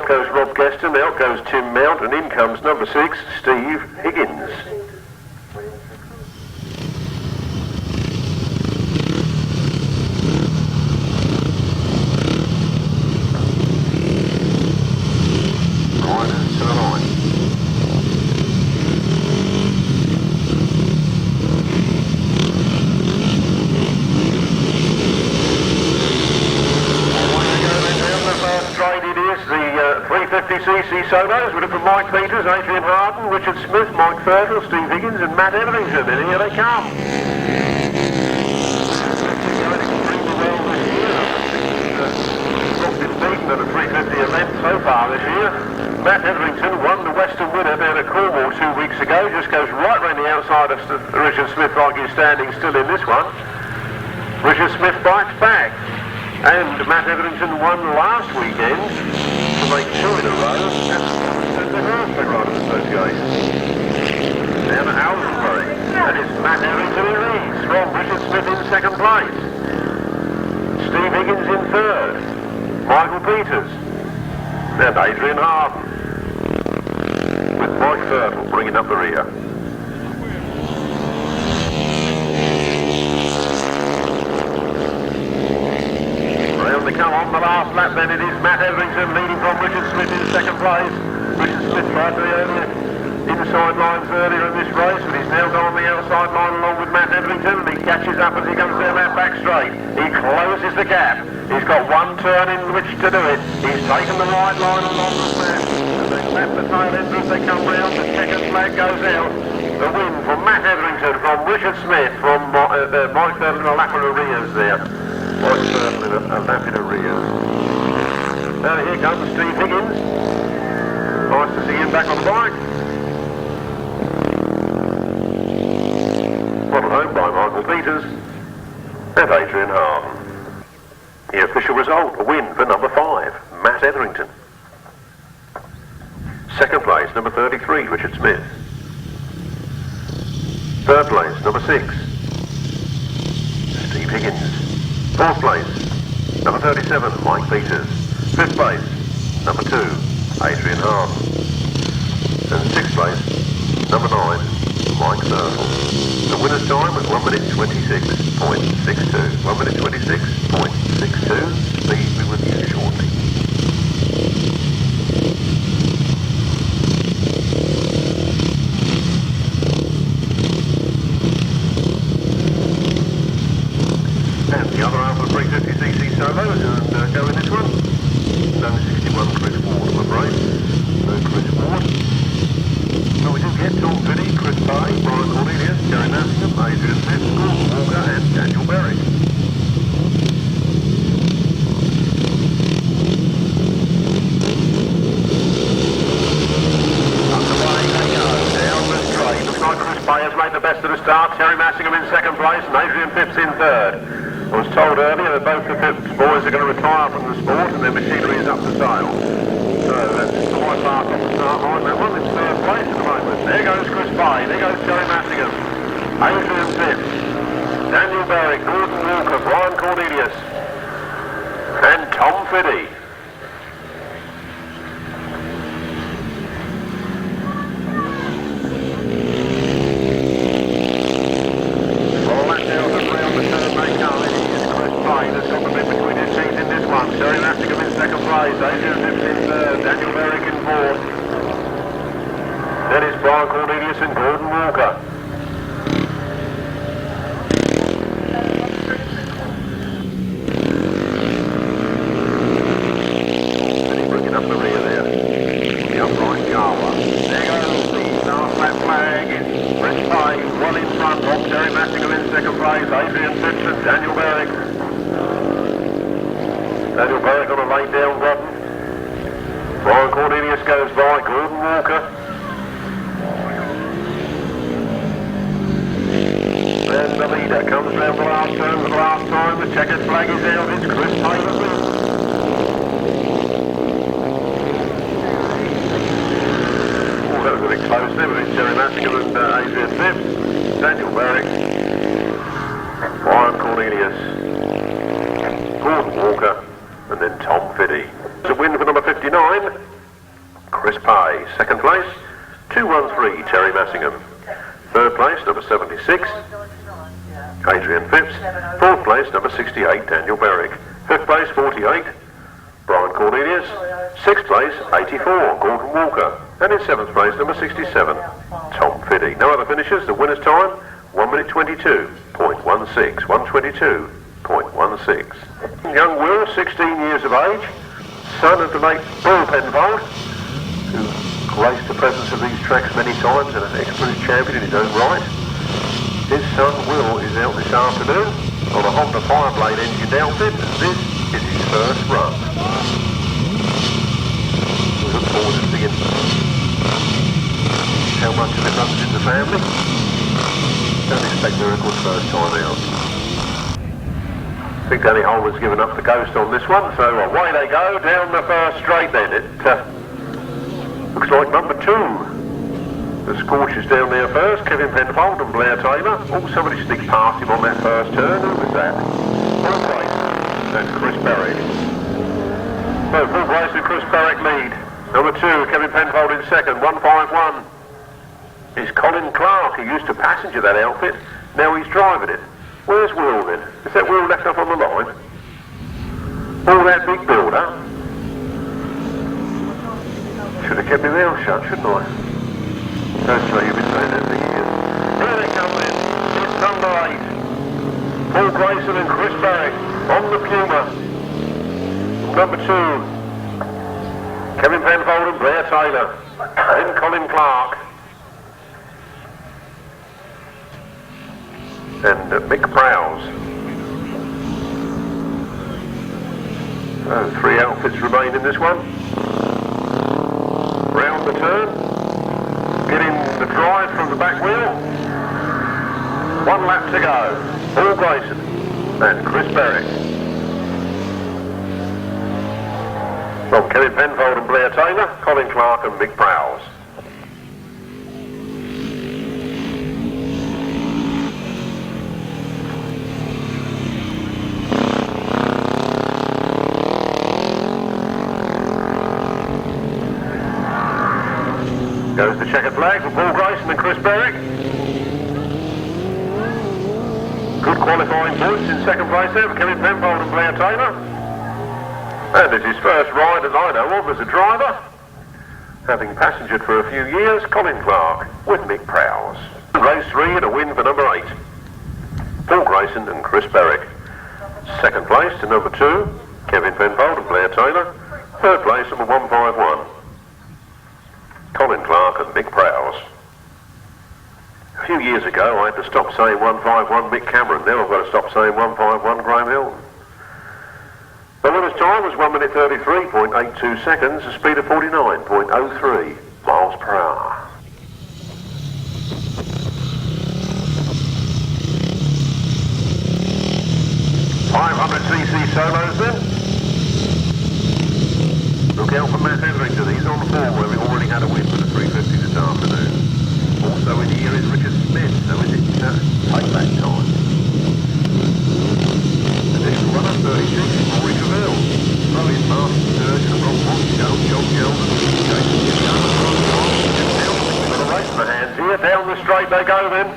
Out goes Rob Geston, out goes Tim Mount, and in comes number 6, Steve Higgins. Riders to the line. The 350cc solos would have been Mike Peters, Adrian Harden, Richard Smith, Mike Thurtle, Steve Higgins and Matt Etherington, and here they come. Going extremely well this year. Not been beaten at a 350 event so far this year. Matt Etherington won the Western winner down at Cornwall 2 weeks ago, just goes right round the outside of Richard Smith like he's standing still in this one. Richard Smith bites back. And Matt Etherington won last weekend to make 2 in a row at the Grasstrack Riders Association. Down at Alsbury. That is Matt Etherington in leads from Richard Smith in second place. Steve Higgins in third. Michael Peters. And Adrian Harden. With Mike Thurtle bringing up the rear. They come on the last lap then. It is Matt Etherington leading from Richard Smith in second place. Richard Smith tried to the inside lines earlier in this race, but he's now gone on the outside line along with Matt Etherington, and he catches up as he comes down that back straight. He closes the gap. He's got one turn in which to do it. He's taken the right line along the left, and they lap the tail end as they come round. The checkered flag goes out. The win from Matt Etherington from Richard Smith from Mike Thurtle and a lap of arrears there. Mike Thurtle in a lap in arrears. Now here comes Steve Higgins. Nice to see him back on the bike. Followed home by Michael Peters and Adrian Harden. The official result, a win for number 5, Matt Etherington. Second place, number 33, Richard Smith. Third place, number 6, Steve Higgins. Fourth place, number 37, Mike Peters. Fifth place, number 2, Adrian Harden. And sixth place, number 9, Mike Thurtle. The winner's time was 1 minute 26.62. 1 minute 26.62. Speed be with you shortly. And the other half of the 350cc solo and go in this one. No 61 Chris Ward, I'm afraid. No Chris Ward. So we do get Tom Finney, Chris Bay, Brian Cornelius, Gary Mathison, Adrian Smith, Gordon Walker and Daniel Berry. Underway they go, down the straight. Looks like Chris Bay has made the best of the start. Terry Massingham in second place and Adrian Phipps in third. I was told earlier that both the Phipps boys are going to retire from the sport and their machinery is up for sale. So that's quite fast off the start line. That one is third place at the moment. There goes Chris Bay, there goes Terry Massingham, Adrian Phipps, Daniel Berry, Gordon Walker, Brian Cornelius and Tom Finney. That's got the bit between his teeth in this one. Terry Massingham in second place, Adrian Phipps in third, Daniel Merrick in fourth. Then it's Brian Cornelius and Gordon Walker. And he's bringing up the rear there. The upright Jawa. There goes the start lap flag. It's Rich Bay, well in front of Terry Massingham in second place, Adrian Phipps and Daniel Merrick. Daniel Berwick on a lane down bottom. Brian Cornelius goes by, Gordon Walker. And the leader comes round the last turn for the last time. The checkered flag is out. It's Chris Taylor. Oh, that was a bit close there, but it's Terry Massingham and Adrian Phipps. Daniel Berwick. Brian Cornelius. Gordon Walker. And then Tom Finney. It's a win for number 59, Chris Pay. Second place, 213, Terry Massingham. Third place, number 76, Adrian Phipps. Fourth place, number 68, Daniel Berwick. Fifth place, 48, Brian Cornelius. Sixth place, 84, Gordon Walker. And in seventh place, number 67, Tom Fiddy. No other finishers. The winner's time, 1 minute 22.16. 1:22.16. Young Will, 16 years of age, son of the late Will Penfold, who graced the presence of these tracks many times and an ex-British champion in his own right. His son Will is out this afternoon on a Honda Fireblade engined outfit, and this is his first run. We look forward to seeing how much of it runs in the family. Don't expect miracles first time out. I think Danny Holman's given up the ghost on this one, so away they go down the first straight then. It looks like number 2. The Scorchers down there first, Kevin Penfold and Blair Taylor. Oh, somebody sneaked past him on that first turn. Who was that? Full Grace and Chris Berwick. So Full Grace and Chris Berwick lead. Number 2, Kevin Penfold in second, 151. Is Colin Clark, who used to passenger that outfit. Now he's driving it. Where's Will then? Is that Will left up on the line? All that big build-up? Should have kept my mouth shut, shouldn't I? That's right, you've been saying that for years. Here they come then. It's number 8. Paul Grayson and Chris Berwick on the Puma. Number 2, Kevin Penfold and Blair Taylor. Then Colin Clark. And Mick Prowse. So 3 outfits remain in this one. Round the turn. Getting the drive from the back wheel. 1 lap to go. Paul Grayson and Chris Berwick. From Kevin Penfold and Blair Taylor, Colin Clark and Mick Prowse. Goes the checkered flag for Paul Grayson and Chris Berwick. Good qualifying points in second place there for Kevin Penfold and Blair Taylor. And it's his first ride as I know of as a driver. Having passengered for a few years, Colin Clark with Mick Prowse. Race 3 and a win for number 8. Paul Grayson and Chris Berwick. Second place to number 2, Kevin Penfold and Blair Taylor. Third place number 151. Colin Clark and Mick Prowse. A few years ago I had to stop saying 151 Mick Cameron. Now I've got to stop saying 151 Graham Hilton. The winner's time was 1 minute 33.82 seconds, a speed of 49.03 miles per hour. .500cc solos then. Look out for Matt Etherington, he's on form where we already had a win for the 350 this afternoon. Also in here is Richard Smith, so is it payback time? Additional runner 36, Rory Cavell. Throw in Martin Sturgeon and Rob Watts, John Yeldon, Jason Young, we've got a race in the hands here, down the straight they go then,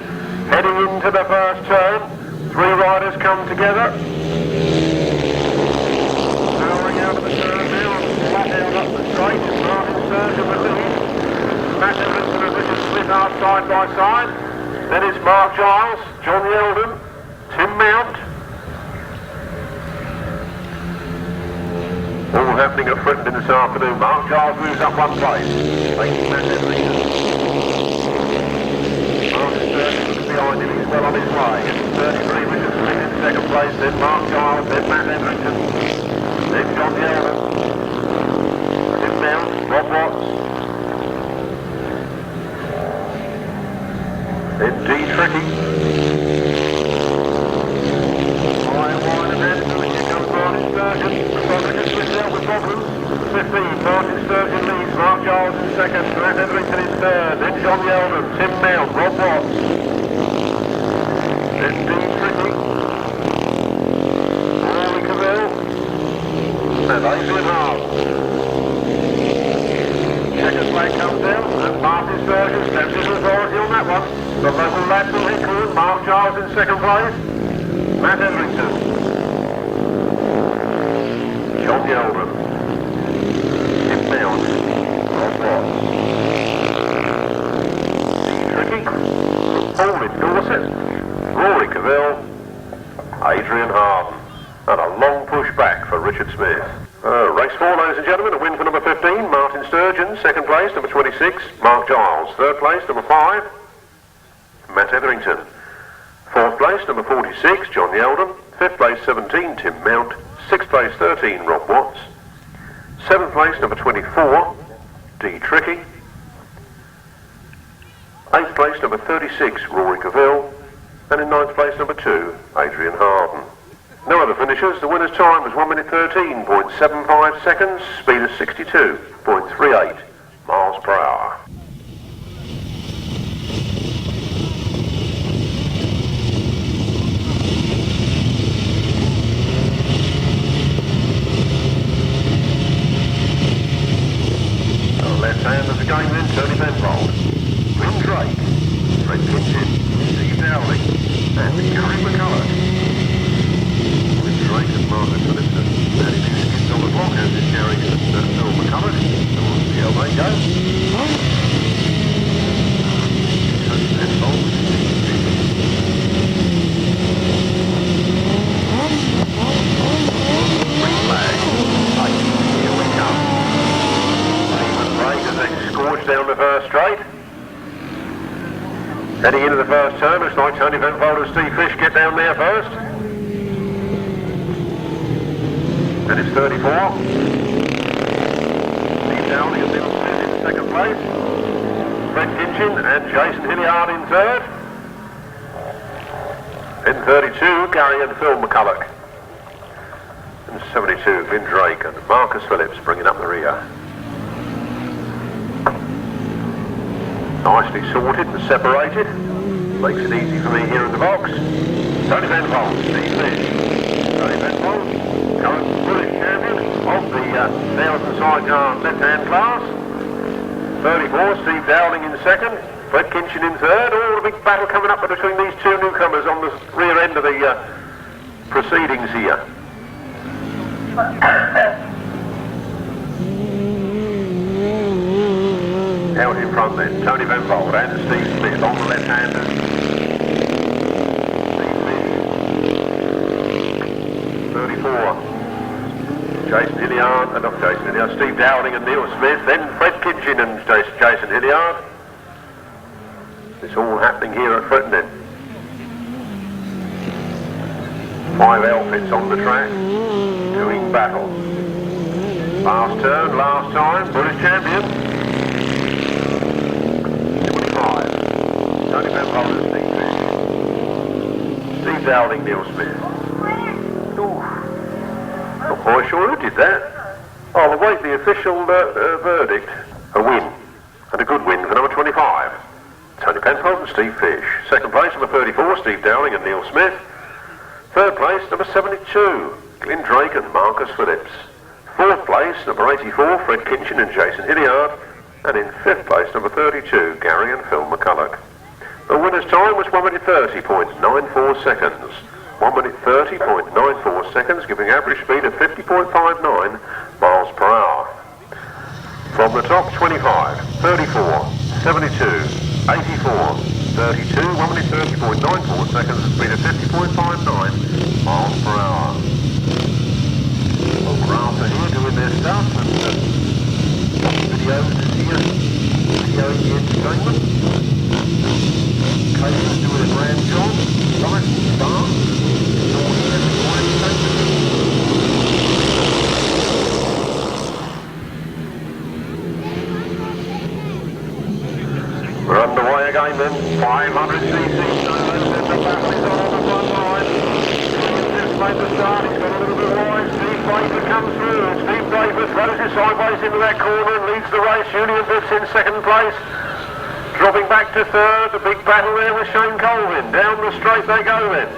heading into the first turn. 3 riders come together. Powering out of the turn now. Flat out up the straight, Martin Sturgeon the lead. Matt Etherington and Richard Smith are side by side. Then it's Mark Giles, John Yeldon, Tim Mount. All happening at Frittenden this afternoon. Mark Giles moves up 1 place. Taking Matt Etherington. Martin Sturgeon looks behind him, he's well on his way. 33 Richard Smith in second place, then Mark Giles, then Matt Etherington. Then John Yeldon. Mount, Rob Watts, then D Tricky, high and wide and then here comes Martin Sturgeon, Rodriguez switched out with problems, 15, Martin Sturgeon leads, Mark Giles in second, Matt Etherington in third, then John Yeldon, Tim Mount, Rob Watts, then D Tricky, Rory Cavell, and Adrian Harvey. Checkers place, Matt Hetherington. John Yeldon. Tim Mount. Rob Watts. Tricky. Paul in Dorset. Rory Cavell. Adrian Harden. And a long push back for Richard Smith. Race 4, ladies and gentlemen, a win for number 15, Martin Sturgeon. Second place, number 26, Mark Giles. Third place, number 5, Matt Hetherington. Fourth place, number 46, John Yeldon. Fifth place, 17, Tim Mount. Sixth place, 13, Rob Watts. Seventh place, number 24, D. Tricky. Eighth place, number 36, Rory Cavell. And in ninth place, number 2, Adrian Harden. No other finishers. The winner's time was 1 minute 13.75 seconds, speed of 62.38 miles per hour. Left hand of the game then, Tony Penfold. Will Drake, Fred Kitchen, Steve Dowling, and Gary McCulloch. Will Drake and Martin Phillipson. Danny Newskins on the block, as is Gary and Phil McCulloch. So we'll see how they go. Tony Penfold, green flag. Here we come. As they scorch down the first straight. Heading into the first turn, looks like Tony Penfold and Steve Fish get down there first. And it's 34. Steve Dowling and Bill Smith in second place. Fred Kitchen and Jason Hilliard in third. In 32, Gary and Phil McCulloch. And 72, Vin Drake and Marcus Phillips bringing up the rear. Nicely sorted and separated. Makes it easy for me here in the box. Tony Penfold, Steve Fish. Tony Penfold, current British champion of the 1000 Sidecar left-hand class. 34, Steve Dowling in second. Fred Kitchen in third. All a big battle coming up between these two newcomers on the rear end of the proceedings here. Out in front then, Tony Penfold and Steve Smith on the left-hander. Steve Smith. 34. Jason Hilliard, not Jason Hilliard, Steve Dowling and Neil Smith, then Fred Kitchen and Jason Hilliard. It's all happening here at Frittenden. 5 outfits on the track, doing battle. Last turn, last time, British champion. Tony Penfold and Steve Fish. Steve Dowling, Neil Smith. Ooh. Not quite sure who did that. I'll await the official verdict. A win. And a good win for number 25. Tony Penfold and Steve Fish. Second place, number 34, Steve Dowling and Neil Smith. Third place, number 72, Glyn Drake and Marcus Phillips. Fourth place, number 84, Fred Kitchen and Jason Hilliard. And in fifth place, number 32, Gary and Phil McCulloch. The winner's time was 1 minute 30.94 seconds. 1 minute 30.94 seconds, giving average speed of 50.59 miles per hour. From the top, 25, 34, 72, 84, 32, 1 minute 30.94 seconds, a speed of 50.59 miles per hour. Well, Grasstrack are here doing their stuff, and videos here, videoing the entertainment. Cases doing a grand job, nice and fast, it's all here for entertainment. We're underway again then, 500cc, so the battle is on the front line. This made the start, he's got a little bit wide, Steve Draper comes through, and Steve Draper throws it sideways into that corner and leads the race. Julian Biss in second place. Dropping back to third, the big battle there with Shane Colvin. Down the straight they go then.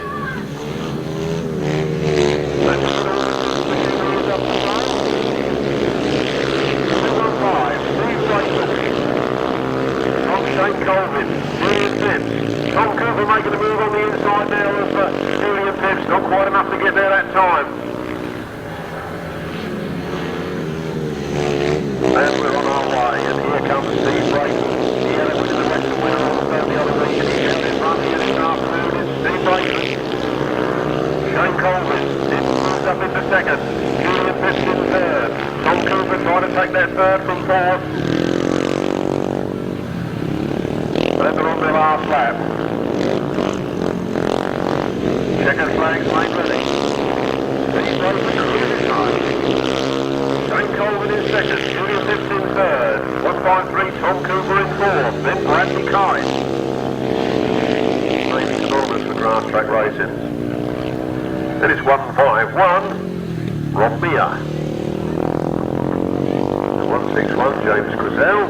Steve Draper. Shane Colvin, Julian Biss. Tom Cooper making a move on the inside now of Not quite enough to get there that time. And we're on our way, and here comes Steve Brayton. The yellow was in the Western winner, also the other region. He's out in front here this afternoon. It's Steve Brayton. Shane Colvin moves up into second. Julian Phipps in third. Tom Cooper trying to take that third from fourth. And they're on their last lap. Checkered flags made ready. Steve Brayton clear this time. Shane Colvin in second. Julian Phipps in third. 153 Tom Cooper in fourth. Then Bradley Kite. Maybe synonymous for Grasstrack racing. Then it's 151, Rob Meyer. 161, James Grisell.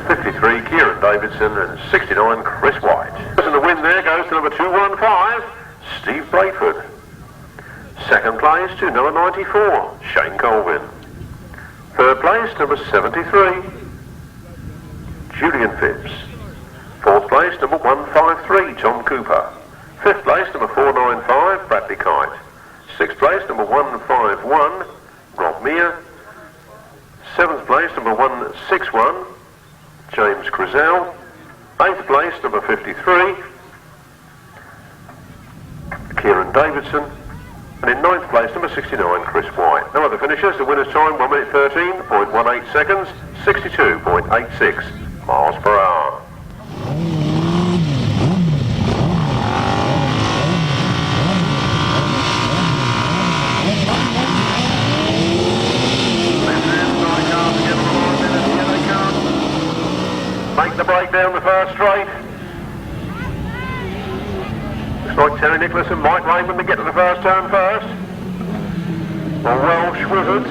53, Kieran Davidson, and 69, Chris White. And the win there goes to number 215, Steve Brayford. Second place to number 94, Shane Colvin. Third place, number 73, Julian Phipps. Fourth place, number 153, Tom Cooper. Fifth place, number 495, Bradley Kite. Sixth place, number 151, Rob Meyer. Seventh place, number 161, James Grisell. Eighth place, number 53, Kieran Davidson. And in ninth place, number 69, Chris White. No other finishers. The winner's time, 1 minute 13.18 seconds, 62.86 miles per hour. Make the break down the first straight. Looks like Terry Nicholas and Mike Raymond to get to the first turn first. The Welsh Wizards.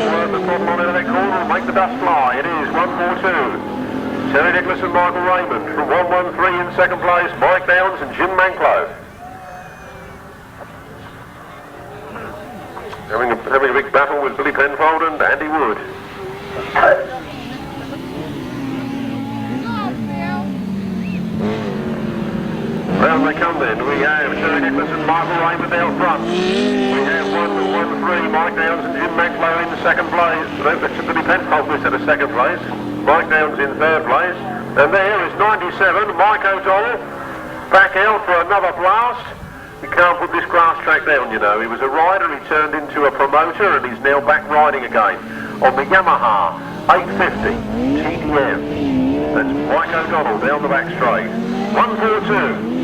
Swerve the bottom on out of that corner and make the dust fly. It is 142. Terry Nicholas and Michael Raymond from 113 in second place. Mike Downs and Jim Manklow. Having a big battle with Billy Penfold and Andy Wood. Round they come then. We have Terry Nicholas and Michael Raymond out front. We have 113, Mike Downs and Jim Manklow in second place. Billy Penfold is at a second place. Mike Downs in third place. And there is 97, Mike O'Donnell, back out for another blast. You can't put this Grasstrack down, you know. He was a rider, he turned into a promoter, and he's now back riding again on the Yamaha 850 TDM. That's Mike O'Donnell down the back straight. 142.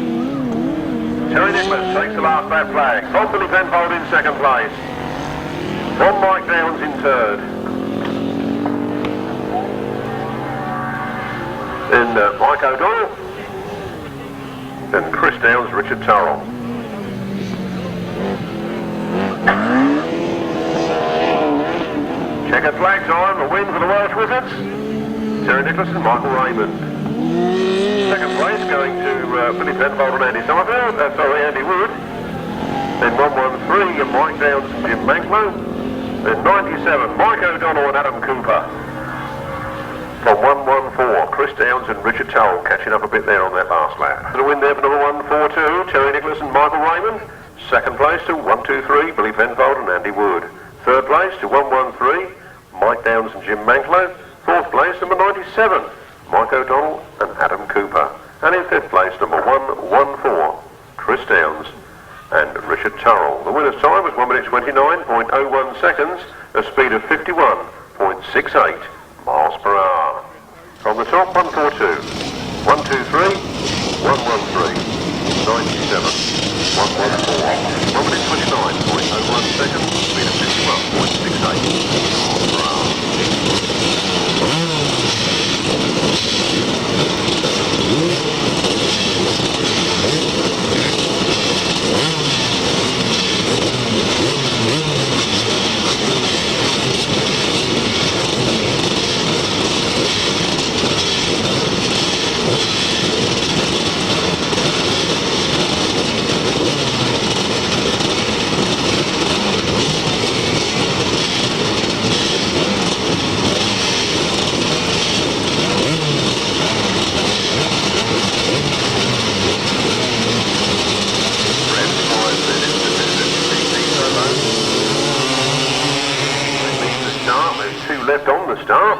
Terry Nicholas takes the last lap flag. From Billy Penfold in second place. From Mike Downs in third. Then Mike O'Donnell. Then Chris Downs, Richard Turrell. Checkered flag time, a win for the Welsh Wizards. Terry Nicholas and Michael Raymond. Second place going to Billy Penfold and Andy Summerfield, Andy Wood. Then 113 and Mike Downs and Jim Manklow. Then 97, Mike O'Donnell and Adam Cooper. From 114, Chris Downs and Richard Turrell catching up a bit there on that last lap. The win there for number 142, Terry Nicholas and Michael Raymond. Second place to 123, Billy Penfold and Andy Wood. Third place to 113, Mike Downs and Jim Manklow. Fourth place, number 97, Mike O'Donnell and Adam Cooper. And in fifth place, number 114, Chris Downs and Richard Turrell. The winner's time was 1 minute 29.01 seconds, a speed of 51.68 miles per hour. From the top, 142, 123, 113, 97, 114, 1 minute 29.01 seconds, speed of 51.68 miles per hour.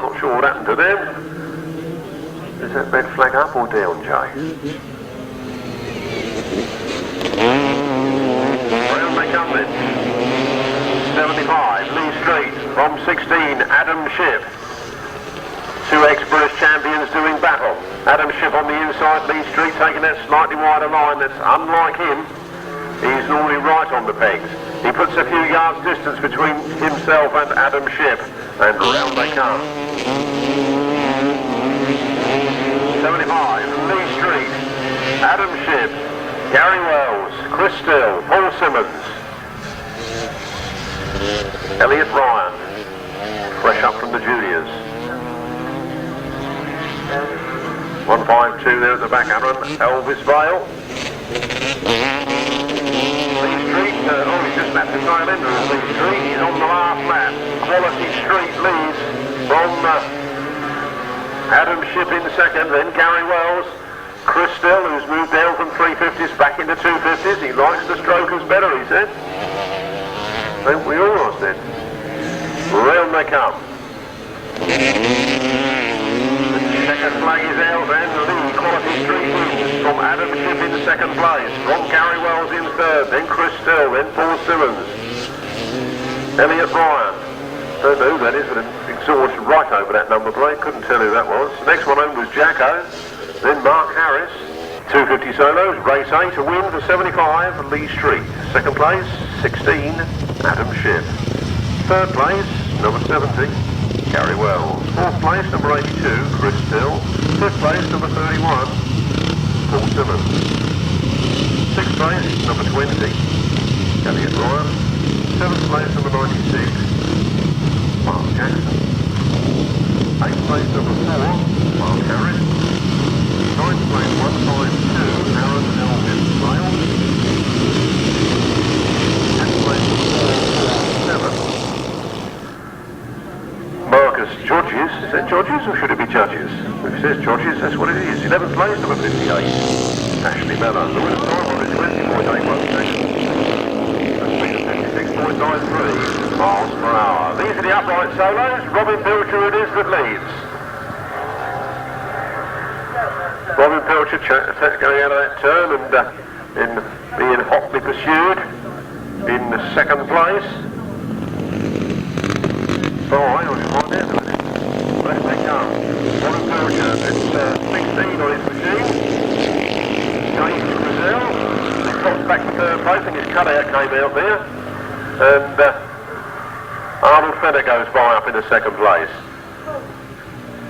not sure what happened to them. Is that red flag up or down, Jay? Round they come then. 75, Lee Street. From 16, Adam Ship. Two ex-British champions doing battle. Adam Ship on the inside, Lee Street taking that slightly wider line. That's unlike him. He's normally right on the pegs. He puts a few yards distance between himself and Adam Ship. And round they come. 75, Lee Street, Adam Ship, Gary Wells, Chris Still, Paul Simmons, Elliot Ryan, fresh up from the juniors. 152 there at the back, Aaron, Elvis Vale. Lee Street, he's just mapped the tail end of Lee Street, he's on the last lap. Quality Street leads from Adam Ship in second, then Gary Wells, Chris Still, who's moved down from 350s back into 250s. He likes the strokers better, he said. Don't we all, I said. Round they come. The second flag is out, and Lee Quality Street wins from Adam Ship in second place, from Gary Wells in third, then Chris Still, then Paul Simmons, Elliot Ryan. Don't know who that is, but an exhaust right over that number plate. Couldn't tell who that was. Next one home was Jacko, then Mark Harris. 250 solos, race A to win for 75, Lee Street. Second place, 16, Adam Ship. Third place, number 70, Gary Wells. Fourth place, number 82, Chris Still. Fifth place, number 31, Paul Simmons. Sixth place, number 20, Elliot Ryan. Seventh place, number 96, Mark Jackson. 8th place, number 4, Mark Harris. 9th place, 152, Aaron Elvin Sale. 10th place, 447. Marcus Jodges. Is that Jodges or should it be Judges? If it says Jodges, that's what it is. 11th place, number 58, Ashley Mellor. The winner's time on is 20.81 seconds. 56.93 miles per hour. These are the upright solos. Robin Pilcher it is that leads. Robin Pilcher going out of that turn and being hotly pursued in second place. I'll just find out. Back they come. Robin Pilcher, it's 16 on his machine. James Brazil. He pops back to third place and his cutout came out there. And Arnold Fenner goes by up in the second place.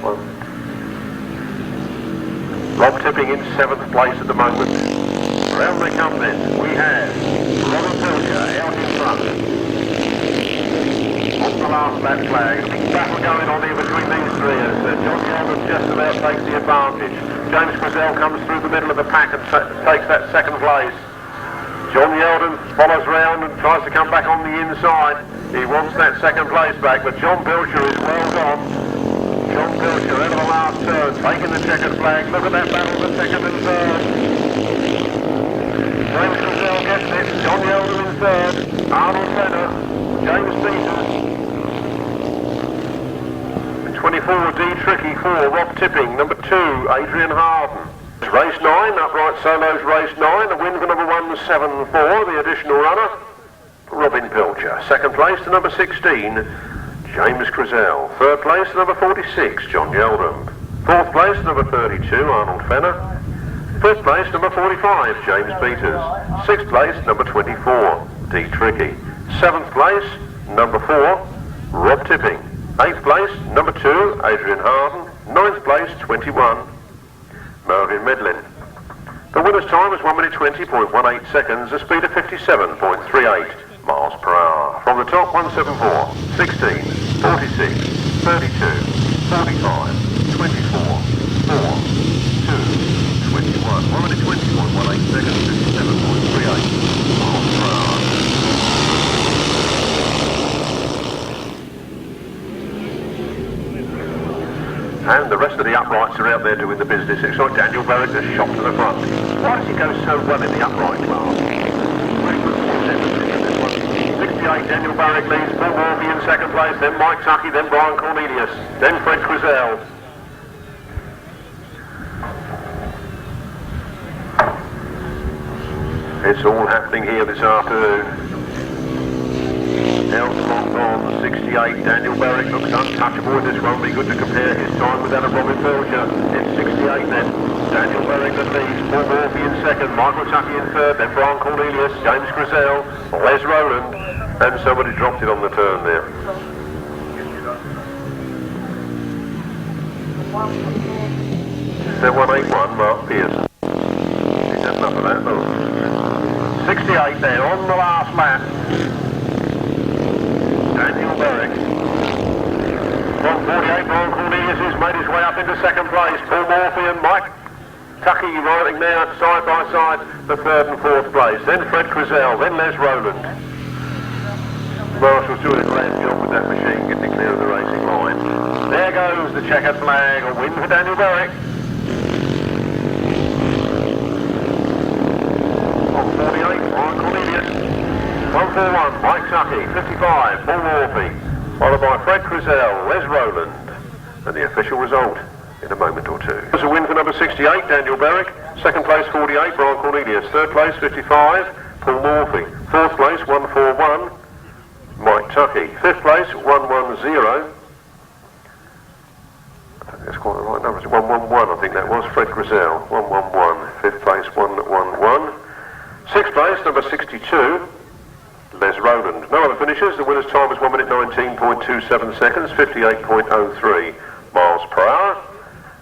Well, Rob Tipping in 7th place at the moment. Round they come then. We have Robin Pilcher out in front. On the last lap flag. A big battle going on here between these three as John Yeldon just about takes the advantage. James Frizzell comes through the middle of the pack and takes that second place. John Yeldon follows round and tries to come back on the inside. He wants that second place back, but John Pilcher is well gone. John Pilcher out of the last turn, taking the checkered flag. Look at that battle for second and third. James Frizzell gets it. John Yeldon in third. Arnold Fenner. James Peters. 24 D Tricky 4, Rob Tipping. Number 2, Adrian Harden. Race 9, upright solos race 9, a win for number 174, the additional runner, Robin Pilcher. Second place to number 16, James Crizzell. Third place to number 46, John Yeldon. Fourth place to number 32, Arnold Fenner. Fifth place number 45, James Peters. Sixth place number 24, D Tricky. Seventh place number 4, Rob Tipping. Eighth place number 2, Adrian Harden. Ninth place 21, Mervyn Medlin. The winner's time is 1 minute 20.18 seconds, a speed of 57.38 miles per hour. From the top, 174, 16, 46, 32, 45, 24, 4, 2, 21. 1 minute 20.18 seconds, 57.38 miles per hour. And the rest of the uprights are out there doing the business. It's like Daniel Berwick has shot to the front. Why does he go so well in the upright class? 68 Daniel Barrick leads, Paul Morphy in second place, then Mike Tuckey, then Brian Cornelius, then Fred Quizell. It's all happening here this afternoon. Elton on 68, Daniel Barrick looks untouchable in this one. Be good to compare his time with that of Robin Belcher. It's 68 then. Daniel Barrick that leads, Paul Morphy in second, Michael Tuckey in third, then Brian Cornelius, James Grisell, Les Rowland, and somebody dropped it on the turn there. Is that 181, Mark Pearson? He's had enough of that, though. 68 there, on the last lap. Daniel Barrick. From 48, Brian Cornelius has made his way up into second place. Paul Morphy and Mike Tuckey riding now side by side for third and fourth place. Then Fred Quizell, then Les Rowland. Marshall's doing a grand job with that machine, getting it clear of the racing line. There goes the checkered flag, a win for Daniel Barrick. On 48, Brian Cornelius. 141, Mike Tuckey. 55, Paul Morphy. Followed by Fred Quizell, Les Rowland. And the official result in a moment or two. There's a win for number 68, Daniel Barrick. Second place, 48, Brian Cornelius. Third place, 55, Paul Morphy. Fourth place, 141, Mike Tuckey. Fifth place, 110. I think that's quite the right number. 111, I think that was, Fred Quizell. 111. Fifth place, 111. Sixth place, number 62, Les Rowland. No other finishes. The winner's time was 1 minute 19.27 seconds, 58.03 miles per hour.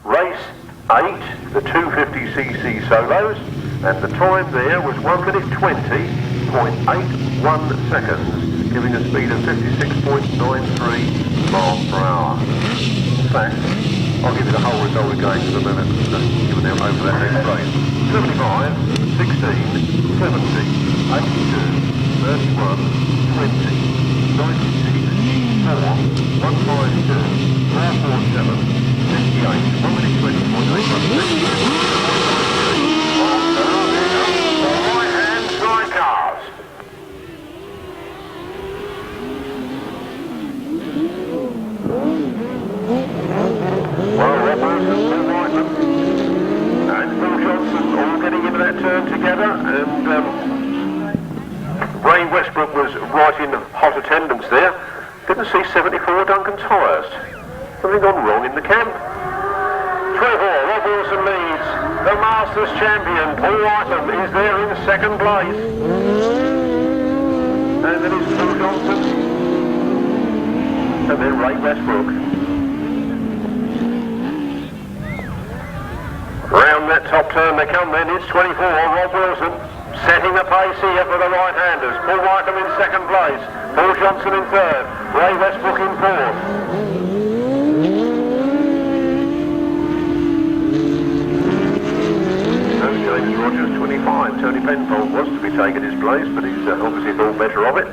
Race 8, the 250cc solos, and the time there was 1 minute 20.81 seconds, giving a speed of 56.93 miles per hour. In fact, I'll give you the whole result again in a minute, given out over that next race. 75, 16, 70, 82, 31, 20, 96, 4, 152, 447, 58, 1 minute 20.81 seconds. Right-hand sidecars. Well, Rob Wilson, Will Whitelam, and Phil Johnson all getting into that turn together, and Ray Westbrook was right in hot attendance there. Didn't see 74 Duncan tyres. Something gone wrong in the camp. 24, Rob Wilson leads. The Masters champion, Paul Whitelam, is there in second place. And then it's Phil Johnson. And then Ray Westbrook. Round that top turn they come then, it's 24, Rob Wilson. Setting the pace here for the right-handers. Paul Whitelam in second place. Paul Johnson in third. Ray Westbrook in fourth. James Rogers 25. Tony Penfold was to be taking his place, but he's obviously thought better of it.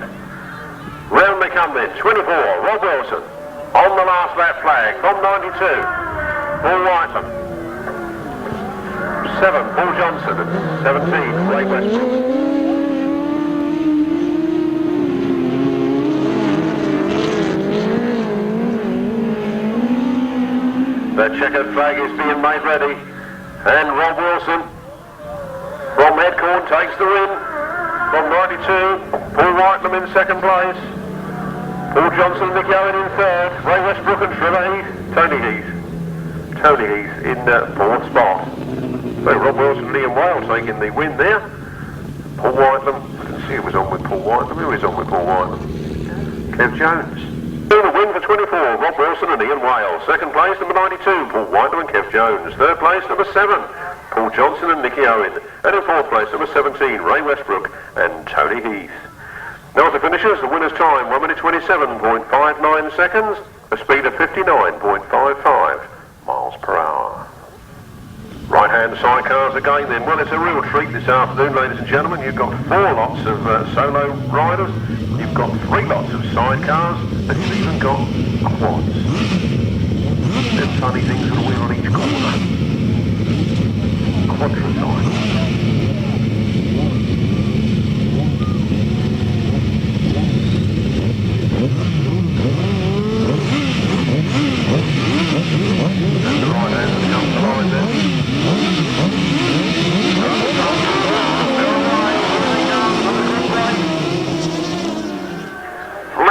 Round they come then. 24, Rob Wilson. On the last lap flag from 92. Paul Whitelam. 7, Paul Johnson. 17, Ray Westbrook. The checkered flag is being made ready, and Rob Wilson from Headcorn takes the win. From 92, Paul Whitelam in second place, Paul Johnson, Nick Owen in third, Ray Westbrook and Trevor Heath, Tony Heath in fourth spot. So Rob Wilson and Liam Whale taking the win there. Paul Whitelam, I didn't see who was on with Paul Whitelam. Who is on with Paul Whitelam? Kev Jones. The win for 24, Rob Wilson and Ian Whale. Second place, number 92, Paul Whitelam and Kev Jones. Third place, number 7, Paul Johnson and Nicky Owen. And in fourth place, number 17, Ray Westbrook and Tony Heath. Now the finishers, the winner's time, 1 minute 27.59 seconds, a speed of 59.55 miles per hour. Right-hand sidecars again then. Well, it's a real treat this afternoon, ladies and gentlemen. You've got 4 lots of solo riders, you've got 3 lots of sidecars, and you've even got quads. Them funny things that wheel on each corner. Quadricycle.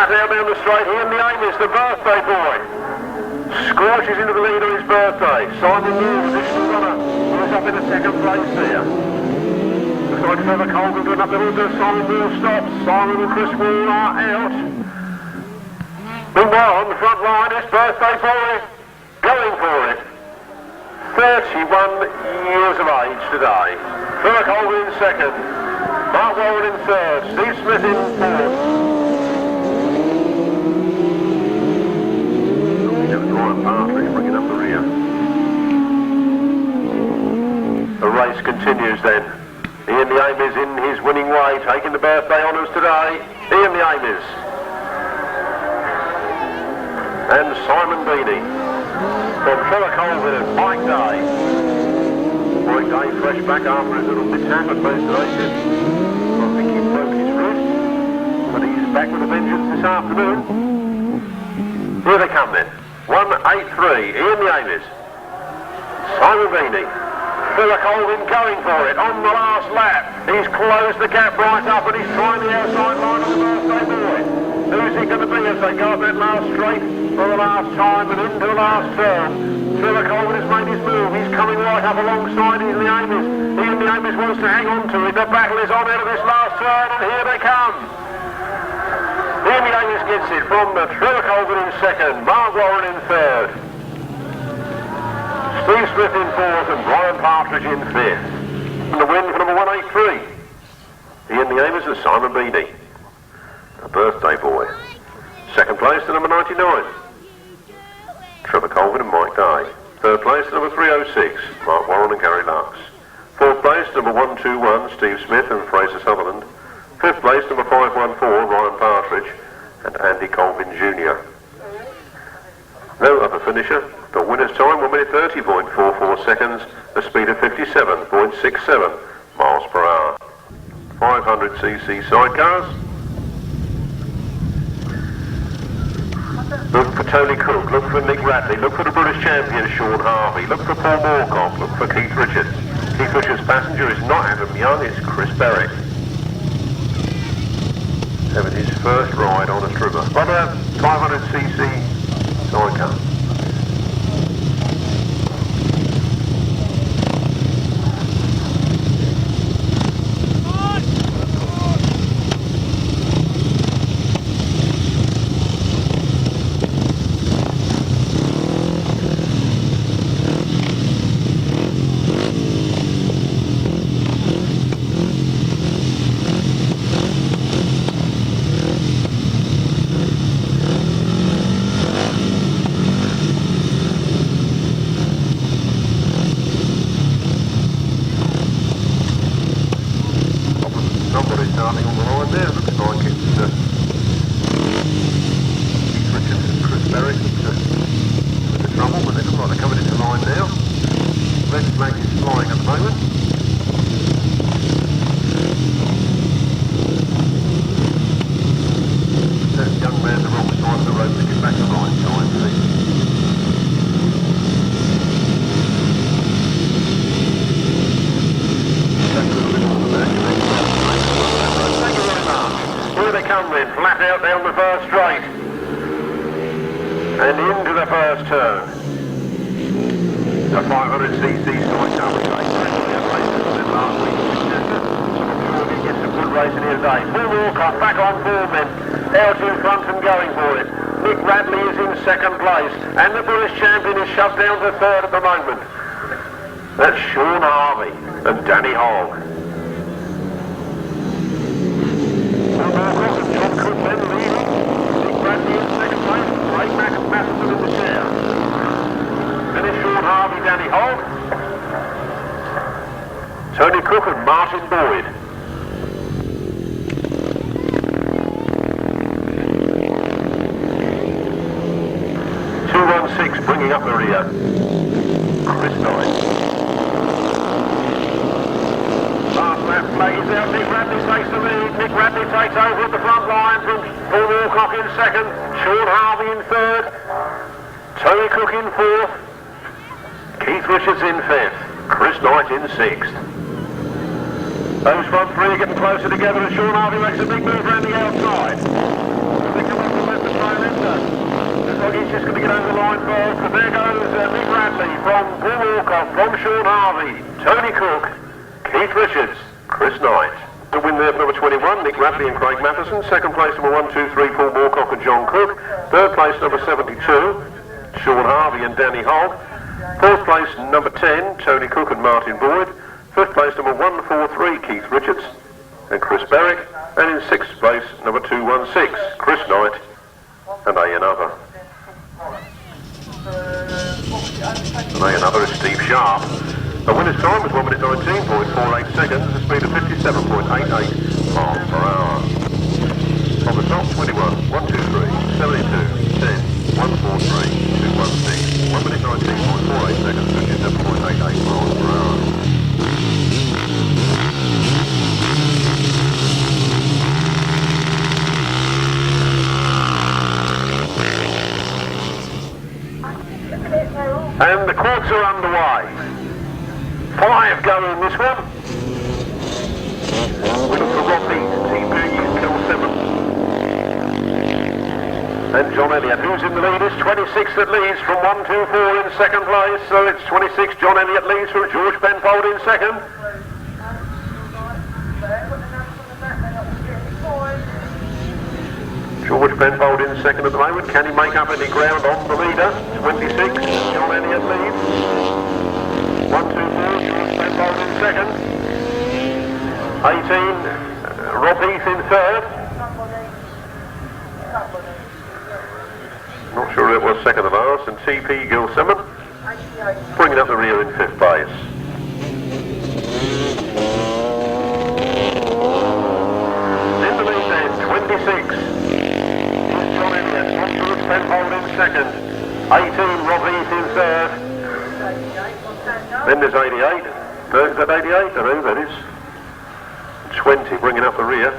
flat out down the straight here, and the aim is the birthday boy. Scorches into the lead on his birthday. Simon Moore, additional runner, moves up into second place there. Looks like Trevor Colvin doing up the little Simon Moore stops. Simon and Chris Moore are out. Meanwhile, on the front line is birthday boy going for it. 31 years of age today. Trevor Colvin in second. Mark Warren in third. Steve Smith in fourth. Ryan Partridge bringing up the rear. The race continues then. Ian the Aim is in his winning way, taking the birthday honours today. Ian the Aim is. And Simon Beanie. From Trevor Colvin and Mike Day. Mike Day fresh back after his little mishap at most races. I think he broke his wrist, but he's back with a vengeance this afternoon. Here they come then. 1-8-3, Ian the Aim is. Simon Beanie. Trevor Colvin going for it on the last lap. He's closed the gap right up and he's trying the outside line of the birthday boy. Who's he going to be as they go up that last straight for the last time and into the last turn? Trevor Colvin has made his move. He's coming right up alongside Ian the Aim is. Ian the Aim is wants to hang on to it. The battle is on out of this last turn and here they come. Ian the Aim gets it from Trevor Colvin in second, Mark Warren in third. Steve Smith in fourth and Brian Partridge in fifth. And the win for number 183. Ian the Aim is and Simon Beanie. A birthday boy. Second place to number 99. Trevor Colvin and Mike Day. Third place to number 306. Mark Warren and Gary Lux. Fourth place number 121. Steve Smith and Fraser Sutherland. Fifth place number 514. Ryan Partridge and Andy Colvin Jr. No other finisher. The winner's time 1 minute 30.44 seconds. A speed of 57.67 miles per hour. 500cc sidecars. Look for Tony Cook, look for Nick Radley, look for the British champion Shaun Harvey, look for Paul Moorcock, look for Keith Richards. Keith Richards' passenger is not Adam Young, it's Chris Berwick. Having his first ride on a trimmer. But a 500cc sidecar. Flat out down the first straight and into the first turn. The 500cc sidecar was great. Last week he gets some good racing here today. Paul Moorcock back on form then. Out in front and going for it. Nick Radley is in second place and the British champion is shoved down to third at the moment. That's Shaun Harvey and Danny Hogg. Mathison in the chair. Then it's Shaun Harvey, Danny Hogg, Tony Cook and Martin Boyd. .216 bringing up the rear. Chris Knight. Last lap flag is out. Nick Radley takes the lead. Nick Radley takes over at the front line from Paul Moorcock in second. Shaun Harvey in third. Tony Cook in fourth. Keith Richards in fifth. Chris Knight in sixth. Those front three are getting closer together and Shaun Harvey makes a big move around the outside. They come up he's just going to get over the line first, and there goes Nick Radley from Paul Whitelam, from Shaun Harvey, Tony Cook, Keith Richards, Chris Knight. To win there for number 21, Nick Radley and Craig Mathison. Second place, number 1, 2, 3, Paul Moorcock and John Cook. Third place, number 72, Shaun Harvey and Danny Hogg. Fourth place, number 10, Tony Cook and Martin Boyd. Fifth place, number 143, Keith Richards and Chris Berwick. And in sixth place, number 216, Chris Knight and A&Other. And A&Other is Steve Sharp. The winner's time was 1 minute 19.48 seconds, a speed of 57.88 miles per hour. On the top, 21, 1, 2, 3, 72, 10, 143, 216, 1 minute 19.48 seconds, 57.88 miles per hour. And the quads are underway. 5 go in this one. We look for Rodney, TPU Kill 7. And John Elliott, who's in the lead, is 26 that leads from 1, 2, 4 in second place. So it's 26, John Elliott leads from George Penfold in second. George Penfold in second at the moment. Can he make up any ground on the leader? 26, John Elliott leads. 1, 2, 4, George Penfold in second. 18, Rob Heath in third. Not sure it was second to last. And TP Gilseman bringing up the rear in fifth place. In the lead then, 26. John Elliott, George Penfold in second, 18 Rob Heath in third, then there's 88, no, is that 88? I know that is, 20 bringing up the rear.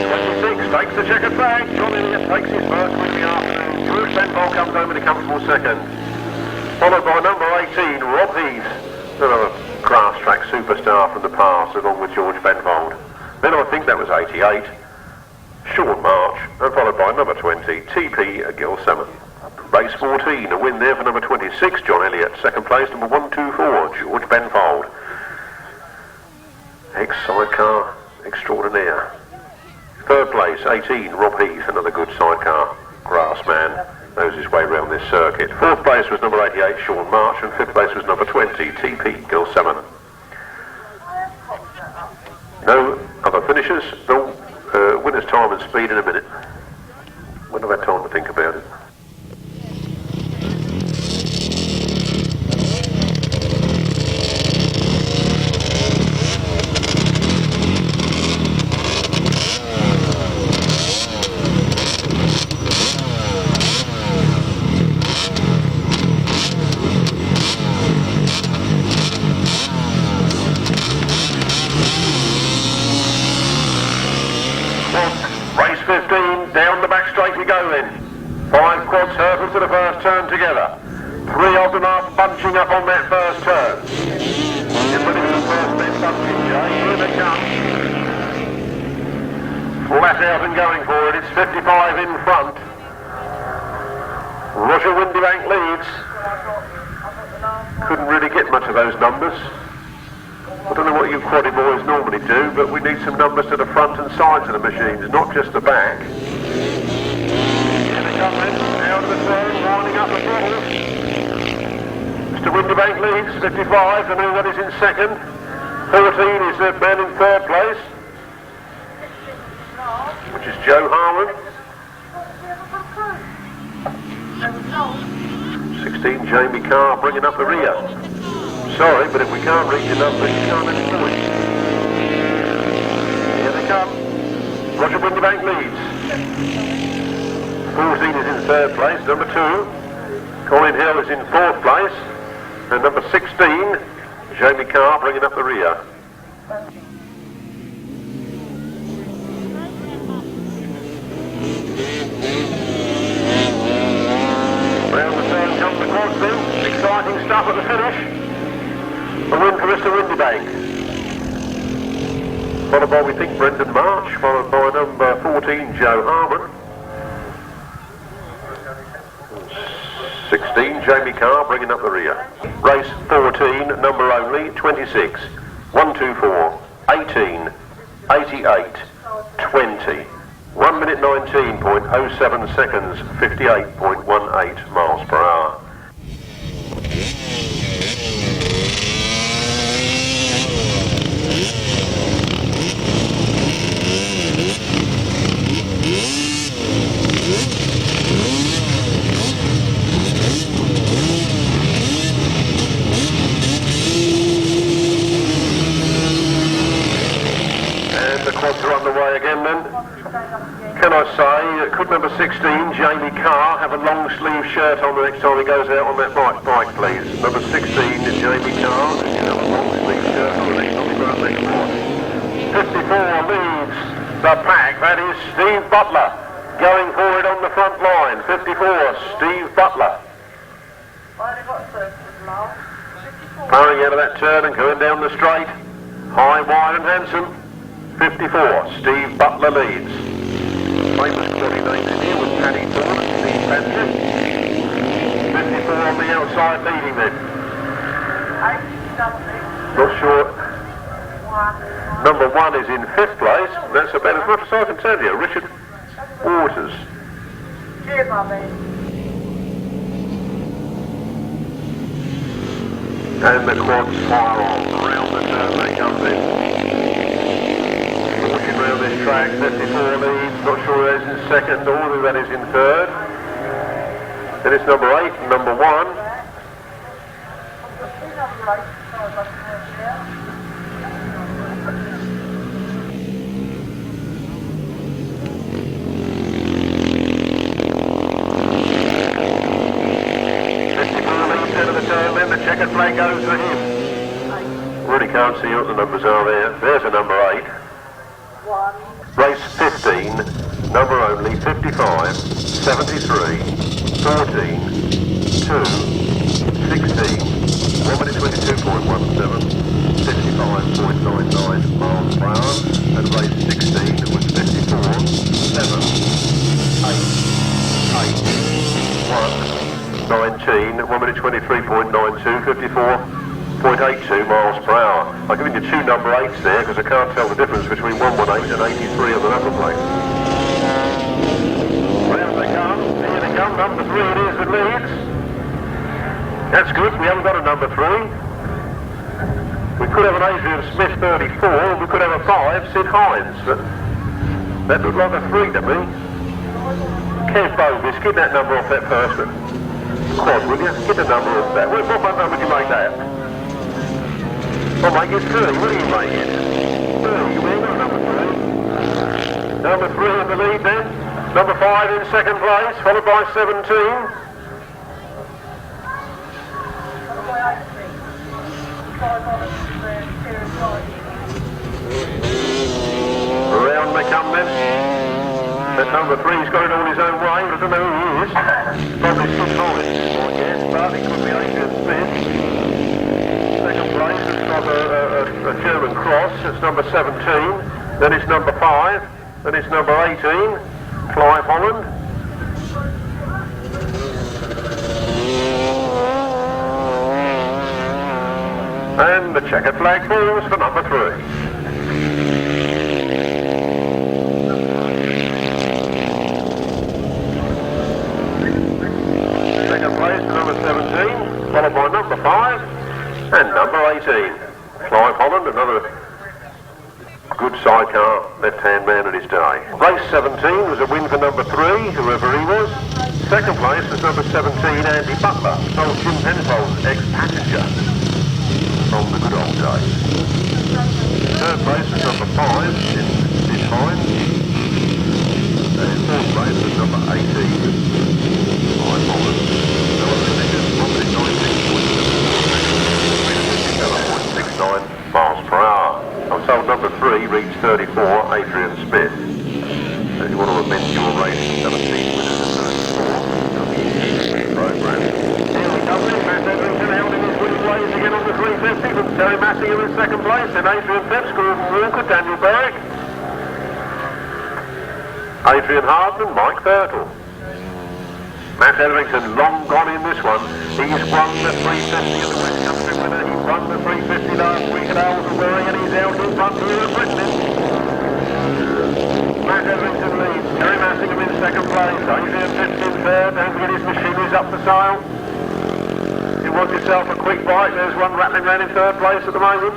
26 takes the checkered flag, John Elliott takes his first win of the afternoon, George Penfold comes home in a comfortable second, followed by number 18 Rob Heath. Another Grasstrack superstar from the past, along with George Penfold. Then I think that was 88, Sean March, and followed by number 20, TP Gilseman. Race 14, a win there for number 26, John Elliott. Second place, number 124, George Penfold. Ex-sidecar extraordinaire. Third place, 18, Rob Heath, another good sidecar grassman. Knows his way around this circuit. Fourth place was number 88, Sean March, and fifth place was number 20, TP Gilseman. No other finishers, no winner's time and speed in a minute. When have I had time to think about it? Race 15, down the back straight we go then. 5 quads hurdle to the first turn together. 3 of them are bunching up on that first turn. Get ready for the first then bunching, Jay. Here they come. Flat out and going for it. It's 55 in front. Roger Windybank leads. Couldn't really get much of those numbers. I don't know what you quaddy boys normally do, but we need some numbers to the front and sides of the machines, not just the back. Here they come then, out of the turn, winding up the throttle. Mr. Windybank leads, 55, I know what is in second. 14 is the man in third place, which is Joe Harlan. 16, Jamie Carr bringing up the rear. Sorry, but if we can't reach your numbers, you can't have any points. Here they come. Roger Windybank leads. 14 is in third place, number 2. Colin Hill is in fourth place. And number 16, Jamie Carr bringing up the rear. Round the turn comes the quads then. Exciting stuff at the finish. A win for Mr. Windybank. followed by, we think, Brendan March, followed by number 14, Joe Harmon. 16, Jamie Carr bringing up the rear. Race 14, number only, 26, 124, 18, 88, 20. 1 minute 19.07 seconds, 58.18 miles per hour. And the quads are underway again then. Can I say, could number 16, Jamie Carr, have a long sleeve shirt on the next time he goes out on that bike, please? Number 16, Jamie Carr, you have a long sleeve shirt on the next time he goes out next one. 54 leads the pack, that is Steve Butler, going for it on the front line. 54, Steve Butler. Powering out of that turn and going down the straight, high, wide and handsome. 54, Steve Butler leads. Famous quality names in here with Paddy Ford and Steve Patrick. 54 on the outside leading then. Not sure. Number 1 is in 5th place. That's about as much as I can tell you. Richard Waters. And the quads fire on. Around the turn they come then. Walking around this track, 54 leads, not sure that is in second or who that is in third. Then it's number 8 and number 1. Then the checkered flag goes to him. Really can't see what the numbers are there. There's a number 8. Race 15, number only, 55, 73, 14, 2, 16, 1 minute 22.17, 55.99 miles per hour, and race 16 was 54, 7, 8, 8, 1, 19, 1 minute 23.92, 54.82 miles per hour. I've given you 2 number 8s there because I can't tell the difference between 118 and 83 on the number plate. Round they come, here they come, number 3 it is that leads. That's good, we haven't got a number 3. We could have an Adrian Smith 34, and we could have a 5, Sid Hines, but that looked like a 3 to me. Kev Bovis, get that number off that first quad, will you? Get the number off that. What number did you make that? I'll make it 30, what do you make it? 30, you ain't got number 3. Number 3 in the lead then. Number 5 in second place, followed by 17. Around they come then. That number 3's got it all his own way, but I don't know who he is. Probably Sid Hines, I guess, but it could be Adrian Smith. Second place, it's like a German cross, it's number 17, then it's number 5, then it's number 18, Clive Holland. And the checkered flag falls for number 3. Second place to number 17, followed by number 5 and number 18. Clive Holland, another good sidecar, left-hand man at his day. Race 17 was a win for number 3, whoever he was. Second place was number 17, Andy Butler, old Will Penfold, ex-passenger from the good old days. Third place was number 5, Sid Hines. And fourth place was number 18, Clive Holland. No other finishes, 1 minute 19.69 miles per hour. I'm told number 3 reached 34, Adrian Smith. So if you want to amend your race, 17 winners and 34 program. Here we come, Matt Edrington out in his winning ways again on the the 350 from Terry Mathison in second place, then Adrian Phipps, Gordon Walker, Daniel Berwick, Adrian Harden and Mike Thurtle. Matt Etherington long gone in this one. He's won the 350 of the West Country winner. He won the 350 last week at Aylesbury and he's out in front here at Frittenden. Matt Etherington leads. Terry Mathison in second place. Adrian Phipps in third. Don't forget his machinery's up for sale. If you want yourself a quick bite, there's one rattling around in third place at the moment.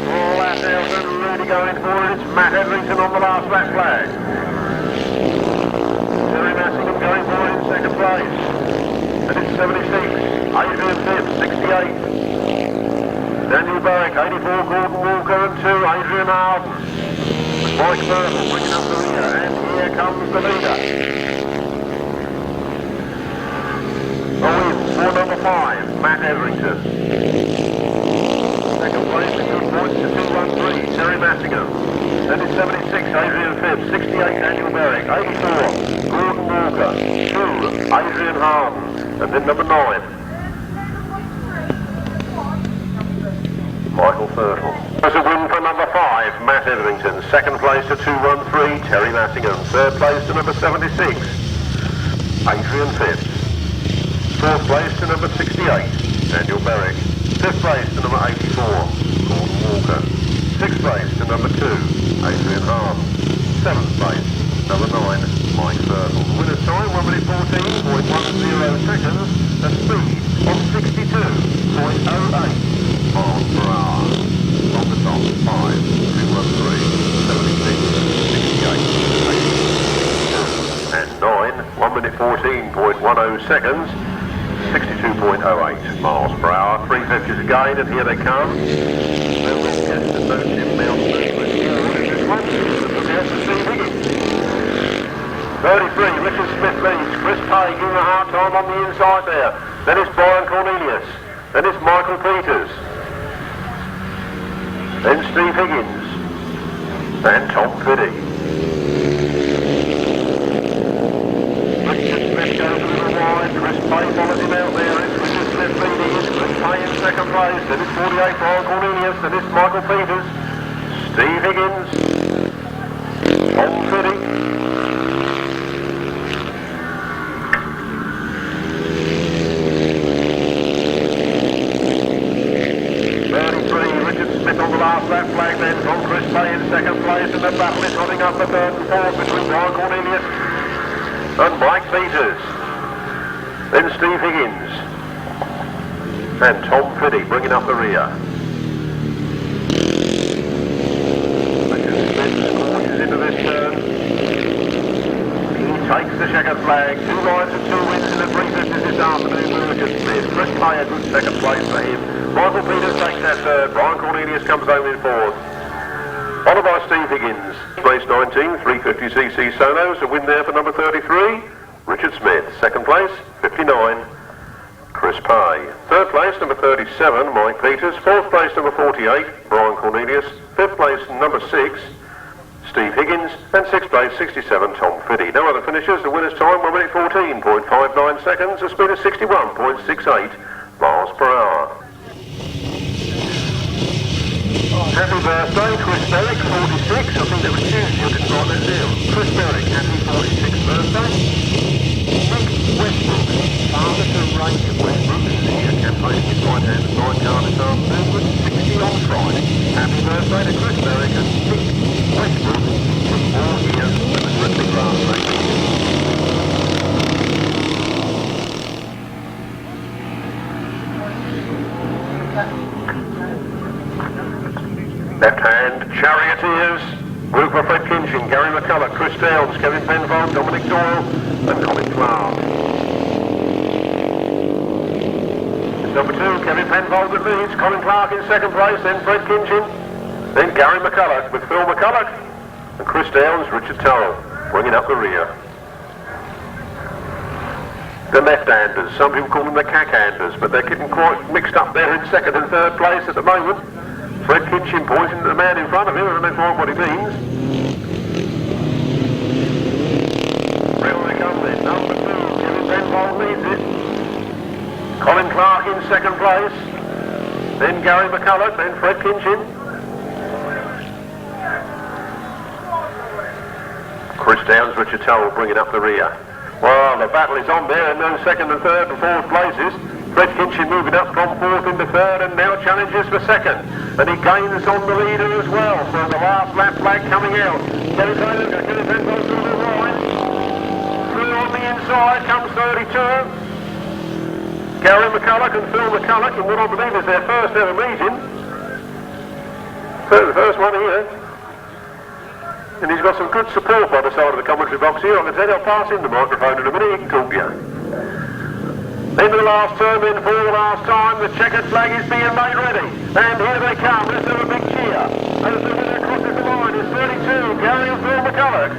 Oh, that's Elton really going for it. It's Matt Etherington on the last lap flag. Terry Mathison going for it in second place. And it's 76. Adrian Phipps, 68. Daniel Berwick, 84. Gordon Walker and 2. Adrian Harden. Mike Thurtle bringing up the rear. And here comes the leader. For number 5, Matt Etherington. Second place, a good points to 213, Terry Mathison. Then it's 76, Adrian Phipps, 68, Daniel Berwick, 84, Gordon Walker, 2, Adrian Harden, and then number 9, Michael Thurtle. There's a win for number 5, Matt Etherington. Second place to 213, Terry Mathison. Third place to number 76, Adrian Phipps. Fourth place to number 68, Daniel Berwick. Fifth place to number 84, Gordon Walker. Sixth place to number 2, Adrian Harden. Seventh place, number 9, Mike Thurtle. Winner's time, 1 minute 14.10 seconds. A speed of 62.08 miles per hour. On the top, 5, 213, 76, 68, 82, and 9, 1 minute 14.10 seconds. 62.08 miles per hour, 350s again, and here they come. No Winchester, no Jim Mountain, no this one. Look out for Steve Higgins. 33, Richard Smith leads. Chris Pay giving a hard time on the inside there. Then it's Brian Cornelius. Then it's Michael Peters. Then Steve Higgins. And Tom Fiddy. Richard Smith goes a little wide. Chris Pay follows him out there. It's Richard Smith leading. It's Chris Pay in second place. Then it's 48, Brian Cornelius. Then it's Michael Peters. Steve Higgins. Tom Fiddy. 33, Richard Smith on the last lap flag then from Chris Pay in second place, and the battle is running up the third and fourth between Brian Cornelius and Mike Peters. Then Steve Higgins and Tom Fiddy bringing up the rear. Richard Smith scorches into this turn. He takes the checkered flag. 2 rides and 2 wins in the 350s this afternoon for Richard Smith. Chris Pay a good second place for him. Michael Peters takes that third. Brian Cornelius comes home in fourth. Followed by Steve Higgins. Race 19, 350cc solos. A win there for number 33, Richard Smith. Second place, 59, Chris Pay. Third place, number 37, Mike Peters. Fourth place, number 48, Brian Cornelius. Fifth place, number 6, Steve Higgins. And sixth place, 67, Tom Fiddy. No other finishers. The winner's time, 1 minute 14.59 seconds. A speed of 61.68 miles per hour. Happy birthday, Chris Berwick, 46. I think that was Tuesday, I didn't write that down. Chris Berwick, happy 46th birthday. Nick Westbrook, father to Ray Westbrook, is here campaigning his right-hand sidecar this afternoon with 60 on Friday. Happy birthday to Chris Berwick and Nick Westbrook, all here at the Frittenden Grasstrack. Left hand, Charioteers, group of Fred Kinchin, Gary McCulloch, Chris Downs, Kevin Penfold, Dominic Doyle and Colin Clark. Number 2, Kevin Penfold that leads, Colin Clark in second place, then Fred Kinchin, then Gary McCulloch with Phil McCulloch and Chris Downs, Richard Turrell bringing up the rear. The left-handers, some people call them the cack-handers, but they're getting quite mixed up there in second and third place at the moment. Fred Kinchin pointing to the man in front of him, I don't know quite what he means. Round they come then, number 2, Kevin Penfold leads it. Clark in second place. Then Gary McCulloch, then Fred Kinchin. Chris Downs, Richard Towell bringing up the rear. Well, the battle is on there in those second and third and fourth places. Fred Kinchin moving up from fourth into third and now challenges for second. And he gains on the leader as well. So the last lap flag coming out. Kenny Penfold to the right. Through on the inside comes 32. Gary McCulloch and Phil McCulloch in what I believe is their first ever meeting. So the first one here. And he's got some good support by the side of the commentary box here. I can tell you, I'll pass him the microphone in a minute, he can talk to you. Into the last turn, in for the last time, the checkered flag is being made ready. And here they come, let's have a big cheer. As the winner crosses the line is 32, Gary and Phil McCulloch.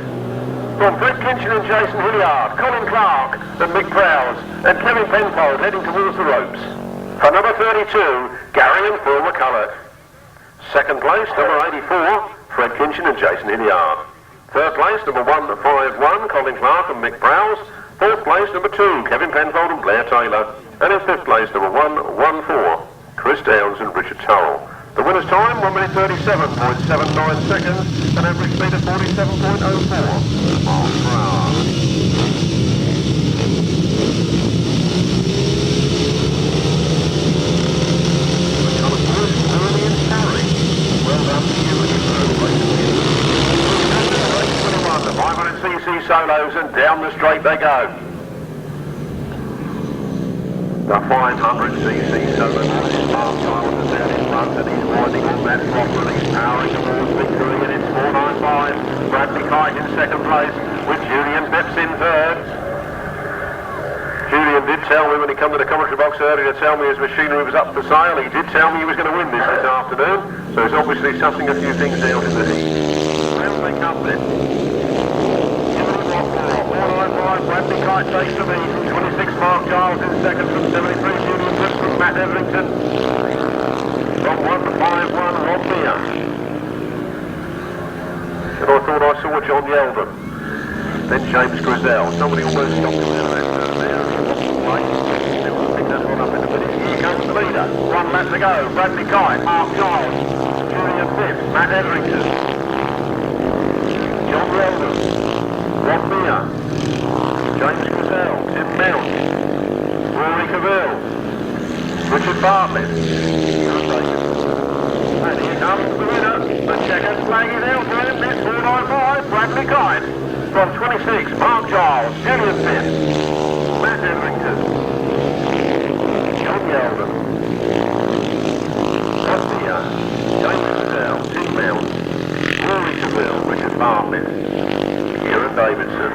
From Fred Kinchin and Jason Hilliard, Colin Clark and Mick Prowse, and Kevin Penfold heading towards the ropes. For number 32, Gary and Phil McCulloch. Second place, number 84, Fred Kinchin and Jason Hilliard. Third place, number 151, Colin Clark and Mick Prowse. Fourth place, number 2, Kevin Penfold and Blair Taylor. And in fifth place, number 114, Chris Downs and Richard Towell. The winner's time, 1 minute 37.79 seconds, an average speed of 47.04 miles per hour. Well done to you and your third place. 500cc solos and down the straight they go. The 500cc solo is Mark Giles is down in front and he's riding on that throttle and he's powering towards victory and it's 495. Bradley Kite in second place with Julian Phipps in third. Julian did tell me when he came to the commentary box earlier to tell me his machinery was up for sale. He did tell me he was going to win this afternoon, so he's obviously sussing a few things out in the heat. Round they come then. 495, Bradley Kite takes the lead from 26, Mark Giles in second from 73, Julian Phipps from Matt Everington. From 151, Rob Mear. And I thought I saw John Yeldon. Then James Grizzell. Somebody almost stopped him there. Pick that one up in a minute. Here comes the leader. 1 lap to go. Bradley Kite, Mark Giles, Julian Phipps, Matt Everington, John Yeldon, Rob Mear, James Grizzell, Tim Mount, Rory Cavill, Richard Bartlett, and here comes the winner. The checkered flag is out for him. It's 495, Bradley Kite. From 26, Mark Giles, Julian Phipps, Matt Everington, John Yeldon, Rob Mear, James Grizzell, Tim Mount, Rory Cavill, Richard Bartlett, Kieran Davidson.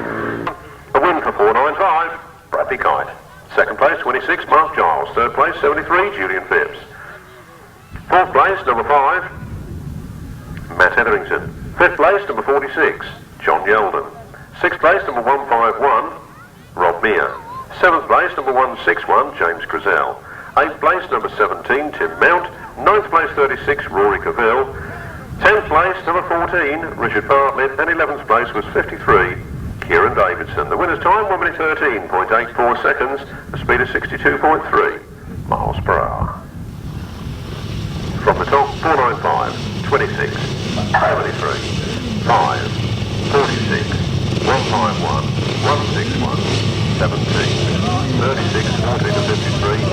The win for 495, Bradley Kite. Second place, 26, Mark Giles. Third place, 73, Julian Phipps. Fourth place, number 5, Matt Everington. Fifth place, number 46, John Yeldon. Sixth place, number 151, Rob Mear. Seventh place, number 161, James Grizzell. Eighth place, number 17, Tim Mount. Ninth place, 36, Rory Cavill. 10th place, number 14, Richard Bartlett. And 11th place was 53, Kieran Davidson. The winner's time, 1 minute 13.84 seconds, a speed of 62.3 miles per hour. From the top, 495, 26, 73, 5, 46, 151, 161, 17, 36, 14 to 53,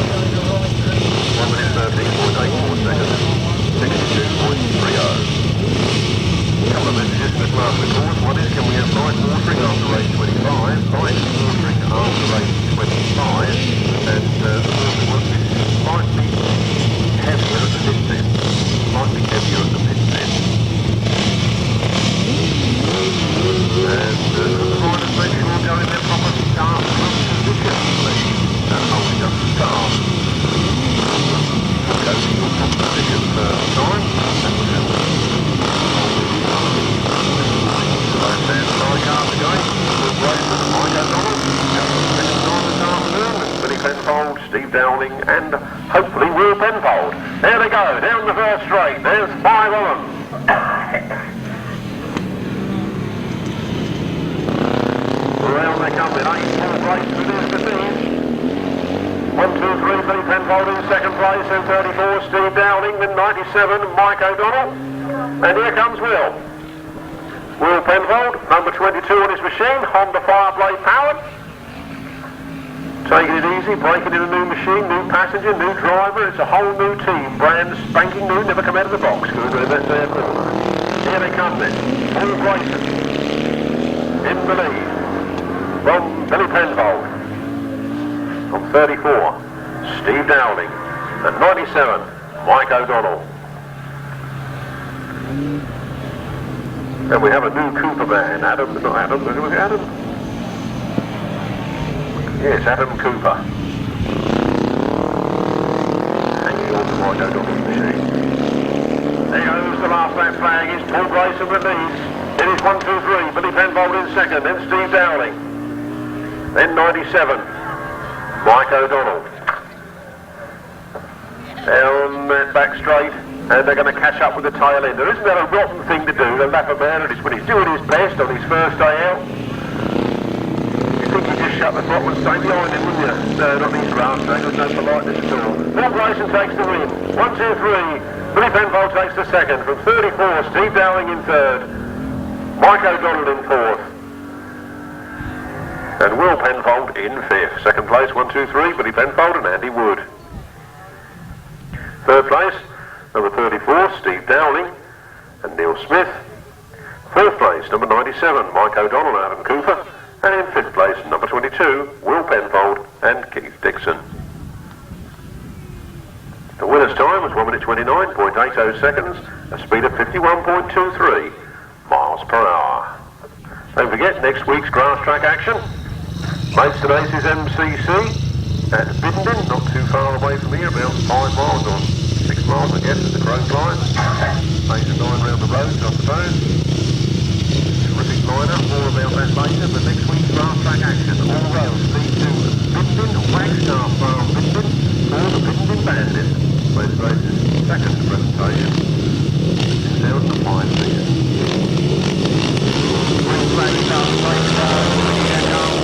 1 minute 13.84 seconds, 62.30. Couple of messages for class records. One is, can we have night watering after race 25? Night watering after race 25. And the water was slightly heavier at the pit end. Slightly heavier at the pit end. And the riders make sure go in their proper start position, please. And holding up the start. Go to your proper position first time. Sandhurst Sidecars again. Good race with Mike O'Donnell. Second time this afternoon with Billy Penfold, Steve Dowling and hopefully Will Penfold. There they go, down the first straight. There's 5 of them. Around they come in 8 more races for this to finish. 1, 2, 3, Billy Penfold. Penfold in second place, then 34, Steve Dowling, then 97, Mike O'Donnell. And here comes Will. Will Penfold, number 22 on his machine, Honda Fireblade powered. Taking it easy, breaking in a new machine, new passenger, new driver. It's a whole new team, brand spanking new, never come out of the box. Here they come then. Paul Whitelam in the lead from Billy Penfold. From 34, Steve Dowling. At 97, Mike O'Donnell. And we have a new Cooper man, Adam. Yes, Adam Cooper. Hanging on to Mike O'Donnell's machine. There goes the last lap flag. It's Paul Grayson with these. It is 1, 2, 3. Billy Penfold in second, then Steve Dowling. Then 97. Mike O'Donnell. Down that back straight, and they're going to catch up with the tail end. There isn't that a rotten thing to do, the lap of man, when he's doing his best on his first day out. Shut the throttle and stay behind him, wouldn't you? No, not these Grasstrack, there's no politeness at all. Paul Grayson takes the win. 1, 2, 3. Billy Penfold takes the second. From 34, Steve Dowling in third. Mike O'Donnell in fourth. And Will Penfold in fifth. Second place, 1, 2, 3, Billy Penfold and Andy Wood. Third place, number 34, Steve Dowling and Neil Smith. Fourth place, number 97, Mike O'Donnell and Adam Cooper. And in fifth place, number 22, Will Penfold and Keith Dixon. The winner's time was 1 minute 29.80 seconds, a speed of 51.23 miles per hour. Don't forget, next week's Grasstrack action. Mates today's is MCC at Frittenden, not too far away from here, about 5 miles or 6 miles, I guess, as the crow flies. Major line round the roads, I suppose. Terrific lineup, more about that later, but next week's Grasstrack action, all roads lead to Frittenden, Wagstaff Farm, Frittenden, or the Frittenden Bandit. Place races, second presentation, 2005 season.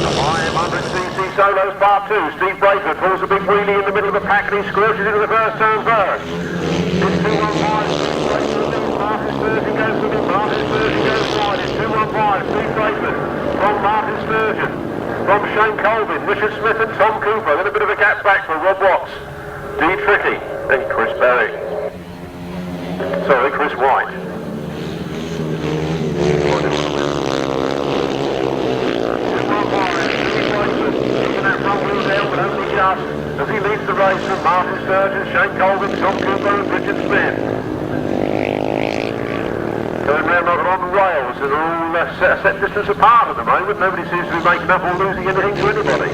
The 500cc Solos Part 2, Steve Braithwaite pulls a big wheelie in the middle of the pack and he squirches into the first turn first. It's 215, Martin Sturgeon goes to him, Martin Sturgeon goes wide, it's 215, Steve Braithwaite from Martin Sturgeon, from Shane Colvin, Richard Smith and Tom Cooper, then a bit of a gap back for Rob Watts, Dee Tricky and Chris Berry. Sorry, Chris White. As he leads the race from Martin Sturgeon, Shane Colvin, Tom Cooper and Richard Smith. Going round like on rails, and they're all set distance apart at the moment. Nobody seems to be making up or losing anything to anybody.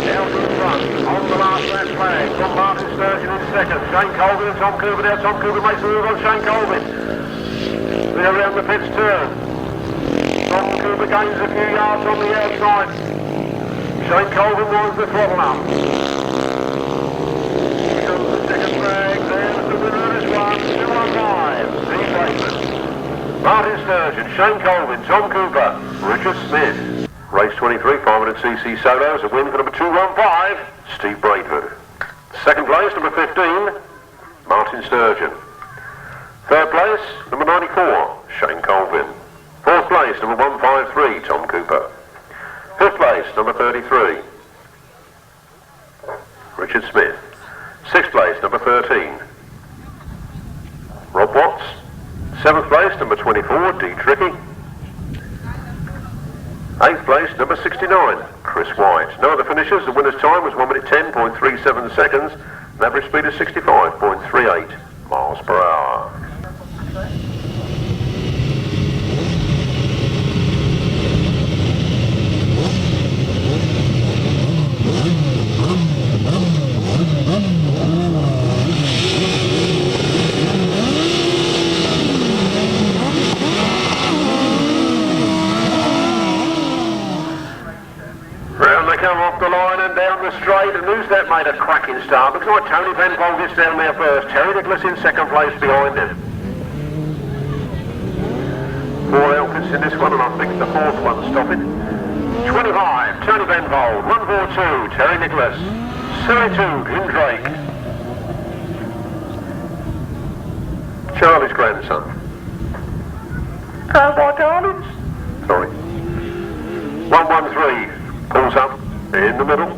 Down in front, on the last lap flag, from Martin Sturgeon in second. Shane Colvin and Tom Cooper now. Tom Cooper makes a move on Shane Colvin. We go round the pits turn. Tom Cooper gains a few yards on the outside. Shane Colvin winds the throttle up. Here comes the second flag. There's the winner of this one. 215. Steve Braithwaite. Martin Sturgeon, Shane Colvin, Tom Cooper, Richard Smith. Race 23, 500cc Solos, a win for number 215, Steve Braithwaite. Second place, number 15, Martin Sturgeon. Third place, number 94, Shane Colvin. Fourth place, number 153, Tom Cooper. Fifth place, number 33, Richard Smith. Sixth place, number 13, Rob Watts. Seventh place, number 24, Dee Tricky. Eighth place, number 69, Chris White. No other finishers. The winner's time was 1 minute 10.37 seconds, an average speed of 65.38 miles per hour. Come off the line and down the straight, and who's that made a cracking start? Looks like Tony Penfold gets down there first. Terry Nicholas in second place behind him. 4 outfits in this one, and I think the fourth one's stopping. 25, Tony Penfold. 142, Terry Nicholas. 72, Glyn Drake. Charlie's grandson. Go by darlings. Sorry. 113, pulls up in the middle.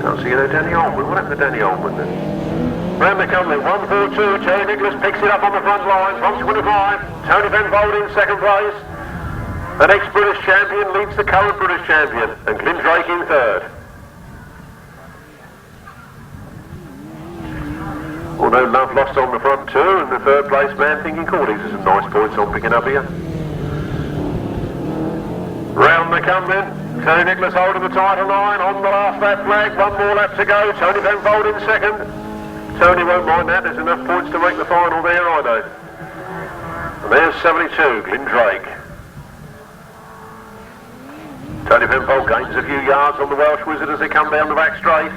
Can't see Danny Oldman. What happened to Danny Oldman then? Round the company, 142, Terry Nicholas picks it up on the front line, 125, Tony Penfold in second place. The next British champion leads the current British champion, and Glyn Drake in third. Although love lost on the front too, and the third place man thinking, cool, these are some nice points I'm picking up here. Round the company, Terry Nicholas holding the title line on the last lap flag, one more lap to go, Tony Penfold in second. Tony won't mind that, there's enough points to make the final there, I know. And there's 72, Glyn Drake. Tony Penfold gains a few yards on the Welsh Wizard as they come down the back straight.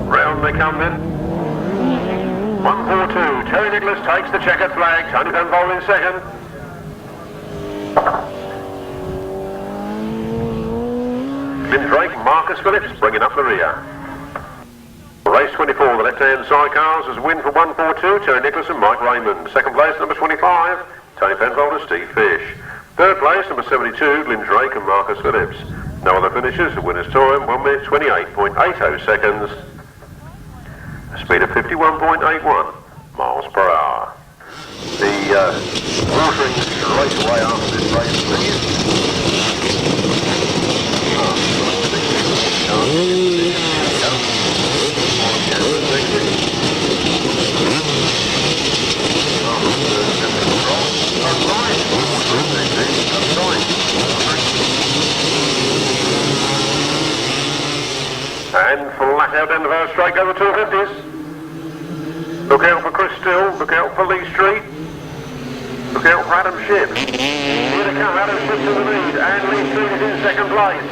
Round they come then. 142, Terry Nicholas takes the checkered flag, Tony Penfold in second. Glyn Drake, Marcus Phillips bringing up the rear. Race 24, the left-hand sidecars as a win for 142, Terry Nicholas and Mike Raymond. Second place, number 25, Tony Penfold and Steve Fish. Third place, number 72, Glyn Drake and Marcus Phillips. No other finishes, the winner's time, 1 minute 28.80 seconds. A speed of 51.81 miles per hour. The watering straight away after this race, please. And flat out down the first straight over 250s. Look out for Chris Still, look out for Lee Street. Look out for Adam Ship. Here to come, Adam Ship to the lead, and Lee Street is in second place.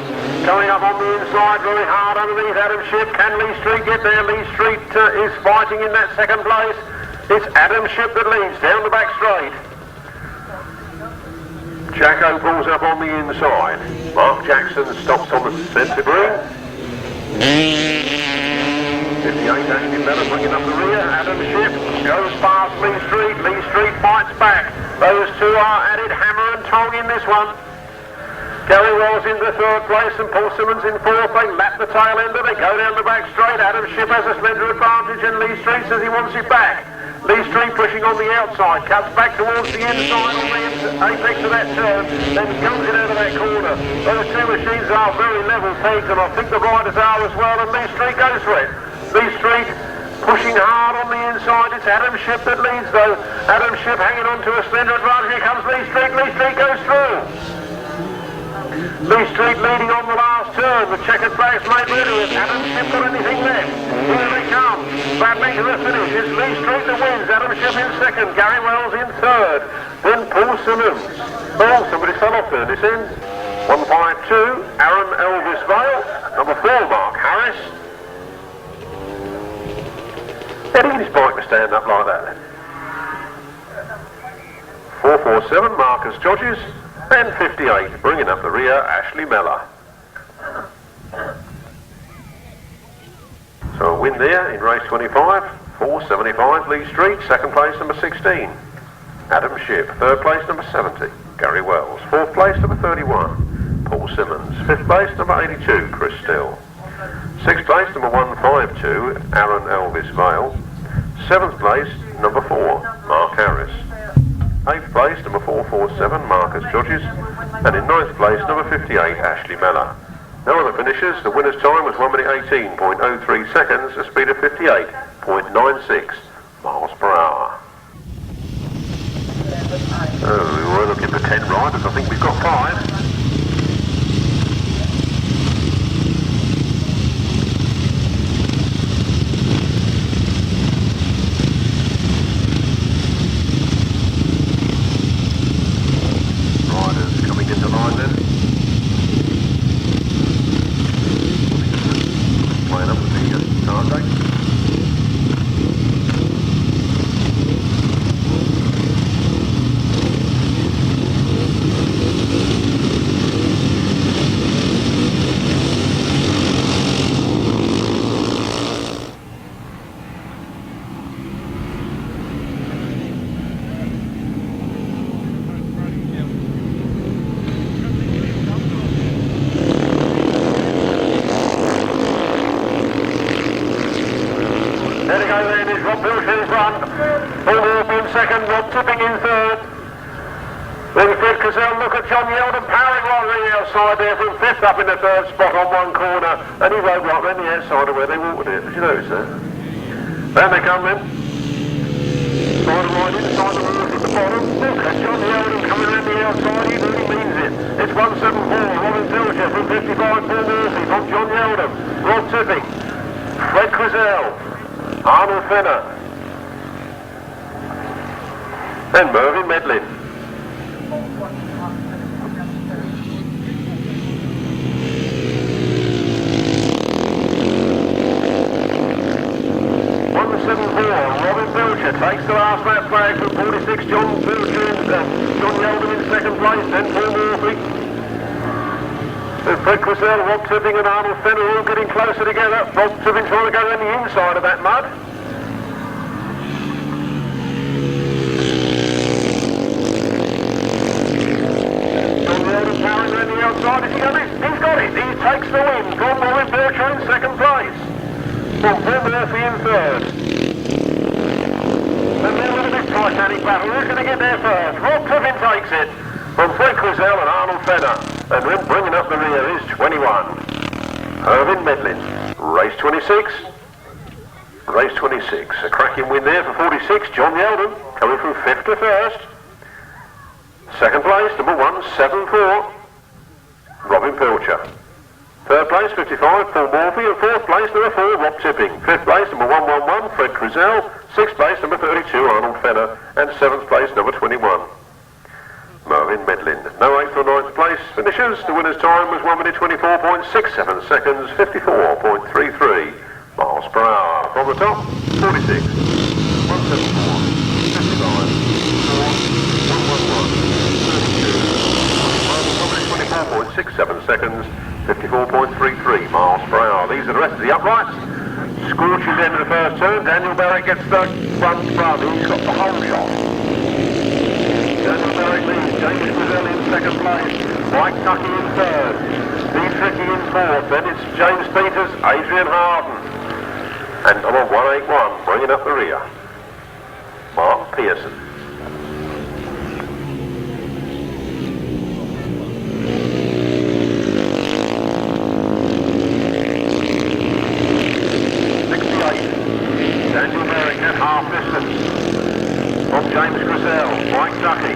Coming up on the inside, very hard underneath Adam Ship. Can Lee Street get there? Lee Street is fighting in that second place. It's Adam Ship that leads down the back straight. Jacko pulls up on the inside. Mark Jackson stops on the centre green. 58 Ashley Miller bringing up the rear. Adam Ship goes past Lee Street. Lee Street fights back. Those two are at it hammer and tong in this one. Gary Wells in the third place and Paul Simmons in fourth. They lap the tail ender. They go down the back straight. Adam Ship has a slender advantage and Lee Street says he wants it back. Lee Street pushing on the outside, cuts back towards the inside on the apex of that turn, then guns it out of that corner. Those two machines are very level pegs, and I think the riders are as well, and Lee Street goes for it. Lee Street pushing hard on the inside. It's Adam Ship that leads though. Adam Ship hanging on to a slender advantage. Here comes Lee Street. Lee Street goes through. Lee Street leading on the last turn. The checkered flag's made ready. Has Adam Ship got anything left? Here they come. Battling to the finish. It's Lee Street that wins. Adam Ship in second. Gary Wells in third. Then Paul Simmons. Oh, somebody fell off there this end. 152, Aaron Elvis Vale. Number 4, Mark Harris. How do you get his bike to stand up like that? 447, Marcus Dodges. And 58, bringing up the rear, Ashley Mellor. So a win there in race 25, 475, Lee Street. Second place, number 16, Adam Ship. Third place, number 70, Gary Wells. Fourth place, number 31, Paul Simmons. Fifth place, number 82, Chris Still. Sixth place, number 152, Aaron Elvis Vale. Seventh place, number 4, Mark Harris. 8th place, number 447, Marcus Dodges, and in 9th place, number 58, Ashley Mellor. No other finishes. The winner's time was 1 minute 18.03 seconds, a speed of 58.96 miles per hour. Oh, we were looking for 10 riders. I think we've got 5. second, Rob Tipping in third. Then Fred Cazell, look at John Yeldon powering right around the outside there from fifth up in the third spot on one corner, and he rode right around the outside of where they watered it. Did you notice that? There they come then. Side of right inside the roof at the bottom. Look at John Yeldon coming around the outside, he really means it. It's 174, Robin Pilcher from 55, Paul Murphy from John Yeldon, Rob Tipping, Fred Cazell, Arnold Fenner, and Mervyn Medlin. Robin Pilcher takes the last lap flag from 46, John Pilcher and John Yeldon in second place, then Paul Murphy. Then Fred Cazell, Rob Tipping and Arnold Fenner all getting closer together. Rob Tipping trying to go around the inside of that mud. John Yeldon powering around the outside. Is he got it? He's got it. He takes the win from Robin Pilcher in second place. From Paul Murphy in third. And then with a big Titanic battle, who's going to get there first? Rob Tipping takes it from Fred Cazell and Arnold Fenner. And then bringing up the rear is 21. Mervyn Medlin. Race 26. Race 26. A cracking win there for 46. John Yeldon coming from 5th to 1st. Second place, number 174. Robin Pilcher. Third place, 55, Paul Murphy, and fourth place, number 4, Rob Tipping. Fifth place, number 111, Fred Cazell. Sixth place, number 32, Arnold Fenner. And seventh place, number 21, Mervyn Medlin. No 8th or 9th place finishes. The winner's time was 1 minute 24.67 seconds, 54.33 miles per hour. From the top, 46, 174, 55, 4, 111, 32, 24.67 seconds, 54.33 miles per hour. These are the rest of the uprights. Scorches end of the first turn. Daniel Barrett gets the front. He's got the whole shot. Daniel Barrett leads. James Cazell in second place. Mike Tucky in third. Steve Tricky in fourth. Then it's James Peters, Adrian Harden. And number 181 bringing up the rear, Mark Pearson. Daniel Merrick at half distance from James Cazell, Mike Ducky,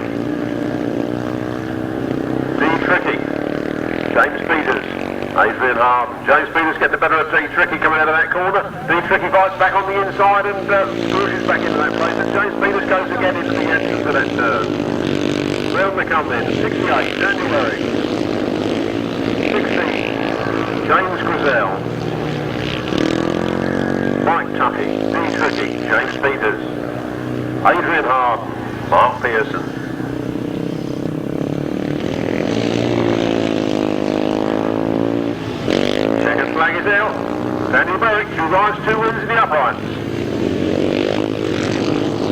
Steve Tricky, James Peters, Adrian Harden. James Peters getting the better of D Tricky coming out of that corner. D Tricky fights back on the inside and pushes back into that place, and James Peters goes again into the entrance of that turn. Round they come then, 68, Daniel Merrick, 16, James Cazell, Mike Tucky, D Tricky, James Peters, Adrian Harden, Mark Pearson. Second flag is out. Daniel Merrick, 2 rides, 2 wins in the uprights.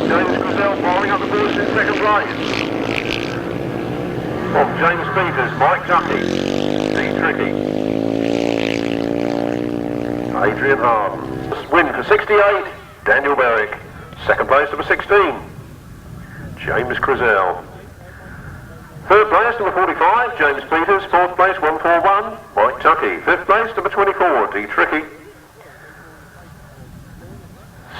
James Cazell following up the boards in second place. From James Peters, Mike Tucky, D Tricky, Adrian Harden. Win for 68, Daniel Merrick. Second place, number 16, James Cazell. Third place, number 45, James Peters. Fourth place, 141, Mike Tucky. Fifth place, number 24, D Tricky.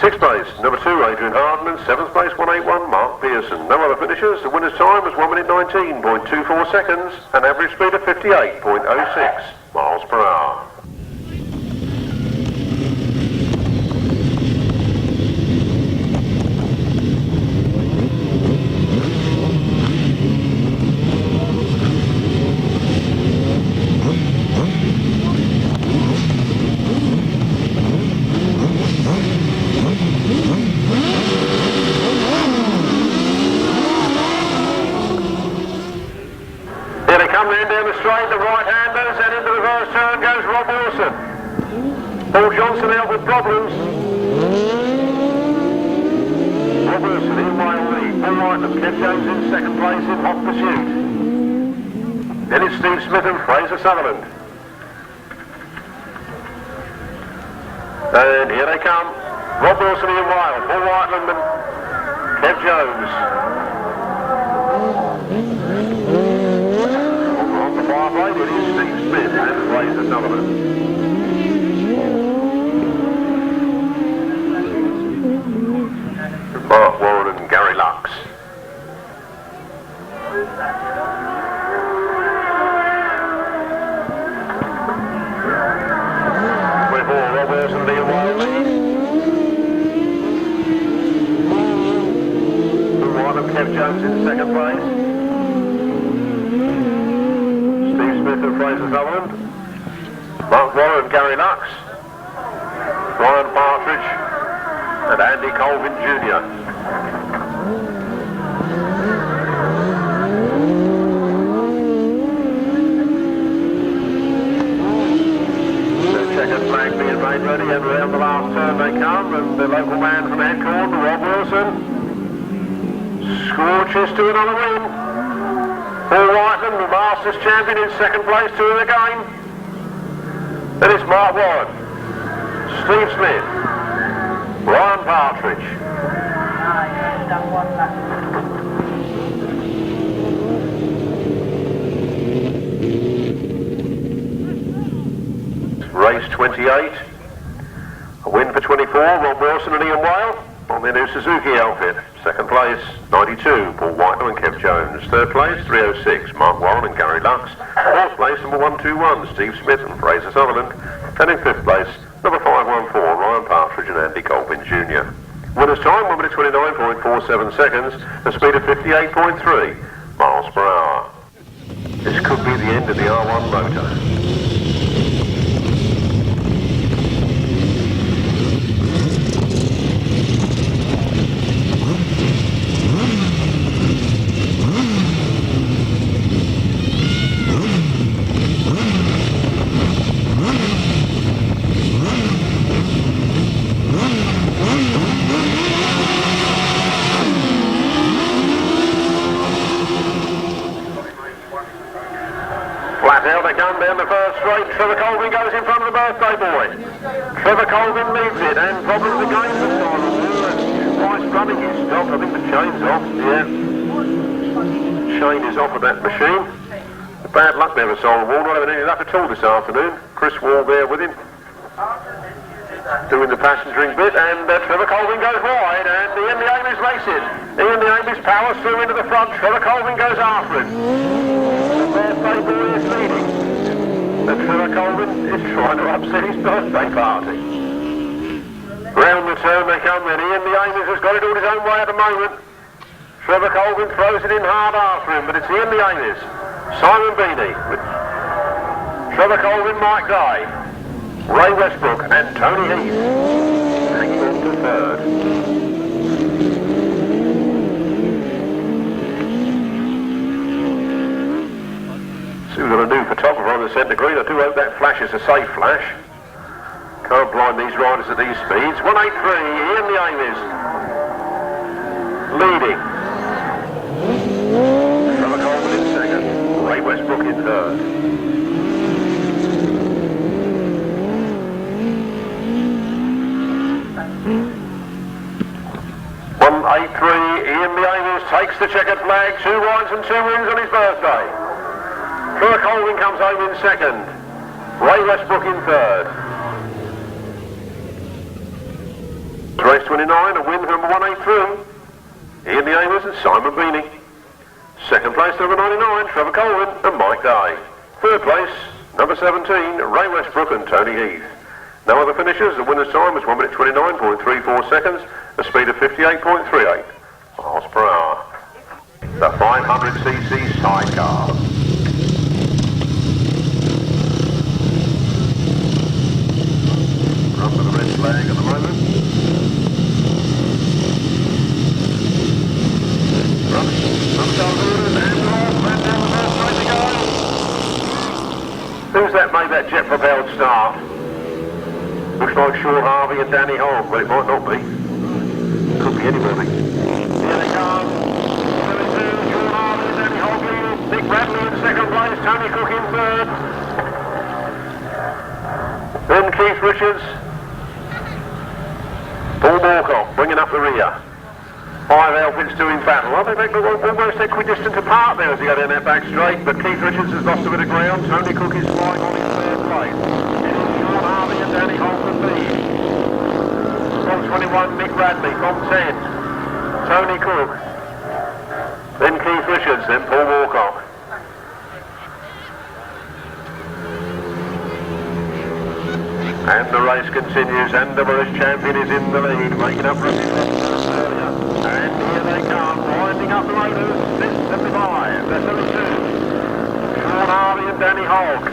Sixth place, number 2, Adrian Harden. And seventh place, 181, Mark Pearson. No other finishers. The winner's time was 1 minute 19.24 seconds, an average speed of 58.06 miles per hour. Down the straight, the right-handers, and into the first turn goes Rob Wilson. Paul Johnson out with problems. Rob Wilson in wide lead. Paul Whitelam, Kev Jones in second place in hot pursuit. Then it's Steve Smith and Fraser Sutherland. And here they come. Rob Wilson in wild. Paul Whitelam and Kev Jones. On the far right, it is Steve Smith and Fraser Sullivan. Mark Warren and Gary Lux. And Liam Wiley. Whitelam, Kev Jones in second place. Steve Smith and Fraser Sutherland. Mark Warren and Gary Lux. Ryan Partridge and Andy Colvin Jr. Checkered flag being made ready, and around the last turn they come, and the local man from Headcorn, Rob Wilson, scorches to another win. Paul Whitelam, the Masters champion, in second place to win the game. Then it's Mark Warren, Steve Smith, Ryan Partridge. Race 28, a win for 24, Rob Wilson and Ian Whale on their new Suzuki outfit. Second place, 92, Paul Whitelam and Kev Jones. Third place, 306, Mark Warren and Gary Lux. Fourth place, number 121, Steve Smith and Fraser Sutherland. And in fifth place, number 514, Ryan Partridge and Andy Colvin Jr. Winner's time, 1 minute 29.47 seconds, a speed of 58.3 miles per hour. This could be the end of the R1 motor. Flat out they come down the first straight. Trevor Colvin goes in front of the birthday boy. Trevor Colvin leads it, and probably the game for Simon. Twice running his stopped. I think the chain's off. Yeah. Chain is off of that machine. Bad luck there for Simon Wall. Not having any luck at all this afternoon. Chris Wall there with him, doing the passengering bit, and Trevor Colvin goes wide, and Ian the Ames racing. Ian the Ames powers through into the front. Trevor Colvin goes after him. The birthday boy is leading. And Trevor Colvin is trying to upset his birthday party. Round the turn they come then. Ian the Ames has got it all his own way at the moment. Trevor Colvin throws it in hard after him, but it's Ian the Ames. Simon Beanie with Trevor Colvin, Mike Day, Ray Westbrook and Tony Heath hanging on to third. See, we've got a new photographer on the centre green. I do hope that flash is a safe flash. Can't blind these riders at these speeds. 183, Ian the Ames leading. Trevor Colvin in second, Ray Westbrook in third. 183, Ian the Ames takes the checkered flag, 2 rides and 2 wins on his birthday. Trevor Colvin comes home in second, Ray Westbrook in third. Race 29, a win for number 183, Ian the Ames and Simon Beanie. Second place, number 99, Trevor Colvin and Mike Day. Third place, number 17, Ray Westbrook and Tony Heath. No other finishers. The winner's time was 1 minute 29.34 seconds, a speed of 58.38 miles per hour. The 500cc sidecar. Run for the red flag at the moment. Run Sandhurst and off, and down the first straight to go. Who's that made that jet propelled start? Looks like Shaun Harvey and Danny Hogg, but it might not be. Could be anybody. Here they come. 72, Shaun Harvey and Danny Hogg leading. Nick Radley in second place, Tony Cook in third. Then Keith Richards. Paul Moorcock bringing up the rear. 5 outfits doing battle. I think they're almost equidistant apart there as they go down that back straight, but Keith Richards has lost a bit of ground. Tony Cook is flying on his third place. It is Shaun Harvey and Danny Holford lead. From 21, Nick Radley. From 10, Tony Cook. Then Keith Richards, then Paul Walcock. And the race continues, and the British champion is in the lead, making up for a few laps earlier. And here they come, winding up the motors. This 75, that's 72. Shaun Harvey and Danny Hogg.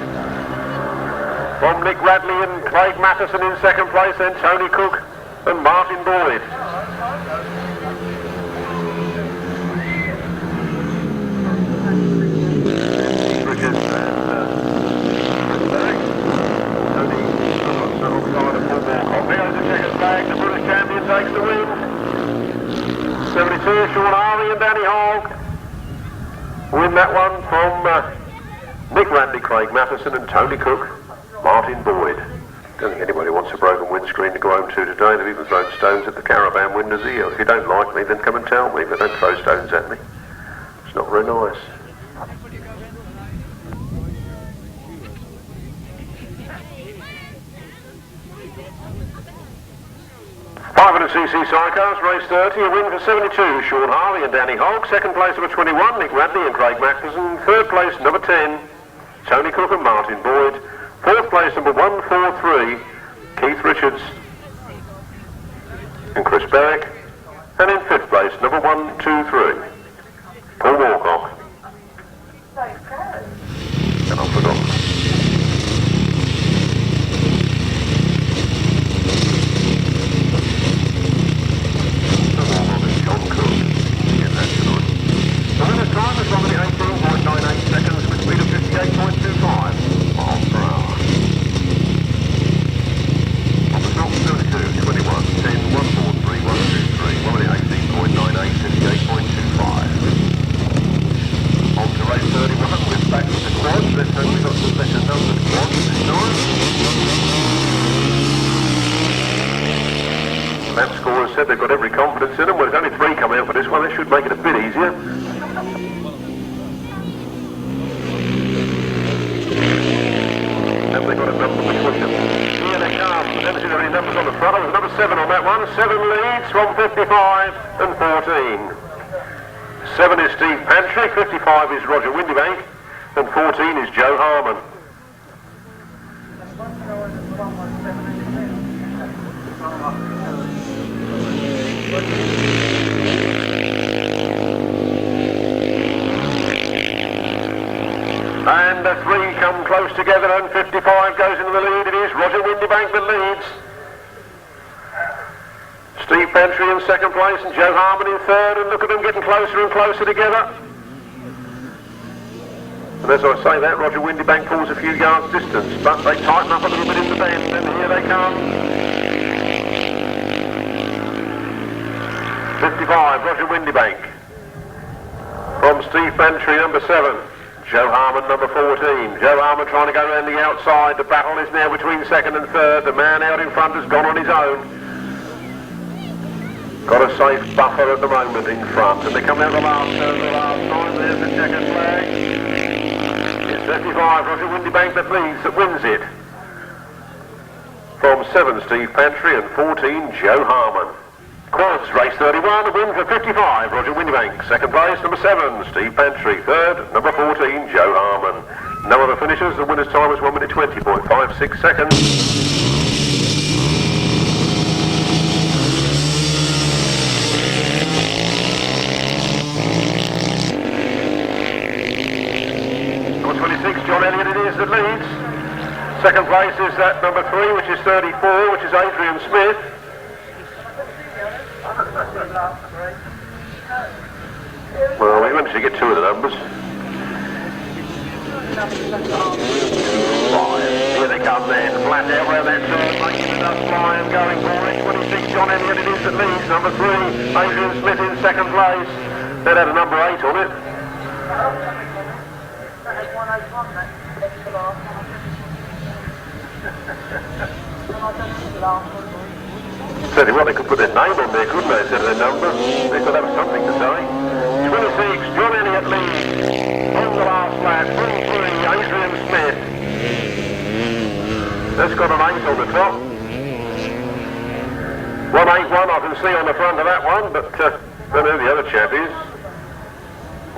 From Nick Radley and Craig Mathison in second place, then Tony Cook and Martin Boyd. Richards and there's the checkers flag, the British champion takes the win. 72, Shaun Harvey and Danny Hogg win that one from Nick Radley, Craig Mathison and Tony Cook, Martin Boyd. Don't think anybody wants a broken windscreen to go home to today. They've even thrown stones at the caravan windows here. If you don't like me, then come and tell me, but don't throw stones at me. It's not very nice. 500cc Sidecars, race 30, a win for 72, Shaun Harvey and Danny Hogg. Second place number 21, Nick Radley and Craig Mathison. Third place number 10, Tony Cook and Martin Boyd. Fourth place number 143, Keith Richards and Chris Berwick. And in fifth place number 123, Paul Walcock. And I've forgotten. The winner's time is roughly 18.98 seconds with speed of 58.25 miles per hour. On the top, 32, 21, 10, 143, 123, roughly 18.98, 58.25. On to race 31, we're back with the quads. Let's hope we've got some better numbers quads this time. Lap scorers said they've got every confidence in them. Well, there's only 3 coming out for this one. They should make it a bit easier. And they've got a number between them. Here they come. I've never seen any numbers on the front. There's number 7 on that one. 7 leads from 55 and 14. 7 is Steve Pantry, 55 is Roger Windybank, and 14 is Joe Harmon. And the 3 come close together, and 55 goes into the lead. It is Roger Windybank that leads. Steve Pantry in second place and Joe Harmon in third, and look at them getting closer and closer together. And as I say that, Roger Windybank pulls a few yards distance, but they tighten up a little bit in the bend, and here they come. 55, Roger Windybank. From Steve Pantry, number 7. Joe Harmon, number 14. Joe Harmon trying to go around the outside. The battle is now between second and third. The man out in front has gone on his own. Got a safe buffer at the moment in front. And they come out the last turn, the last time. There's the checkered flag. It's 35, Roger Windybank that leads, that wins it. From 7, Steve Pantry, and 14, Joe Harmon. Quads, race 31, a win for 55, Roger Windybank. Second place, number 7, Steve Pantry. Third, number 14, Joe Harmon. No other finishers. The winner's time was 1 minute 20.56 seconds. Number 26, John Elliott it is that leads. Second place is that number 3, which is 34, which is Adrian Smith. Well, we managed to get 2 of the numbers. 5. Here they come then, flat out round that turn, making enough flying, going for it. 26, John Elliott it is at least. Number 3, Adrian Smith in second place. That had a number 8 on it. Tell you what, they could put their name on there, couldn't they, instead of their number? They could have something to say. 26, John Elliott leads. On the last lap, 23, Adrian Smith. That's got an 8 on the top. 181 I can see on the front of that one, but I don't know who the other chap is.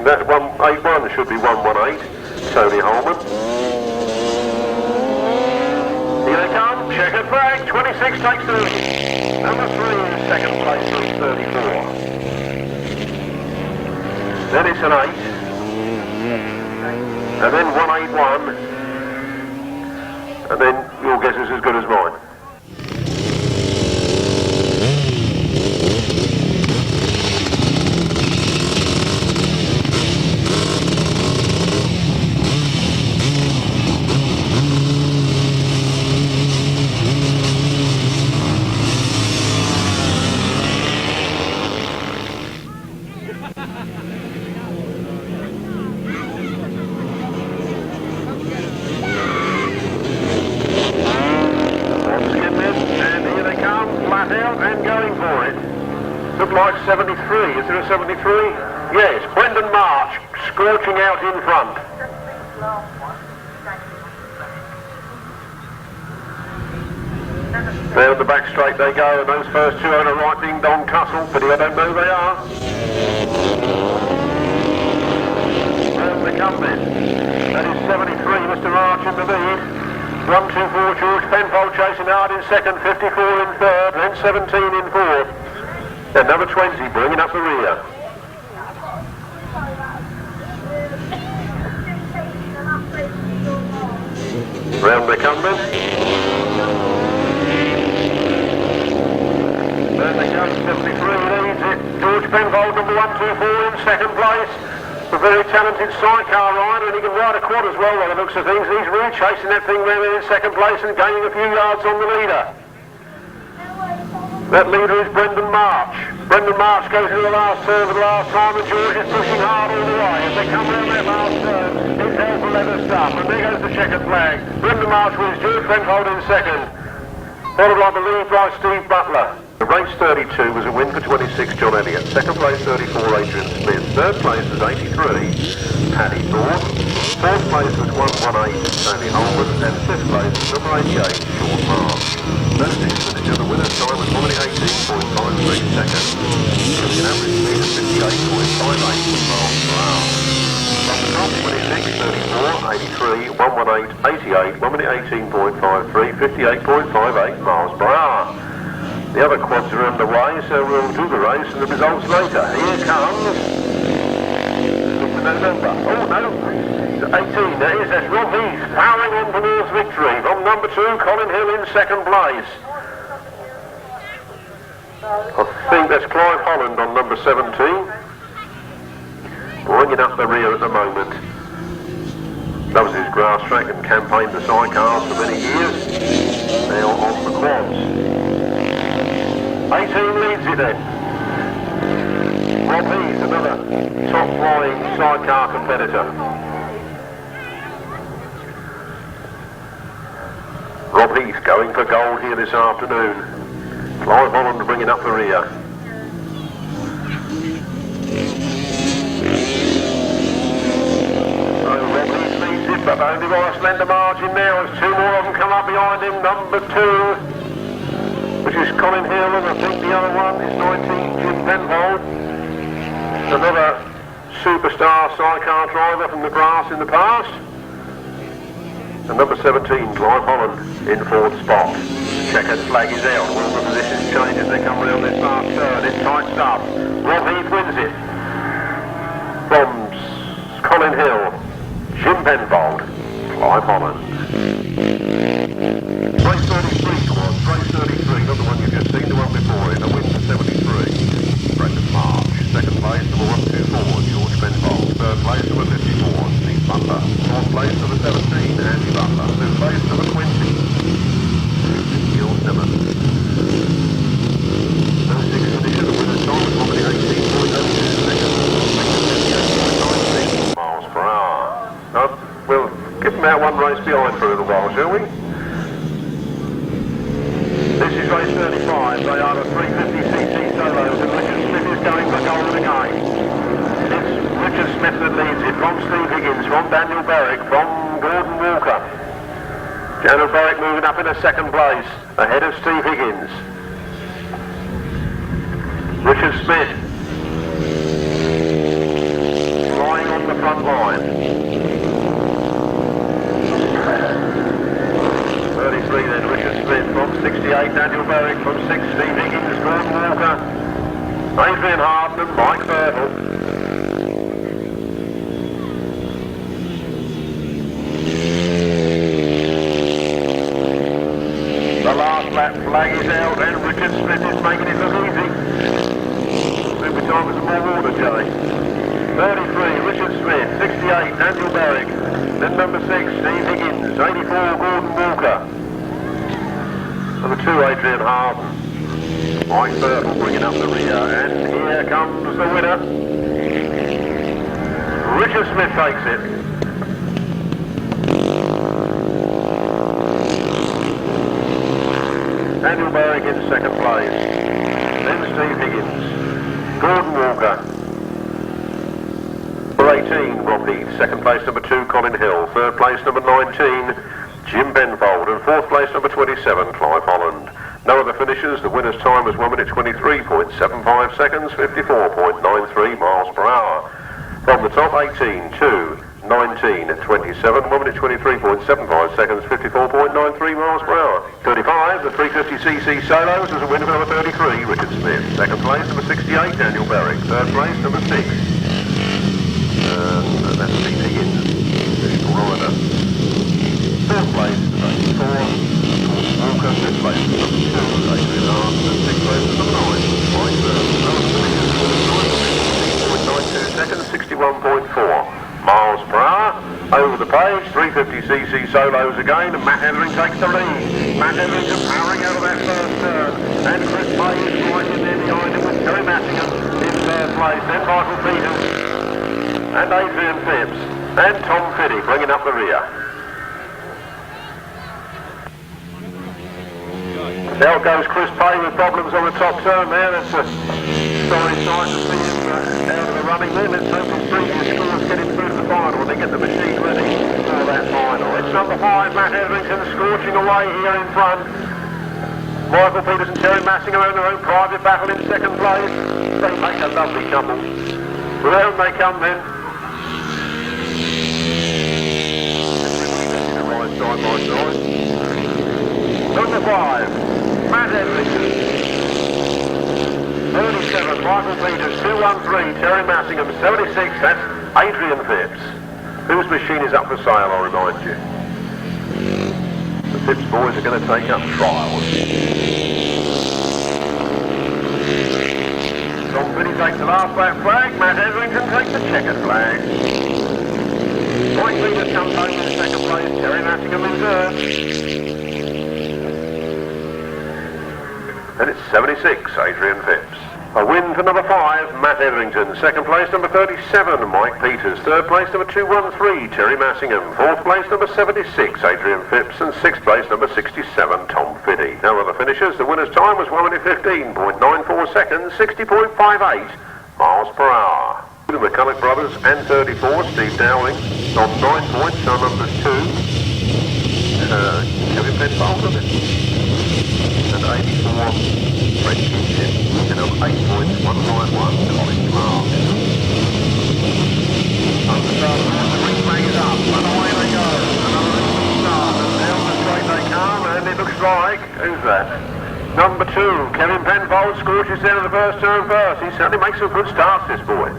That 181 should be 118, Tony Holman. Here they come, checkered flag, 26 takes the lead. Number 3 in second place, 334. Then it's an 8. And then 181. And then your guess is as good as mine. Like 73, is there a 73? Yes, Brendan March, scorching out in front. Down the back straight they go, and those first two are in a right ding-dong tussle, but I don't know who they are. Round they come then. That is 73, Mr. March in the lead. 124, George Penfold chasing hard in second, 54 in third, then 17 in fourth. And number 20 bringing up the rear. Round they come then. There they go, 73 leads it. George Penfold, number 124 in second place. A very talented sidecar rider, and he can ride a quad as well by the looks of things. He's really chasing that thing round in second place and gaining a few yards on the leader. That leader is Brendan March. Brendan March goes into the last turn for the last time, and George is pushing hard all the way. As they come round that last turn, it's hell for leather stuff, and there goes the checkered flag. Brendan March wins, George Penfold in second. Followed, I believe, by Steve Butler. The race 32 was a win for 26, John Elliott. Second place, 34, Adrian Smith. Third place was 83, Paddy Thorpe. Fourth place was 118, Tony Holman. And fifth place was number 88, Shaun Harvey. Those six finished, the winner's time was 118.53 seconds. With an average speed of 58.58 miles per hour. From the top, 26, 34, 83, 118, 88, 118.53, 58.58 miles per hour. The other quads are underway, so we'll do the race and the results later. Here comes November. Oh no, 18. That's Rob Heath powering on towards victory. From number 2, Colin Hill in second place. I think that's Clive Holland on number 17. Bringing up the rear at the moment. Loves his Grasstrack and campaigned the sidecars for many years. Now on the quads. 18 leads it then. Rob Heath, another top-flying sidecar competitor. Rob Heath going for gold here this afternoon. Clive Holland bringing up the rear. So Rob Heath leads it, but only by a slender margin now as two more of them come up behind him. Number 2. Which is Colin Hill, and I think the other one is 19, Jim Penfold. Another superstar sidecar driver from the grass in the past. And number 17, Clive Holland, in fourth spot. Checkered flag is out. Will the positions change as they come around this last turn? It's tight stuff. Rob Heath wins it. From Colin Hill, Jim Penfold, Clive Holland. Race 33 towards, race 33, not the one you've just seen, the one before it, a win for 73. Brendan March, second place, number 124, George Penfold. Third place, number 54, Steve Butler. Fourth place, number 17, Andy Butler. Fifth place, number 20, Gil Simmons. Those six finishes, the winner's time was 118.02 seconds. 58.96 miles per hour. We'll give them out one race behind for a little while, shall we? This is race 35. They are the 350cc solos, and Richard Smith is going for gold again. It's Richard Smith that leads it from Steve Higgins, from Daniel Berwick, from Gordon Walker. Daniel Berwick moving up in a second place, ahead of Steve Higgins. Richard Smith flying on the front line. 33 then, Richard Smith from 68, Daniel Berwick from 6, Steve Higgins, Gordon Walker, Adrian Harden and Mike Fertile. The last lap flag is out and Richard Smith is making it look easy. Every time there's more water, Joey. 33, Richard Smith, 68, Daniel Berwick, then number 6, Steve Higgins, 84, Gordon Walker, number 2, Adrian Harden, Mike Fertile bringing up the rear, and here comes the winner. Richard Smith takes it. Daniel Berwick in second place, then Steve Higgins, Gordon Walker, number 18, Rob Heath, second place number 2, Colin Hill, third place number 19, Jim Penfold, and fourth place number 27, Clive Holland. No other finishers. The winner's time was 1 minute 23.75 seconds, 54.93 miles per hour. From the top, 18, 2, 19 at 27, 1 minute 23.75 seconds, 54.93 miles per hour. 35, the 350cc solos was a winner for number 33, Richard Smith. Second place, number 68, Daniel Berwick. Third place, number 6. And that's Steve Higgins, additional rider. Fourth place, 84, Walker. Fifth place, number 2, Adrian Harden. And sixth place, number 9, Mike Fertile. 9.92 seconds, 61.4 miles per hour. Over the page, 350cc solos again, and Matt Hetherington takes the lead. Matt Hetherington powering out of that first turn, and Chris May is right in there behind him with Terry Mathison in third place, then Michael Peters, and Adrian Phipps, and Tom Fiddy bringing up the rear. Now goes Chris Pay with problems on the top turn there. That's a sorry sight to see him out of the running there. Let's hope his previous scores get him through to the final when they get the machine ready for that final. It's number 5, Matt Hetherington, scorching away here in front. Michael Peters and Terry Massing are in their own private battle in second place. They make a lovely couple. Round they come then. Right side by side. Number 5. Matt Hetherington, 37, Michael Peters, 213, Terry Massingham, 76, that's Adrian Phipps, whose machine is up for sale, I'll remind you. The Phipps boys are going to take up trials. Tom Fiddy takes the last lap flag, Matt Hetherington takes the checkered flag. Mike Peters comes home in second place, Terry Massingham in third. And it's 76, Adrian Phipps. A win for number 5, Matt Hetherington. Second place, number 37, Mike Peters. Third place, number 213, Terry Massingham. Fourth place, number 76, Adrian Phipps. And sixth place, number 67, Tom Fiddy. No other finishers. The winner's time was 1 minute 15.94 seconds, 60.58 miles per hour. The McCulloch brothers and 34, Steve Dowling on 9 points on numbers 2. Kevin Penfold on it. And 84, French Kitchen, and on 8 points, 191, Colin Clark. Up the start of the green flag is up, and away they go. Another little start, and down the straight they come, and it looks like, who's that? Number 2, Kevin Penfold scorches down in the first turn first. He certainly makes some good starts, this boy.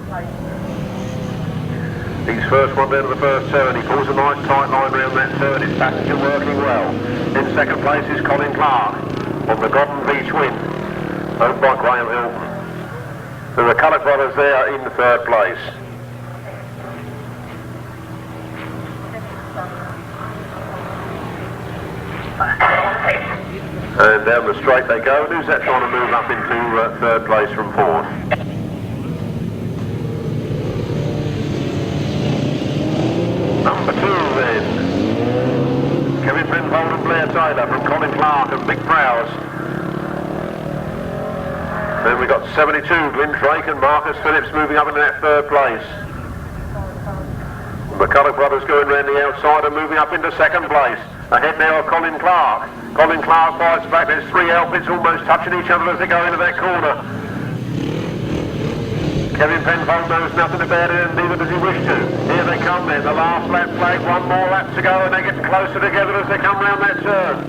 He's first one down to the first turn. He pulls a nice tight line around that turn. His passenger working well. In second place is Colin Clark on the Godden V Twin, owned by Graham Hilton. The McCulloch brothers there in third place. And down the straight they go. Who's that trying to move up into third place from fourth? Number 2 then. Kevin Penfold and Blair Taylor from Colin Clark and Mick Prowse. Then we've got 72, Glyn Drake and Marcus Phillips moving up into that third place. The McCulloch brothers going round the outside and moving up into second place. Ahead now of Colin Clark. Colin Clark fights back. There's three outfits almost touching each other as they go into that corner. Kevin Penfold knows nothing about it and neither does he wish to. Here they come then, the last lap flag, one more lap to go and they're getting closer together as they come round that turn.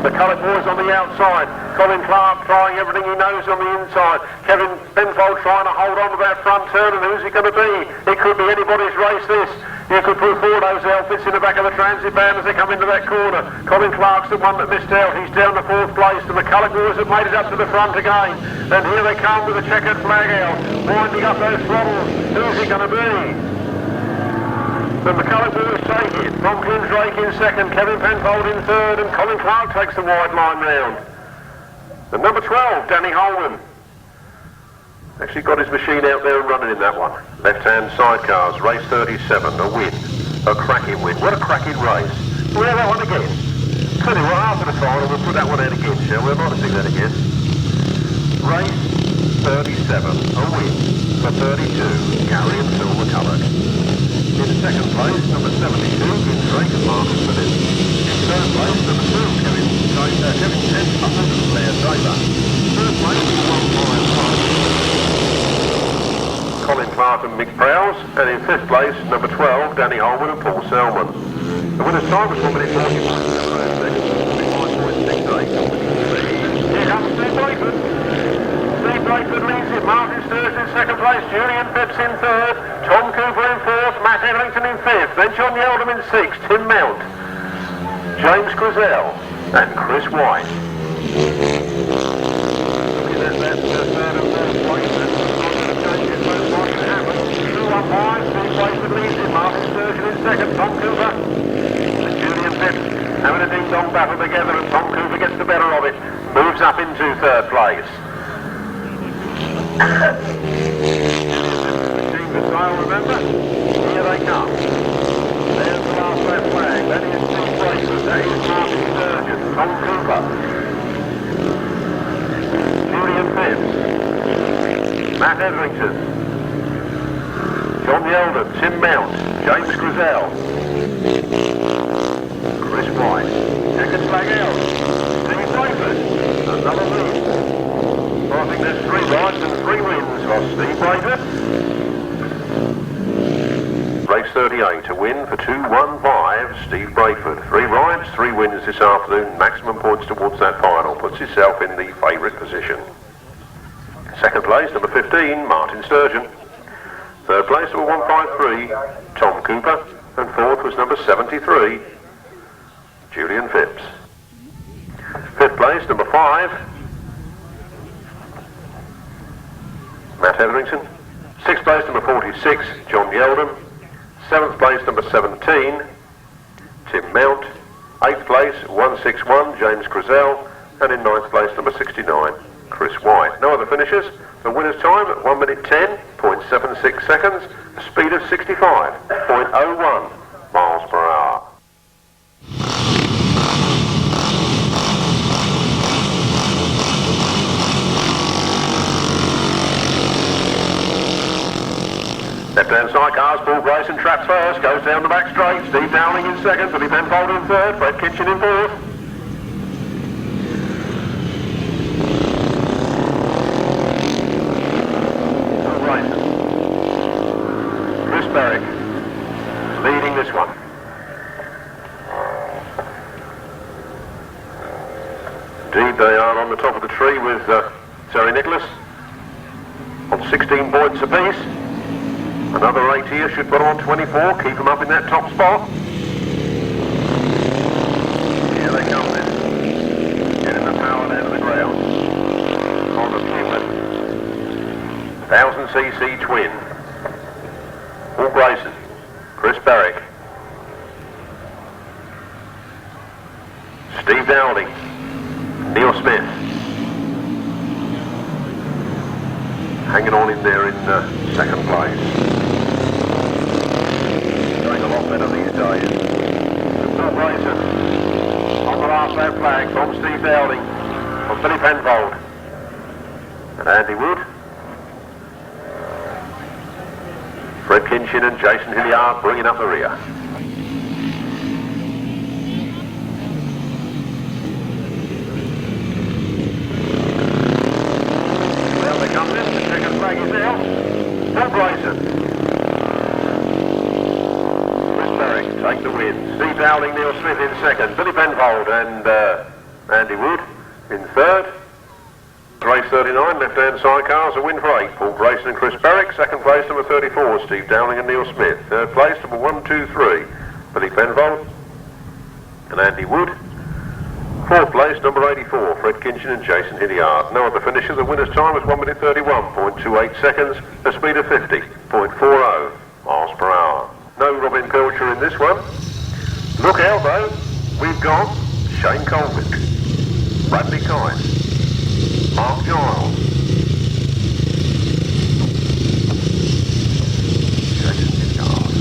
The McCulloch boys on the outside. Colin Clark trying everything he knows on the inside. Kevin Penfold trying to hold on to that front turn, and who's it going to be? It could be anybody's race this. You could put four of those outfits in the back of the transit van as they come into that corner. Colin Clark's the one that missed out. He's down to fourth place. The McCulloch boys have made it up to the front again. And here they come with the checkered flag out, winding up those throttles. Who's it going to be? The McCulloch boys take it. From Glyn Drake in second, Kevin Penfold in third, and Colin Clark takes the wide line round. The number 12, Danny Holman. Actually got his machine out there and running in that one. Left-hand sidecars, race 37, a win. A cracking win. What a cracking race. We'll have that one again. Tell you what, after the final, we'll put that one out again, shall we? I'd like to see that again. Race 37, a win. For 32, Gary and Phil McCulloch. In second place, number 72, Glyn Drake and Marcus Phillips. In third place, number 2, Kevin Penfold and Blair Draper. Third place, 155. Colin Clark and Mick Prowse, and in fifth place, number 12, Danny Holman and Paul Selman. The winner's time was 1 minute 41. Here comes Steve Brayford. Steve Brayford leads it. Martin Sturgeon in second place, Julian Phipps in third, Tom Cooper in fourth, Matt Everington in fifth, then John Yeldham in sixth, Tim Mount, James Grizzell and Chris White. That's the third and fourth place. Steve Brayford leads it, Martin Sturgeon in second, Tom Cooper and Julian Phipps having a ding-dong battle together, and Tom Cooper gets the better of it, moves up into third place. Machine for sale, remember? Here they come. There's the last lap flag. That is Steve Brayford, that is Martin Sturgeon, Tom Cooper, Julian Phipps, Matt Everington, John Yeldham, Tim Mount, James Grizzell, Chris White, second flag out, Steve Brayford, another move. I think there's 3 rides and 3 wins for Steve Brayford. Race 38, a win for 215, Steve Brayford. 3 rides, 3 wins this afternoon, maximum points towards that final, puts himself in the favourite position. Second place, number 15, Martin Sturgeon. Third place, number 153, Tom Cooper, and fourth was number 73, Julian Phipps. Fifth place, number 5, Matt Etherington. Sixth place, number 46, John Yeldham. Seventh place, number 17, Tim Mount. Eighth place, 161, James Grizzell. And in ninth place, number 69, Chris White. No other finishers. The winner's time at 1 minute 10.76 seconds, a speed of 65.01 miles per hour. Left-hand sidecars, Paul Grayson traps first, goes down the back straight, Steve Dowling in second, Billy Penfold in third, Fred Kitchen in fourth. Leading this one. Indeed, they are on the top of the tree with Terry Nicholas on 16 points apiece. Another 8 here should put them on 24, keep them up in that top spot. Here they come then, getting the power down to the ground on the Pullman 1000cc twin. Paul Grayson, Chris Barrick, Steve Dowling, Neil Smith, hanging on in there in second place. Doing a lot better these days. Paul Grayson on the last lap flag from Steve Dowling, from Billy Penfold. and Andy Wood. Fred Kinchin and Jason Hilliard bringing up the rear. Well, they come in. The second flag is out. Will Grayson. Chris Berwick take the win. Steve Dowling, Neil Smith in second. Billy Penfold and Andy Wood in third. Race 39, left-hand sidecars, a win for 8. Paul Grayson and Chris Berwick. Second place, number 34, Steve Dowling and Neil Smith. Third place, number 1, 2, 3, Billy Penfold and Andy Wood. Fourth place, number 84, Fred Kinchin and Jason Hilliard. No other finisher. The winner's time was 1 minute 31.28 seconds, a speed of 50.40 miles per hour. No Robin Pilcher in this one. Look out though, we've got Shane Colvin, Bradley Kite, Mark Giles, Jason Hilliard,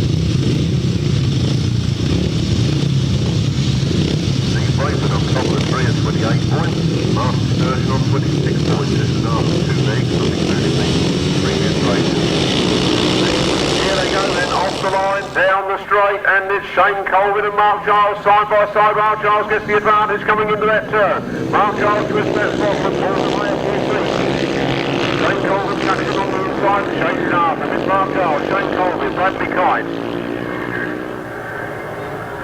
Steve Brayford on top of the tree at 28 points, Martin Sturgeon on 26 points. This is after 2 legs, nothing really previous races. Here they go then, off the line, down the straight, and it's Shane Colvin and Mark Giles side by side. Mark Giles gets the advantage coming into that turn. Mark Giles to his best spot and pulls away at 2-3. Shane Colvin tucks it on the inside and shakes it up, and it's Mark Giles, Shane Colvin, Bradley Kite,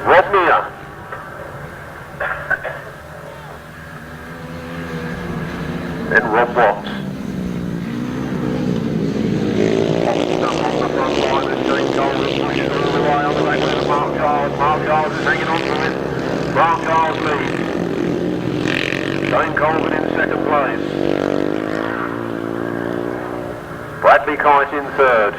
Rob Meir, then Rob Watts. Up on the front line and Shane Colvin pushes all the way on the back with Mark Giles. Mark Giles is hanging on to it. Mark Giles leads. Shane Colvin in second place. Bradley Kite in third.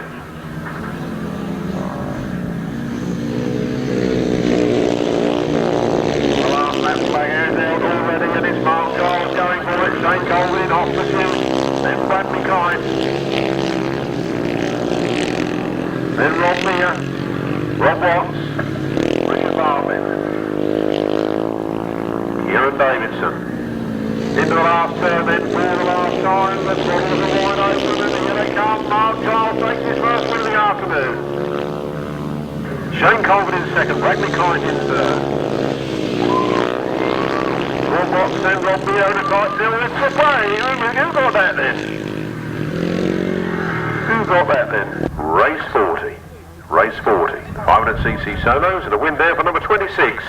The last lap flag is out already and it's Mark Giles going for it. Shane Colvin off the field. Then Bradley Kite. Then Rob Meir, Rob Watts, Richard Bartlett, Kieran Davidson. Into the last turn then for the last time. The throttles are wide open and here they come. Mark Giles takes his first win of the afternoon. Shane Colvin in second, Bradley Kite in third. Rob Watts and Rob Meir in a tight deal. It's the play. Who got that then? Who got that then? Race 40. Race 40. 500cc solos and a win there for number 26.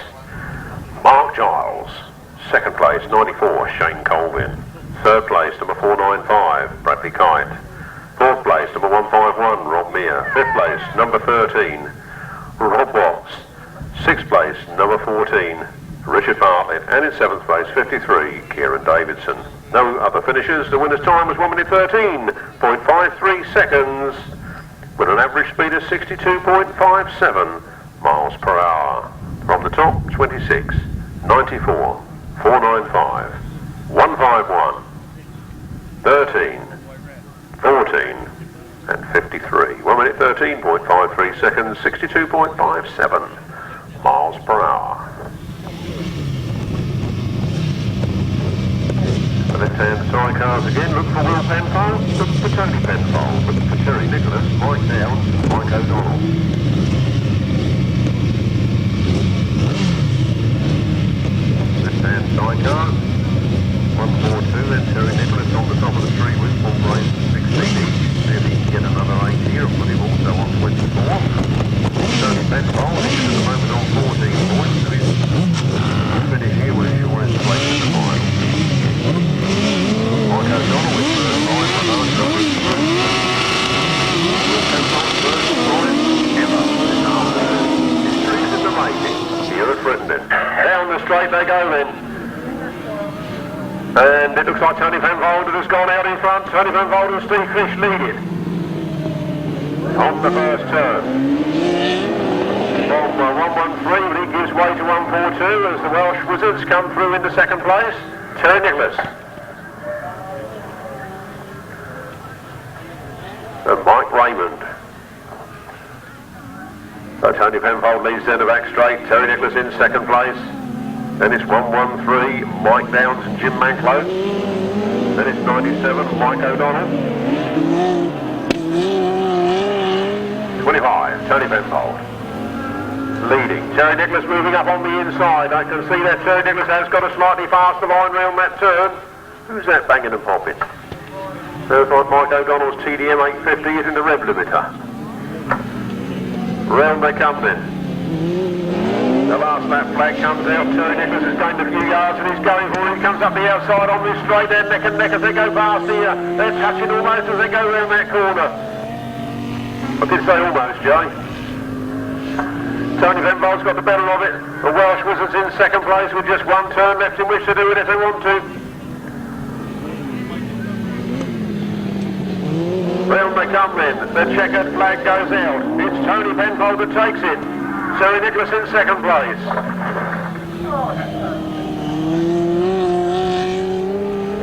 Mark Giles. Second place, 94, Shane Colvin. Third place, number 495, Bradley Kite. Fourth place, number 151, Rob Meir. Fifth place, number 13, Rob Watts. Sixth place, number 14, Richard Bartlett. And in seventh place, 53, Kieran Davidson. No other finishers. The winner's time was 1 minute 13.53 seconds with an average speed of 62.57 miles per hour. From the top, 26, 94, 495, 151, 13, 14 and 53. 1 minute 13.53 seconds, 62.57 miles per hour. The left-hand sidecars again, look for Will Penfold, look for Tony Penfold, look for Terry Nicholas, Mike Downs, Mike O'Donnell. Left-hand sidecars, 142, then Terry Nicholas on the top of the tree with Paul Grayson, 16 each. There he can get another 8 here, and put him also on 24. Tony Penfold, he's at the moment on 14 points, so he's finish here with sure his place in the final. Mike O'Donnell with first line for large numbers. Will Penfold first line ever this afternoon. History's in the making here at Frittenden. Down the straight they go then. And it looks like Tony Penfold has gone out in front. Tony Penfold and Steve Fish leading on the first turn. From 113, but he gives way to 142 as the Welsh Wizards come through into second place. Terry Nicholas. And Mike Raymond. So Tony Penfold leads down the back straight. Terry Nicholas in second place. Then it's 113, Mike Downs and Jim Manklow. Then it's 97, Mike O'Donnell. 25, Tony Penfold. Leading. Terry Nicholas moving up on the inside. I can see that Terry Nicholas has got a slightly faster line round that turn. Who's that banging and popping? Looks like Mike O'Donnell's TDM 850 is in the rev limiter. Round they come then. The last lap flag comes out. Terry Nicholas has gained a few yards and he's going for it. He comes up the outside on this straight. They're neck and neck as they go past here. They're touching almost as they go round that corner. I did say almost, Jay. Tony Penfold's got the better of it. The Welsh Wizards in second place with just one turn left in which to do it if they want to. Round they come then. The checkered flag goes out. It's Tony Penfold that takes it. Terry Nicholas in second place.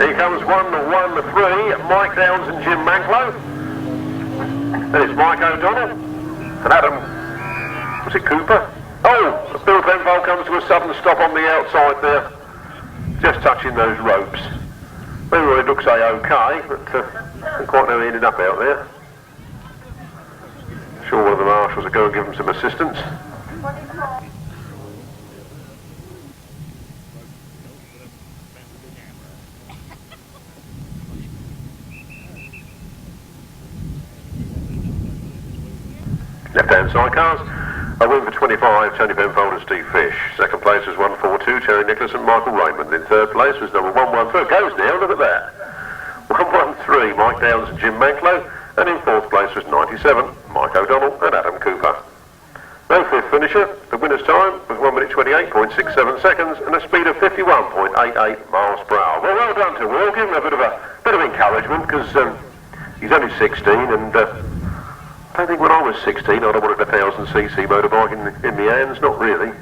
Here comes 1-1-3, Mike Downs and Jim Manklow. Then it's Mike O'Donnell and Adam, was it Cooper? Oh, Bill Penfold comes to a sudden stop on the outside there, just touching those ropes. Well, it looks okay, but I don't quite know he ended up out there. Sure one of the marshals will go and give him some assistance. Left-hand Sidecars, a win for 25, Tony Penfold and Steve Fish. Second place was 142, Terry Nicholas and Michael Raymond. In third place was number 113. It goes now, look at that. 113, Mike Downs and Jim Manklow. And in fourth place was 97, Mike O'Donnell and Adam Cooper. No fifth finisher. The winner's time was 1 minute 28.67 seconds and a speed of 51.88 miles per hour. Well done to Will. Give him a bit of encouragement because he's only 16 and I don't think when I was 16 I'd have wanted a 1000cc motorbike in my hands. Not really.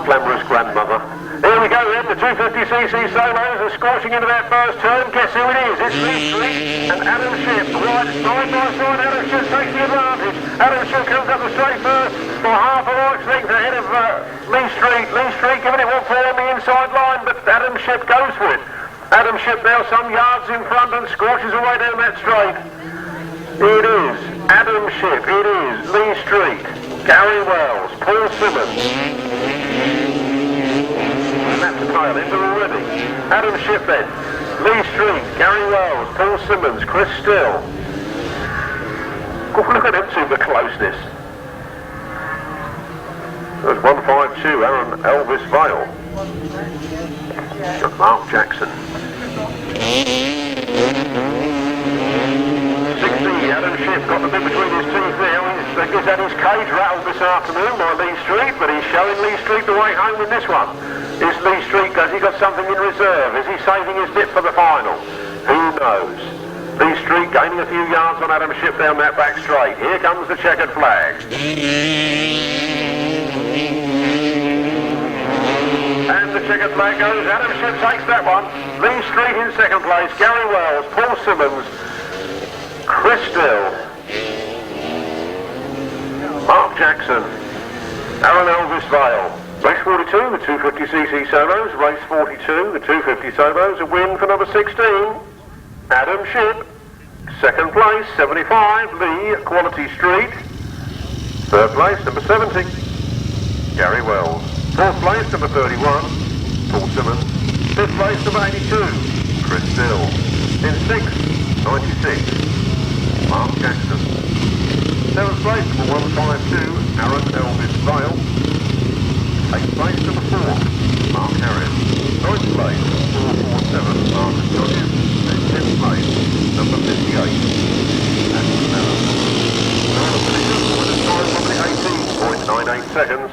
Glamorous grandmother. Here we go then, the 250cc solos are scorching into that first turn. Guess who it is? It's Lee Street and Adam Shipp. Right, side by side, Adam Shipp takes the advantage. Adam Shipp comes up the straight first for half a right's length ahead of Lee Street. Lee Street giving it one for on the inside line, but Adam Shipp goes for it. Adam Shipp now some yards in front and scorches away down that straight. It is Adam Shipp, it is Lee Street, Gary Wells, Paul Simmons. And that's the tail end already. Adam Shipp then, Lee Street, Gary Wells, Paul Simmons, Chris Still. Oh, look at them two, the closeness. There's 152, Aaron Elvis Vale. Got Mark Jackson. 60, Adam Shipp got the bit between his teeth now. He's had his cage rattled this afternoon by Lee Street, but he's showing Lee Street the way home in this one. Is Lee Street, has he got something in reserve? Is he saving his bit for the final? Who knows? Lee Street gaining a few yards on Adam Shipp down that back straight. Here comes the checkered flag. And the checkered flag goes. Adam Shipp takes that one. Lee Street in second place. Gary Wells, Paul Simmons, Chris Still, Mark Jackson, Aaron Elvis Vale. Race 42, the 250cc solos. Race 42, the 250 solos. A win for number 16, Adam Shipp. Second place, 75, Lee Quality Street. Third place, number 70, Gary Wells. Fourth place, number 31, Paul Simmons. Fifth place, number 82, Chris Dill. In sixth, 96, Mark Jackson. Seventh place, number 152, Aaron Elvis Vale. Eighth place, number 4, Mark Harris. Ninth place, 447, Mark Dodges. And 10th place, number 58, Andrew Mellon. Time 18.98 seconds,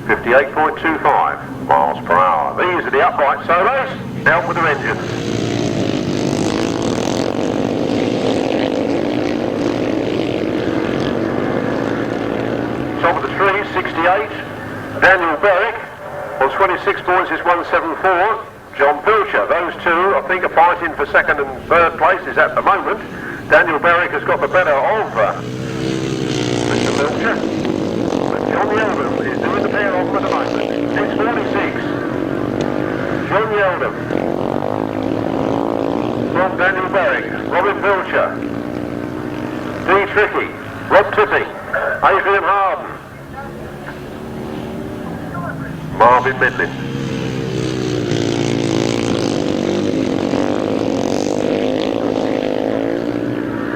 58.25 miles per hour. These are the upright solos, down with their engines. Top of the tree, 68, Daniel Berwick. On 26 points is 174, John Pilcher. Those two, I think, are fighting for second and third places at the moment. Daniel Berwick has got the better of Mr. Pilcher. But John Yeldham is doing the pair off at the moment. It's 46. John Yeldham. From Daniel Berwick. Robin Pilcher. D. Tricky. Rob Tipping. Adrian Harden. Marvin Midland.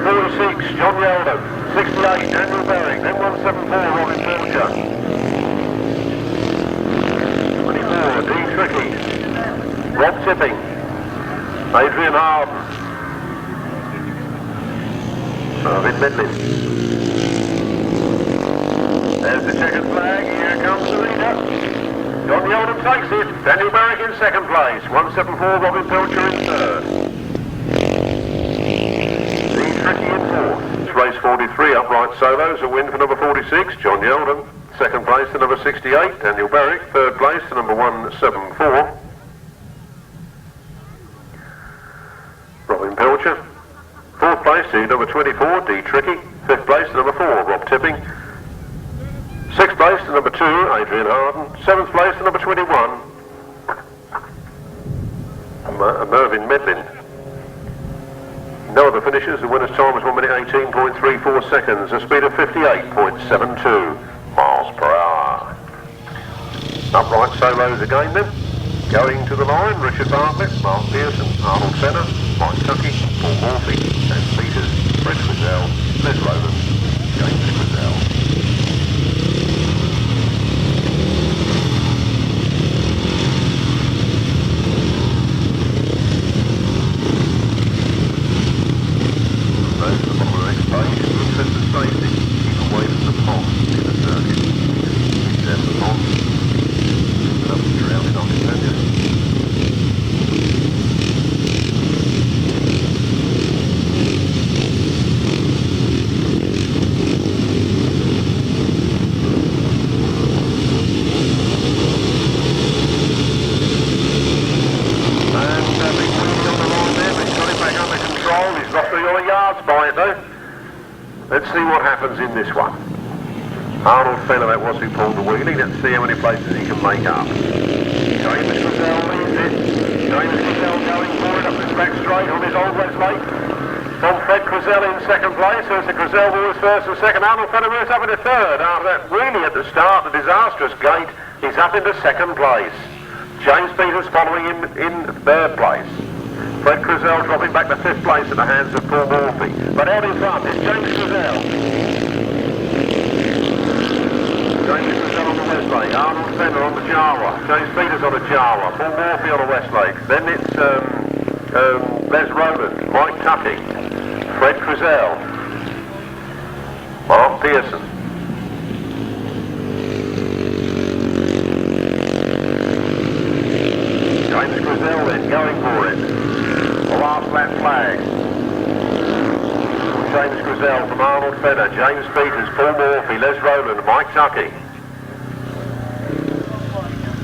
46, John Yeldham. 68, Daniel Berwick. Then 174, Robin Pilcher. 24, D. Tricky. Rob Tipping. Adrian Harden. Marvin Midland. There's the checkered flag. Here comes the leader. John Yeldham takes it. Daniel Berwick in second place. 174, Robin Pilcher in third. Tricky in fourth. It's race 43, upright solos, a win for number 46, John Yeldham. Second place to number 68, Daniel Berwick. Third place to number 174, Robin Pilcher. Fourth place to number 24, D. Tricky. Fifth place to number 4, Rob Tipping. Sixth place to number 2, Adrian Harden. Seventh place to number 21, Mervyn Medlin. No other finishes. The winner's time is 1 minute 18.34 seconds, a speed of 58.72 miles per hour. Upright solos again then. Going to the line, Richard Bartlett, Mark Pearson, Arnold Fenner, Mike Tuckey, Paul Morphy, James Peters, Fred Frizzell, Les Rowland, James Frizzell. Let's see what happens in this one. Arnold Fenner, that was who pulled the wheelie. Let's see how many places he can make up. James Frizzell leads it. James Frizzell going forward up this back straight on his old Westlake. From Fred Crizzell in second place. There's the Crizzell boys first and second. Arnold Fenner moves up into third. After that wheelie at the start, the disastrous gate, he's up into second place. James Peters following him in third place. Fred Crizzell dropping back to fifth place at the hands of Paul Morphy. But out in front is James Crizzell. James Crizzell on the Westlake. Arnold Fenner on the Jawa. James Peters on the Jawa. Paul Morphy on the Westlake. Then it's Les Rowland, Mike Tuckey, Fred Crizzell, Mark Pearson. James Crizzell then going for it. The last lap flag. James Crizzell from Arnold Fenner, James Peters, Paul Morphy, Les Rowland, Mike Tuckey.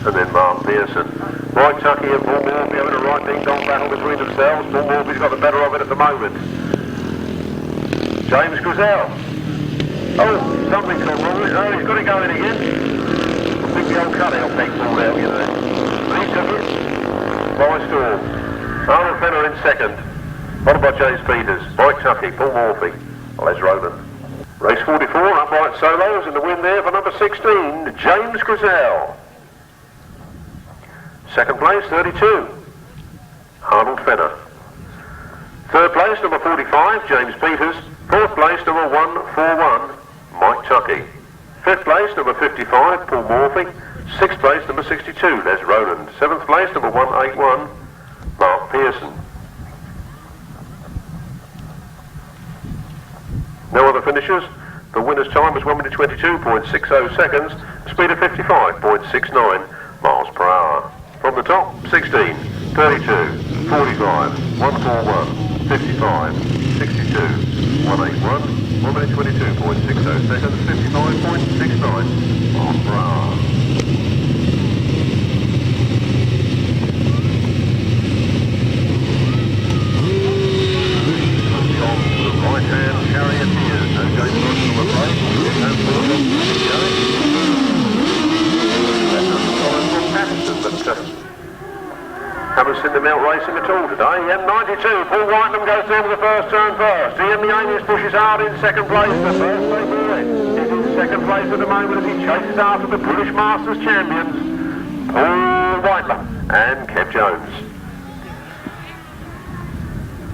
And then Mark Pearson. Mike Tuckey and Paul Morphy having a right ding-dong battle between themselves. Paul Morphy's got the better of it at the moment. James Crizzell. Oh, something's gone wrong with it. Oh, he's got it going again. I think the old cutout peck pulled out, you know. He took it. By storm. Arnold Fenner in second, followed by James Peters, Mike Tuckey, Paul Morphy, Les Rowland. Race 44, upright solos, in the win there for number 16, James Grisell. Second place, 32, Arnold Fenner. Third place, number 45, James Peters. Fourth place, number 141, Mike Tuckey. Fifth place, number 55, Paul Morphy. Sixth place, number 62, Les Roland. Seventh place, number 181, Mark Pearson. No other finishers. The winner's time was 1 minute 22.60 seconds, a speed of 55.69 miles per hour. From the top, 16, 32, 45, 141, 55, 62, 181, 1 minute 22.60 seconds, 55.69 miles per hour. Right-hand charioteers, no James Rodson on the plate, and Paul Johnson going. That's from Mathison, but haven't seen them out racing at all today. M92, Paul Whitelam goes down to the first turn first. Ian the Amius pushes hard in second place. The first play boy is in second place at the moment as he chases after the British Masters champions, Paul Whitelam and Kev Jones.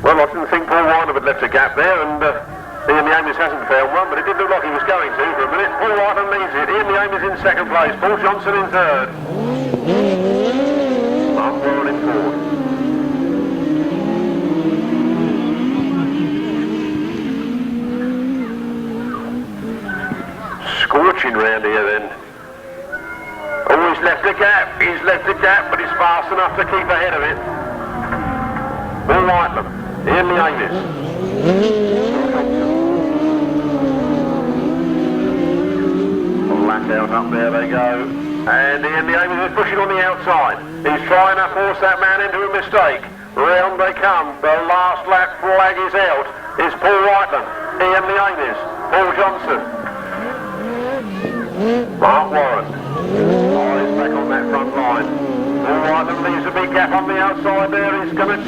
Well, I didn't think Paul Whitelam had left a gap there, and Ian the Amius hasn't found one, but it did look like he was going to for a minute. Paul Whitelam leads it. Ian the Amius in second place. Paul Johnson in third. Mark Warren in fourth. Scorching round here then. Oh, he's left a gap. He's left a gap, but he's fast enough to keep ahead of it. Paul Whitelam. Ian the Amius. Black out up there they go. And Ian the Amius is pushing on the outside. He's trying to force that man into a mistake. Round they come. The last lap flag is out. It's Paul Whitelam. Ian the Amius. Paul Johnson. Mark Warren. Oh, he's back on that front line. Paul Whitelam leaves a big gap on the outside there. He's going to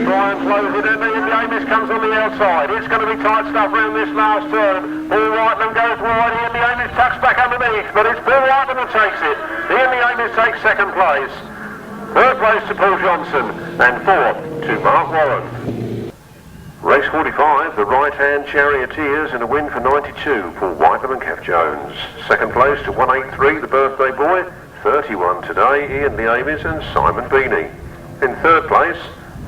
try and close it, and Ian the Amius comes on the outside. It's going to be tight stuff around this last turn. Paul Whitelam goes wide. Ian the Amius tucks back underneath, but it's Paul Whitelam who takes it. Ian the Amius takes second place. Third place to Paul Johnson, and fourth to Mark Warren. Race 45, the right-hand charioteers, and a win for 92, Paul Whitelam and Kev Jones. Second place to 183, the birthday boy. 31 today, Ian the Amius and Simon Beanie. In third place,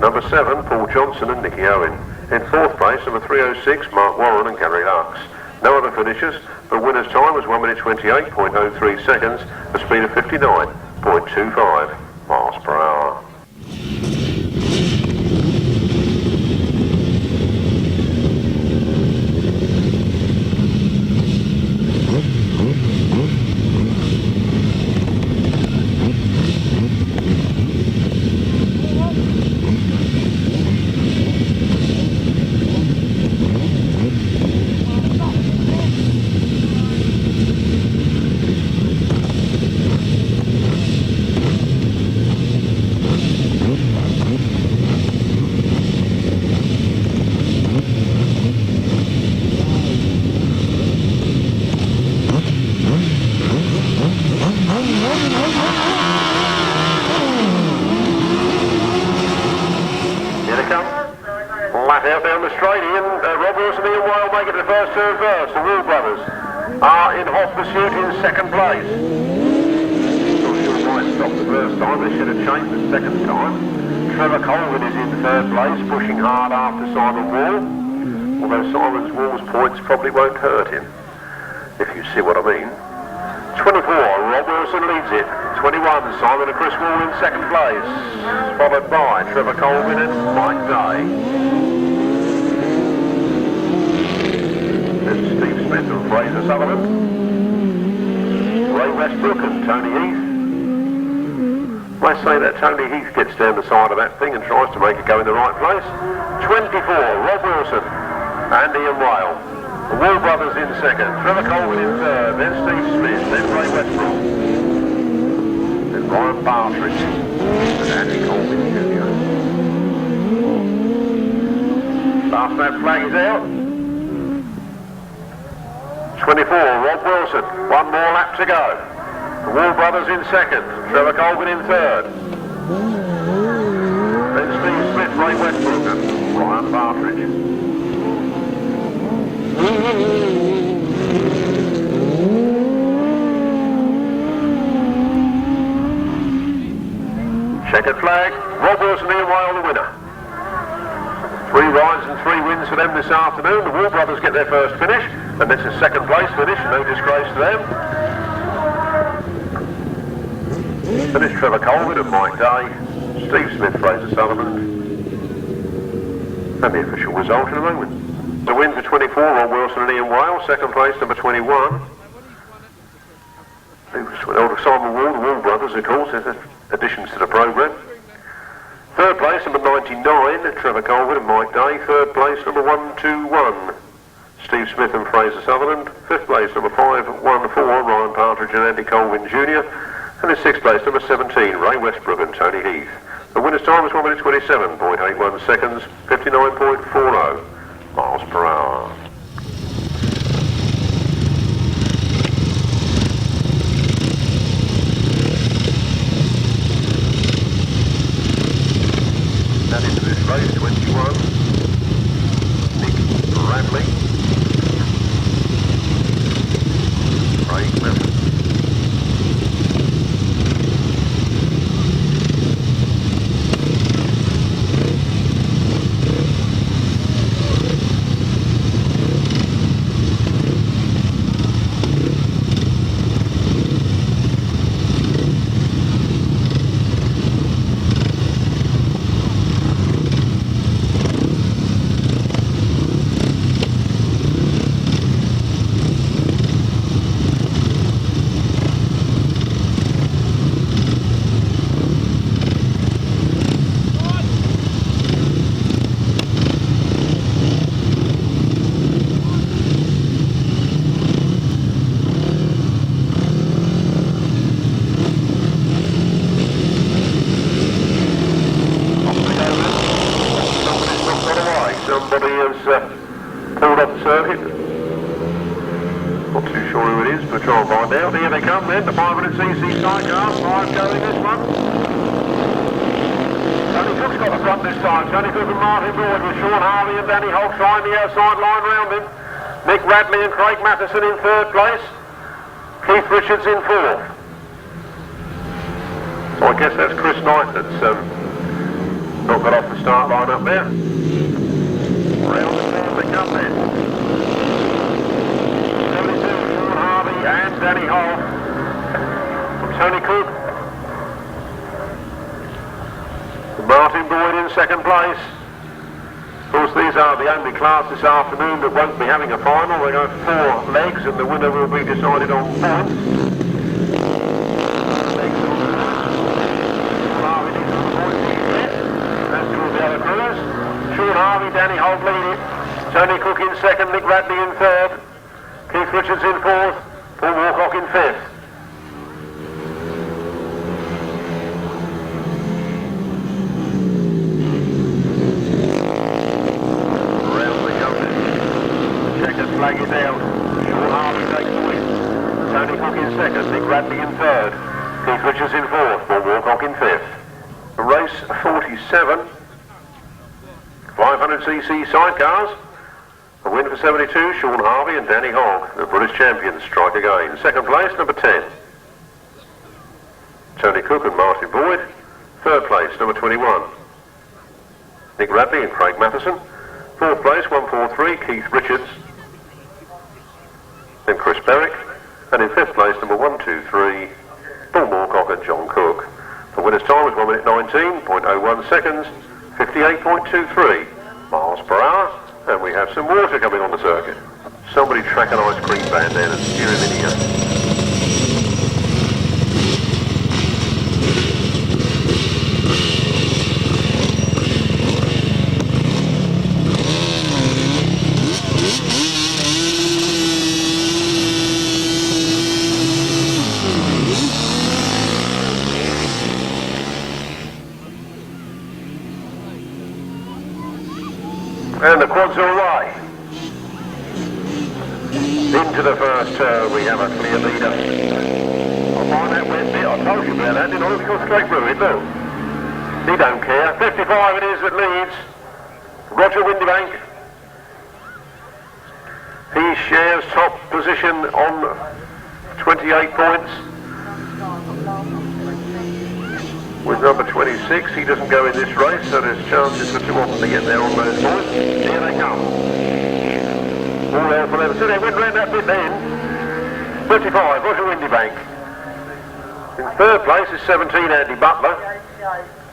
number 7, Paul Johnson and Nicky Owen. In fourth place, number 306, Mark Warren and Gary Lux. No other finishers. The winner's time was 1 minute 28.03 seconds, a speed of 59.25 miles per hour. Out down the straight, Rob Wilson and Ian Whale make it to the first turn first. The Will brothers are in hot pursuit in second place. Not sure why it stopped the first time, they should have changed the second time. Trevor Colvin is in third place, pushing hard after Simon Wall. Although Simon Wall's points probably won't hurt him, if you see what I mean. 24, Rob Wilson leads it. 21, Simon and Chris Wall in second place, followed by Trevor Colvin and Mike Day. There's Steve Smith and Fraser Sutherland, Ray Westbrook and Tony Heath. I say that Tony Heath gets down the side of that thing and tries to make it go in the right place. 24, Rob Wilson and Ian Whale. The Wall brothers in second, Trevor Colvin in third, then Steve Smith, then Ray Westbrook, then Ryan Partridge and Andy Colvin Jr. Last lap flag is out. 24, Rob Wilson. One more lap to go. The Wall Brothers in second. Trevor Colgan in third. Then Steve Smith, Ray Westbrook and Ryan Partridge. Checkered flag. Rob Wilson here, Wale the winner. 3 rides and 3 wins for them this afternoon. The Wall Brothers get their first finish, and this is second place finish, no disgrace to them. Finish Trevor Colvin and Mike Day, Steve Smith, Fraser Sutherland, and the official result in a moment. The win for 24, Rob Wilson and Ian Wale. Second place, number 21. Elder Simon Wall, the Wall Brothers, of course, additions to the programme. Third place, number 99, Trevor Colvin and Mike Day. Third place, number 121, Steve Smith and Fraser Sutherland. Fifth place, number 514, Ryan Partridge and Andy Colvin Jr. And in sixth place, number 17, Ray Westbrook and Tony Heath. The winner's time is 1 minute 27.81 seconds, 59.40 miles per hour. And into this race, 21, Nick Radley, Craig Mathison. Somebody has pulled off the circuit. Not too sure who it is, but try and find out. Here they come then, the 500cc Sidecars, 5 going this one. Tony Cook's got the front this time. Tony Cook and Martin Boyd with Shaun Harvey and Danny Holt trying the outside line round him. Nick Radley and Craig Mathison in third place. Keith Richards in fourth. So I guess that's Chris Knight that's not got off the start line up there. Round the turn they come then. 72, Shaun Harvey and Danny Holt from Tony Cook. Martin Boyd in second place. Of course, these are the only class this afternoon that won't be having a final. They go 4 legs and the winner will be decided on points. Shaun Harvey, Danny Holt lead it. Tony Cook in second, Nick Radley in third. Keith Richards in fourth. Paul Walcock in fifth. Round the youngest. Checkered flag is out. Shaun Harvey takes the win. Tony Cook in second, Nick Radley in third. Keith Richards in fourth, Paul Walcock in fifth. Race 47. 500cc Sidecars. A win for 72, Shaun Harvey and Danny Hogg. The British champions strike again. Second place, number 10. Tony Cook and Martin Boyd. Third place, number 21. Nick Radley and Craig Mathison. Fourth place, 143, Keith Richards. Then Chris Berwick. And in fifth place, number 123, Paul Moorcock and John Cook. The winner's time was 1 minute 19.01 seconds. 58.23 miles per hour, and we have some water coming on the circuit. Somebody track an ice cream van down and steer him in here. And the quads are away. Into into the first turn, we have a clear leader. I'll find that wet bit, I told you about that, didn't I? Look, he'll straight through it, look. He don't care. 55 it is that leads. Roger Windybank. He shares top position on 28 points. With number 26, he doesn't go in this race, so there's chances for two of them to get there on those points. Here they come. All out for them. So they went round that bit then. 35, Roger Windybank. In third place is 17, Andy Butler.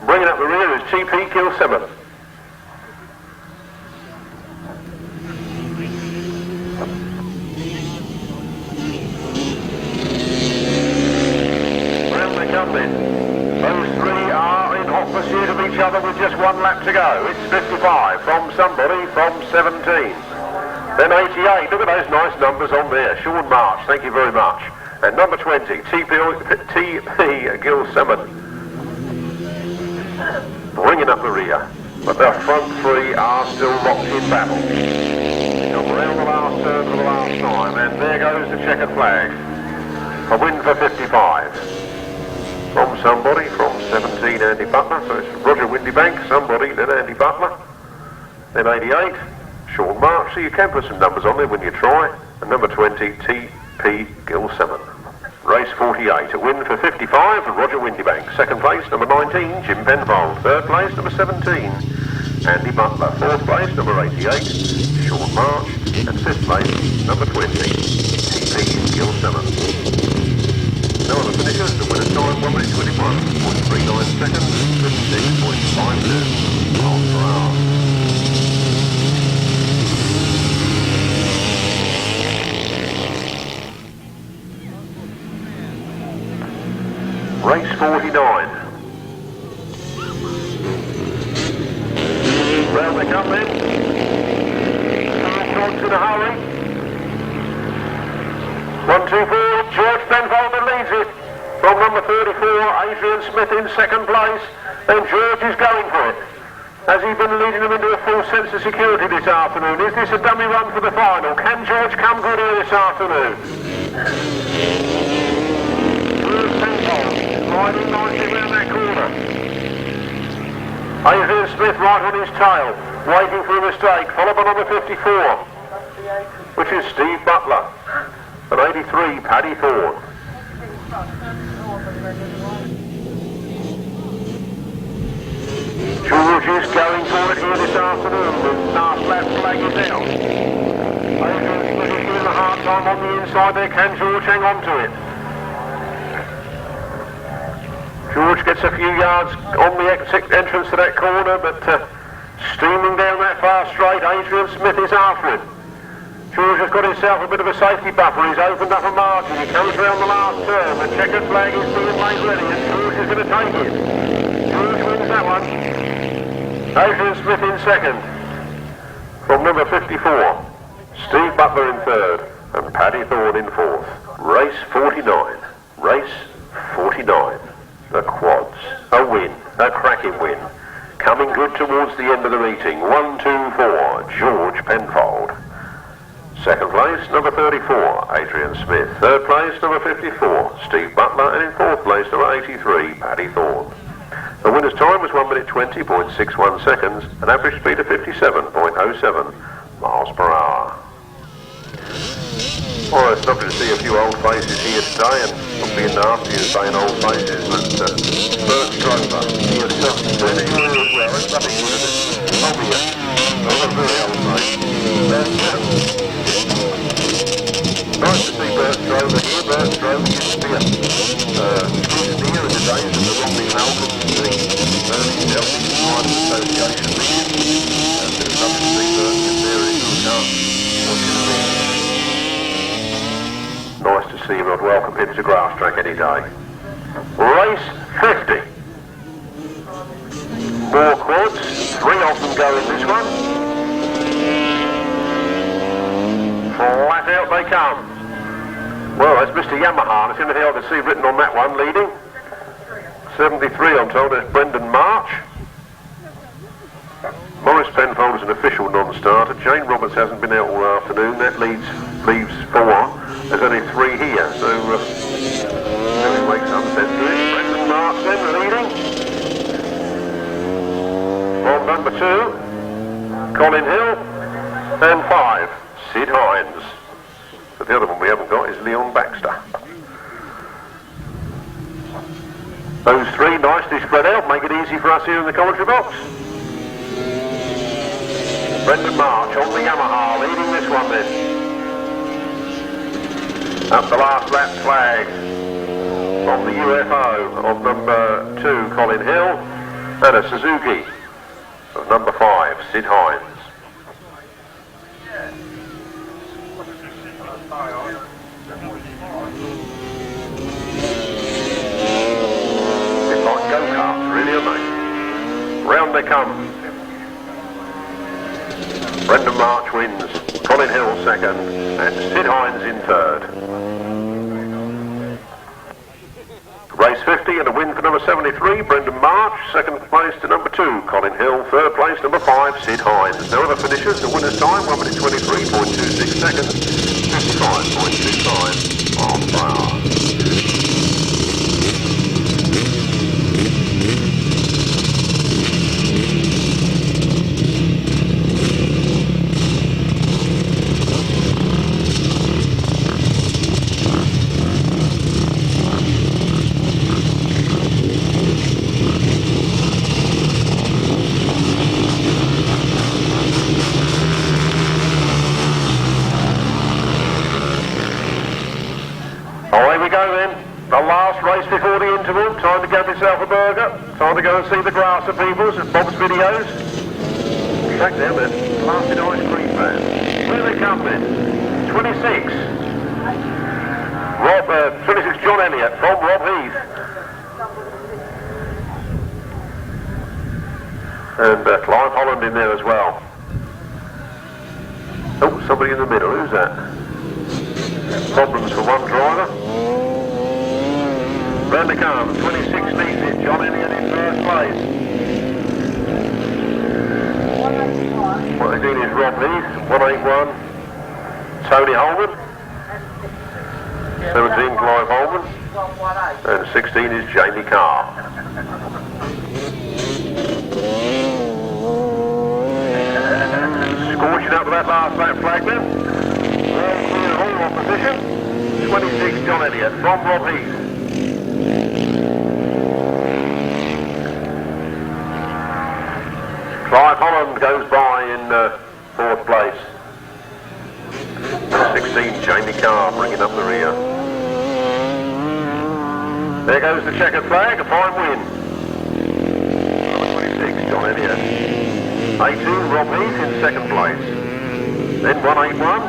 Bringing up the rear is TP Kilseman. Round they come then. Those three are in hot pursuit of each other with just one lap to go. It's 55 from somebody from 17. Then 88, look at those nice numbers on there. Shaun March, thank you very much. And number 20, TP Gilseman. Bringing up the rear. But the front three are still locked in battle. Come round the last turn for the last time, and there goes the checkered flag. A win for 55. From somebody, from 17, Andy Butler. So it's Roger Windybank, somebody, then Andy Butler. Then 88, Shaun March. So you can put some numbers on there when you try. And number 20, TP Gilseman. Race 48, a win for 55 for Roger Windybank. Second place, number 19, Jim Penfold. Third place, number 17, Andy Butler. Fourth place, number 88, Shaun March. And fifth place, number 20, TP Gilseman. No other finishers. The winner's time, 1 minute 21.39 seconds, 56.52 miles per hour. Race 49. Round they come then. George in a hurry. 1, 2, 4. George Penfold that leads it. From number 34, Adrian Smith in second place. Then George is going for it. Has he been leading them into a full sense of security this afternoon? Is this a dummy run for the final? Can George come good here this afternoon? Riding nicely round that corner. Adrian Smith right on his tail, waiting for a mistake, followed by number 54, which is Steve Butler, and 83, Paddy Thorne. George is going for it here this afternoon. The last lap flag is out. Adrian Smith is giving a hard time on the inside there. Can George hang on to it? George gets a few yards on the entrance to that corner, but steaming down that far straight, Adrian Smith is after him. George has got himself a bit of a safety buffer. He's opened up a margin. He comes round the last turn. The checkered flag is being made ready, and George is going to take it. George wins that one. Adrian Smith in second. From number 54, Steve Butler in third, and Paddy Thorne in fourth. Race 49. Race 49. The quads. A win. A cracking win. Coming good towards the end of the meeting. 1, 2, 4. George Penfold. Second place, number 34, Adrian Smith. Third place, number 54, Steve Butler. And in fourth place, number 83, Paddy Thorne. The winner's time was 1 minute 20.61 seconds. An average speed of 57.07 miles per hour. Well, it's lovely to see a few old faces here today, and not being nasty and saying old faces, but Bert Strover, he has been here as well. It's nothing good, is it? Oh, yeah. Well, a very old face. Nice to see Bert Strover here. Bert Strover used to be a engineer in the days of the Romney Falcons, the early Celtic Riders Association meeting. It's lovely to see Bert in there in his car. Nice to see him. I'd welcome him to Grasstrack any day. Race 50. More quads. 3 of them go in this one. Flat out they come. Well, that's Mr. Yamaha. There's anything I can see written on that one leading. 73, I'm told, is Brendan March. Maurice Penfold is an official non-starter. Jane Roberts hasn't been out all afternoon. That leaves 4. There's only 3 here, so maybe make some sense to it. Brendan March then leading. On number 2, Colin Hill. And 5, Sid Hines. But the other one we haven't got is Leon Baxter. Those 3 nicely spread out, make it easy for us here in the commentary box. Brendan March on the Yamaha, leading this one then. Up the last lap flag on the UFO of number 2, Colin Hill, and a Suzuki of number 5, Sid Hines. It's like go-karts, really, aren't they? Round they come. Brendan March wins, Colin Hill second, and Sid Hines in third. Race 50 and a win for number 73, Brendan March. Second place to number 2, Colin Hill. Third place, number 5, Sid Hines. No other finishers. The winner's time, 1 minute 23.26 seconds, 55.25 miles per hour. Away we go then, the last race before the interval. Time to get yourself a burger, time to go and see the Grasser peoples at Bob's Videos. Track down then, Blasted Ice Cream Fan. Where they come then? 26. 26 John Elliott from Rob Heath. And Clive Holland in there as well. Oh, somebody in the middle, who's that? Problems for one driver. Round they come, 26 leads it, John Elliott in first place. What they're doing is Rob Heath, 181, Tony Holman, 17 Clive Holman, and 16 is Jamie Carr. Scorching up to that last lap flag then. All opposition, 26 John Elliott from Rob Heath. Clive Holland goes by in 4th place. 16 Jamie Carr bringing up the rear. There goes the checkered flag, a fine win. Number 26 John Elliott. 18 Rob Heath in 2nd place. Then 181.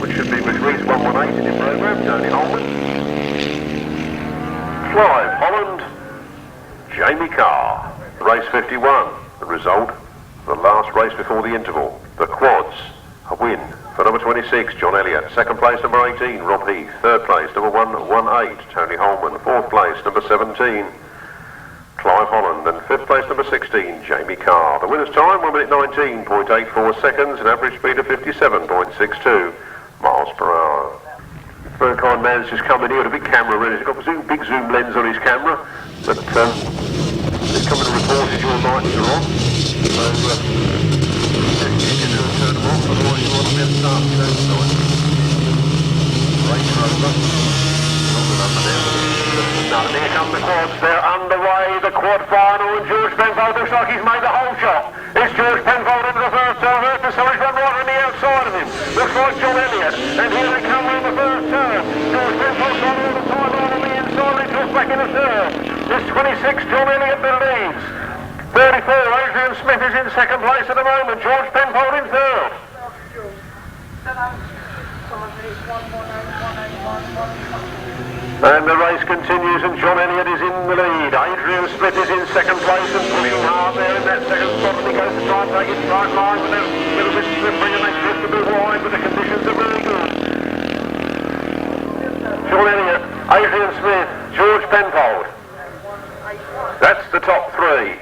Which reads 118 in your programme, Tony Holman. Clive Holland, Jamie Carr. Race 51, the result of the last race before the interval. The quads, a win for number 26, John Elliott. 2nd place, number 18, Rob Heath. 3rd place, number 118, Tony Holman. 4th place, number 17, Clive Holland. And 5th place, number 16, Jamie Carr. The winner's time, 1 minute 19.84 seconds, an average speed of 57.62 miles per hour. Very kind man's just come in here with a big camera ready. He's got a big zoom lens on his camera, but he's coming to report as your lights are on. So you can turn them off, otherwise you want to be able to start tonight. Race over. Now here come the quads, they're underway, the quad final, and George Penfold looks like he's made the whole shot. It's George Penfold into the first turn, so he's run right on the outside of him. Looks like John Elliott, and here they come in the first turn. George Penfold's on all the time on the inside, he drops back in the third. It's 26 John Elliott that leads. 34 Adrian Smith is in 2nd place at the moment, George Penfold in 3rd. And the race continues, and John Elliott is in the lead. Adrian Smith is in 2nd place and pushing hard there in that 2nd spot, and he goes to try and take his right line, but they're a little bit slippery and they drift a bit wide, but the conditions are very good. John Elliott, Adrian Smith, George Penfold. That's the top 3.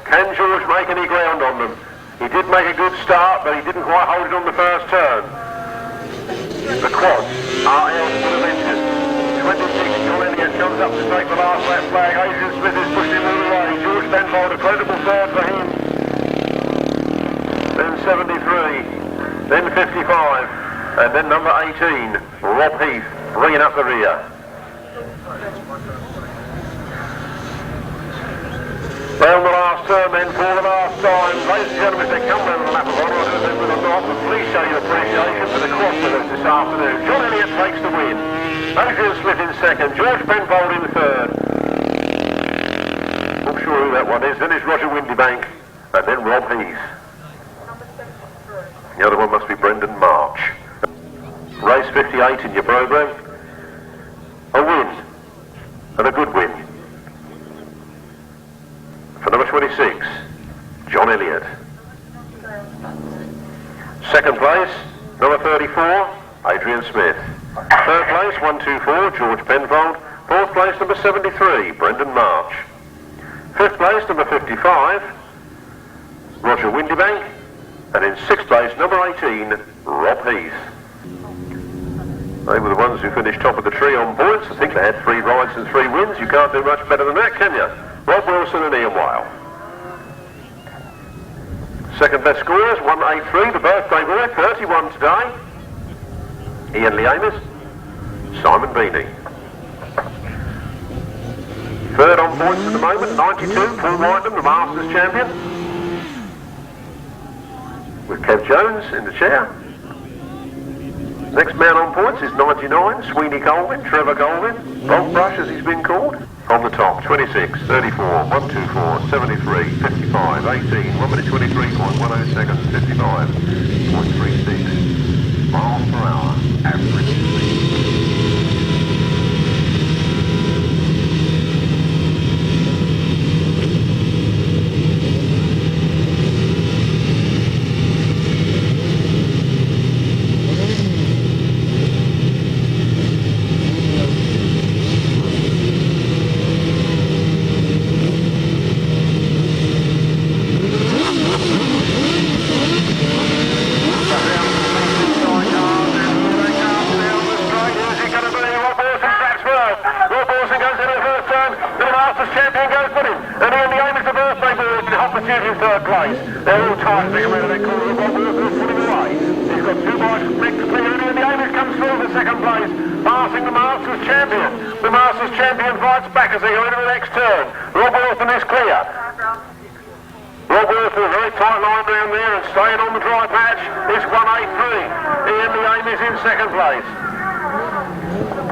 Can George make any ground on them? He did make a good start, but he didn't quite hold it on the first turn. The quads, RL for the venture. 26, John Elliott comes up to take the last lap flag. Adrian Smith is pushing him away. George Penfold, a credible third for him. Then 73, then 55, and then number 18, Rob Heath, bringing up the rear. Down the last turn then for the last time. Ladies and gentlemen, they come down the lap of honour. I don't know whether or not, but please show your appreciation for the cross with us this afternoon. John Elliott takes the win. Adrian Smith in second. George Penfold in third. Not sure who that one is. Then it's Roger Windybank. And then Rob Heath. The other one must be Brendan March. Race 58 in your programme. A win. And a good win. For number 26, John Elliott. Second place, number 34, Adrian Smith. Third place, 124, George Penfold. Fourth place, number 73, Brendan March. Fifth place, number 55, Roger Windybank. And in sixth place, number 18, Rob Heath. They were the ones who finished top of the tree on points. I think they had 3 rides and 3 wins. You can't do much better than that, can you? Rob Wilson and Ian Weil. Second best scorers, 183, the birthday boy, 31 today. Ian Leamis, Simon Beanie. Third on points at the moment, 92, Paul Whitelam, the Masters champion. With Kev Jones in the chair. Next man on points is 99, Sweeney Colvin, Trevor Colvin, Bolt Brush as he's been called. On the top, 26, 34, 124, 73, 55, 18, 1 minute 23.10 seconds, 55.36 miles per hour, average speed. Third place. They're all tight. They come out of that corner. Rob Wilson is putting away. He's got 2 bikes next to clear. And the Amish comes through for second place, passing the Masters champion. The Masters champion fights back as they go into the next turn. Rob Wilson is clear. Rob Wilson, a very tight line down there and staying on the dry patch is 183. Ian the Amish in second place.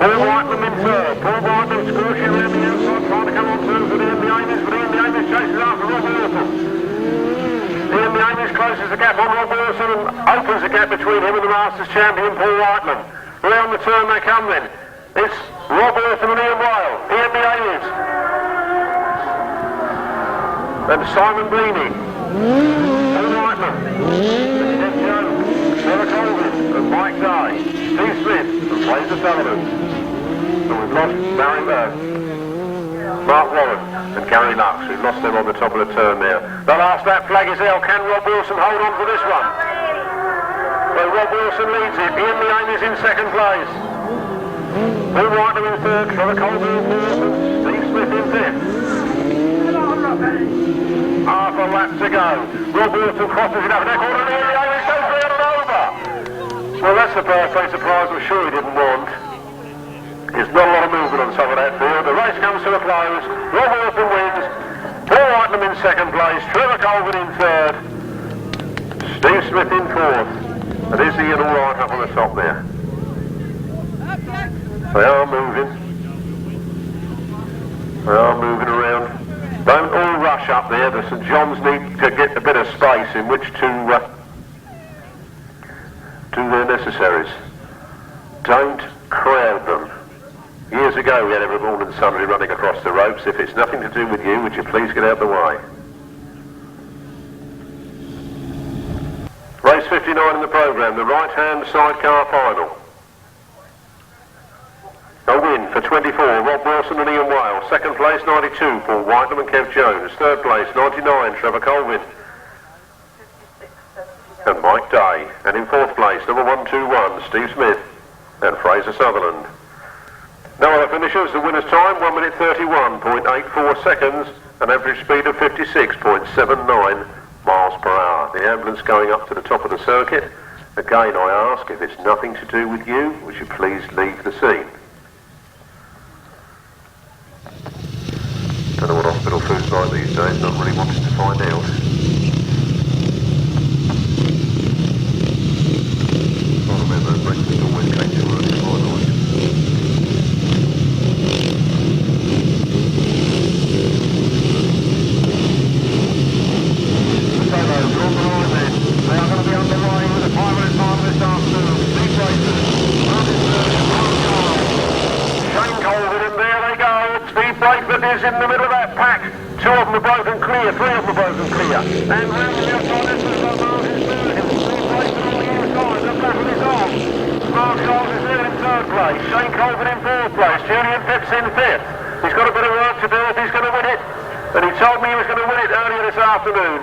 Paul Whitelam in third. Paul Whitelam scorching around the outside, trying to come on terms with Ian the Amish, but Ian the Amish chases after Rob Wilson. Ian the Amish closes the gap on Rob Wilson and opens the gap between him and the Masters champion Paul Whitelam. Around the turn they come then. It's Rob Wilson and Ian Weil. Ian the Amish. And Simon Beanie. Paul Whitelam. Kev Jones. Trevor Colvin and Mike Day. Steve Smith and Fraser Sullivan. And we've lost Mark Warren and Gary Lux. We've lost them on the top of the turn there. The last lap flag is out. Can Rob Wilson hold on for this one? Well, Rob Wilson leads it. Ian Leane is in second place. Paul Whitelam in third. Trevor Colvin in fourth. Steve Smith in fifth. Half a lap to go. Rob Wilson crosses it up in that corner. And Ian Leane goes round and over. Well, that's the birthday surprise I'm sure he didn't want. There's not a lot of movement on top of that field. The race comes to a close. Rob Wilson wins. Paul Whitelam in second place. Trevor Colvin in third. Steve Smith in fourth. And is Ian all right up on the top there? They are moving. They are moving around. Don't all rush up there. The St John's need to get a bit of space in which to do their necessaries. Don't crowd them. Years ago we had every morning and Sunday running across the ropes. If it's nothing to do with you, would you please get out of the way? Race 59 in the programme, the right-hand sidecar final. A win for 24, Rob Wilson and Ian Weil. Second place, 92, Paul Whitelam and Kev Jones. Third place, 99, Trevor Colvin and Mike Day. And in fourth place, number 121, Steve Smith. and Fraser Sutherland. No other finishers. The winner's time 1 minute 31.84 seconds, an average speed of 56.79 miles per hour. The ambulance going up to the top of the circuit. Again, I ask, if it's nothing to do with you, would you please leave the scene? Don't know what hospital food's like these days, not really wanting to find out. I remember breakfast always came too early for my night. So those on the line then, they are going to be underway with the 5 minute time this afternoon. Speed races, Shane Colvin, and there they go. Steve Blakeman is in the middle of that pack. 2 of them are broken clear, 3 of them are broken clear. And round the outside, this is Martin Steve Blakeman on the inside, the battle is on. Mark Charles is there in 3rd place, Shane Colvin in 4th place, Julian Phipps in 5th. He's got a bit of work to do if he's going to win it. And he told me he was going to win it earlier this afternoon.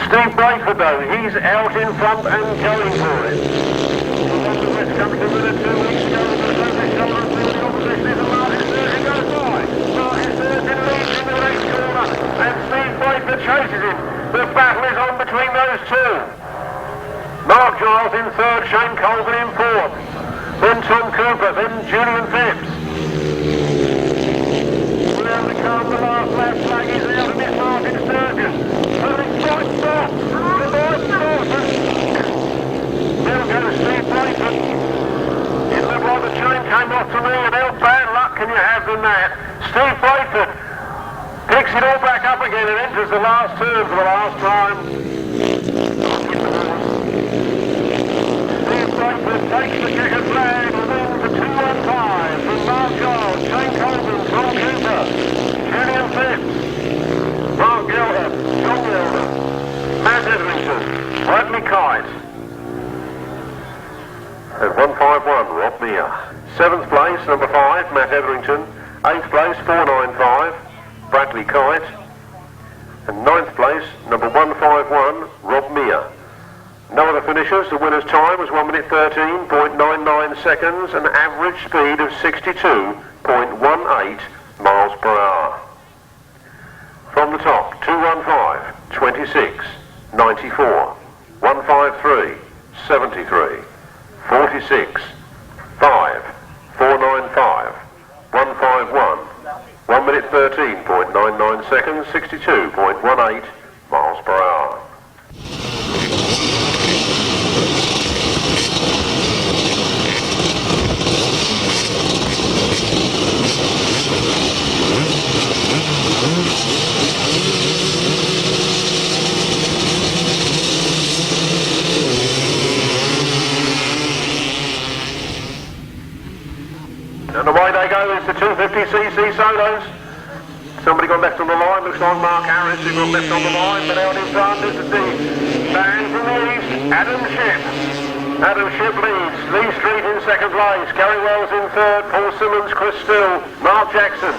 Steve Blakeman though, he's out in front and going for it. He won the West Country winner 2 weeks ago with the Sunday shoulder and the opposition is a Martin Sturgeon goes by. Martin Sturgeon leads in the race corner and Steve Blakeman chases him. The battle is on between those two. Mark Giles in 3rd, Shane Colvin in 4th. Then Tom Cooper, then Julian Phipps. Round the car, the last lap flag is out and it's Martin Sturgeon. And it's right stop. The right stop. There goes Steve Blakeman. It looked like the chain came off to me, and how bad luck can you have than that? Steve Blakeman picks it all back up again and enters the last turn for the last time. Steve Blakeman takes the checkered flag and wins the 2-1-5 from Mark Giles, Shane Colvin, Tom Cooper, Julian Phipps, Mark Gelder, John Gelder, Matt Etherington, Bradley Kite. And 151, Rob Meir. 7th place, number 5, Matt Etherington. 8th place, 495, Bradley Kite. And 9th place, number 151, Rob Meir. No other finishers. The winner's time was 1 minute 13.99 seconds, an average speed of 62.18 miles per hour. From the top, 215, 26, 94, 153, 73, 46, 5, 495, 151, 1 minute 13.99 seconds, 62.18 miles per hour. And away they go, it's the 250cc solos. Somebody got left on the line, looks like Mark Harris who got left on the line, but out in front is the band from the east, Adam Shipp. Adam Shipp leads, Lee Street in 2nd place, Gary Wells in 3rd, Paul Simmons, Chris Still, Mark Jackson.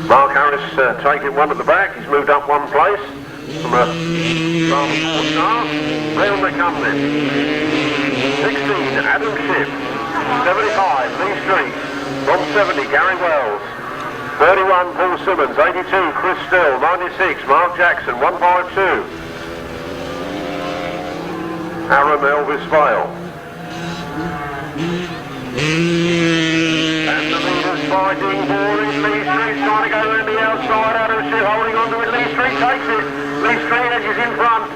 Mark Harris taking one at the back, he's moved up 1 place. From a rather poor start. Round they come then. 16, Adam Shipp. 75, Lee Street. From 70, Gary Wells. 31, Paul Simmons. 82, Chris Still. 96, Mark Jackson. 152, Aaron Elvis Vale. And the leader's fighting for it. Lee Street's trying to go around the outside. Adam Shipp holding on to it. Lee Street takes it. Lee Street edges in front.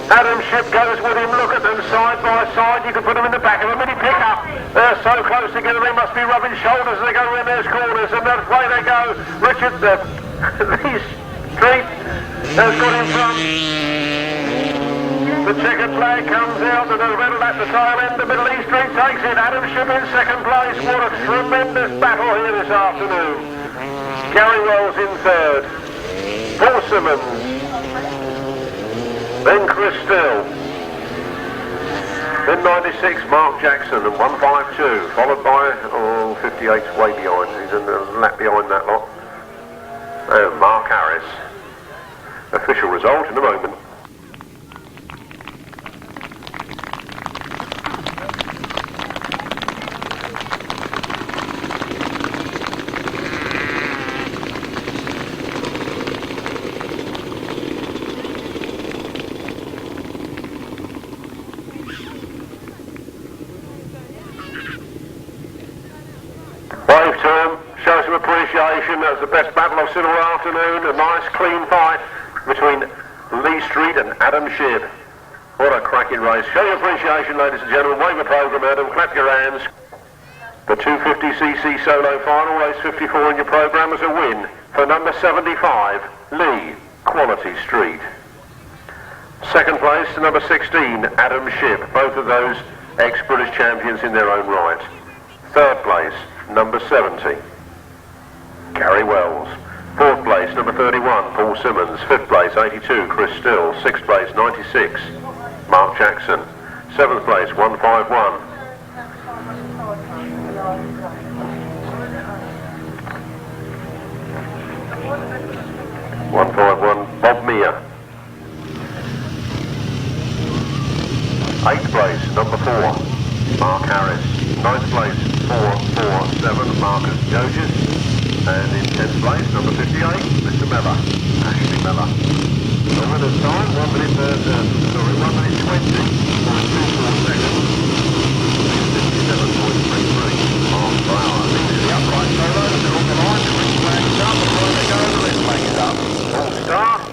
Adam Shipp goes with him. Look at them side by side. You can put them in the back of a mini pickup. They're so close together they must be rubbing shoulders as they go around those corners. And that's way they go. Richard, Lee Street has got in front. The checkered flag comes out and they're rattled at the tail end. The middle Lee Street takes it. Adam Shipp in 2nd place. What a tremendous battle here this afternoon. Gary Wells in 3rd. Paul Simmons, then Chris Still, then 96 Mark Jackson and 152, followed by 58's way behind, he's in the lap behind that lot. Mark Harris. Official result in a moment. Wave term, show some appreciation. That was the best battle I've seen all afternoon. A nice clean fight between Lee Street and Adam Shibb. What a cracking race. Show your appreciation, ladies and gentlemen. Wave the programme, Adam. Clap your hands. The 250cc solo final, race 54 in your programme, as a win for number 75, Lee, Quality Street. Second place to number 16, Adam Shibb. Both of those ex-British champions in their own right. Third place, number 70, Gary Wells. Fourth place, number 31, Paul Simmons. Fifth place, 82, Chris Still. Sixth place, 96, Mark Jackson. Seventh place, 151. 151, Bob Mear. Eighth place, number 4, Mark Harris. Ninth place, 447, Marcus Joges. And in 10th place, number 58, Mr. Miller, Ashley Miller. The winner's time, 1 minute 20, 2.4 seconds. 57.33 miles per hour. This is the upright solo, they're on the line, the ring flag is up, and where they go, the red flag is up. All start.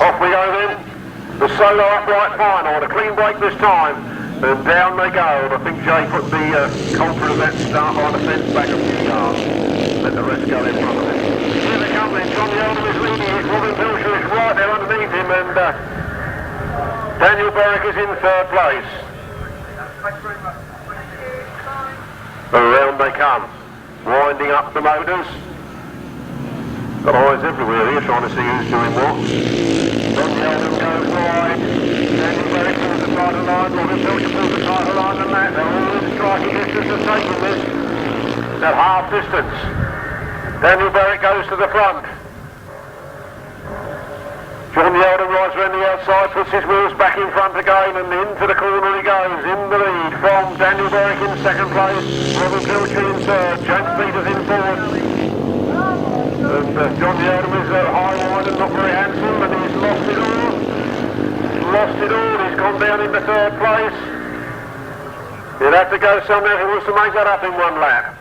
Off we go then, the solo upright final, and a clean break this time, and down they go. And I think Jay put the culprit of that start by the fence back a few yards. Let the rest go in front of him. Here they come then, Johnny Oldham is leading it, Robin Pilcher is right there underneath him, and Daniel Berwick is in third place. Around they come, winding up the motors. Got eyes everywhere here trying to see who's doing what. Johnny Oldham goes wide. Daniel Berwick pulls the title line. Robin Pilcher pulls the title line, and that. They're all in striking distance of taking this. At half distance. Daniel Berwick goes to the front. Johnny Oldham rides around the outside, puts his wheels back in front again, and into the corner he goes. In the lead from Daniel Berwick in second place. Robin Pilcher in third. James Peters in fourth. And Johnny Oldham is high wide and not very handsome, and he's lost it all. He's gone down into third place. He'll have to go somewhere if he wants to make that up in one lap.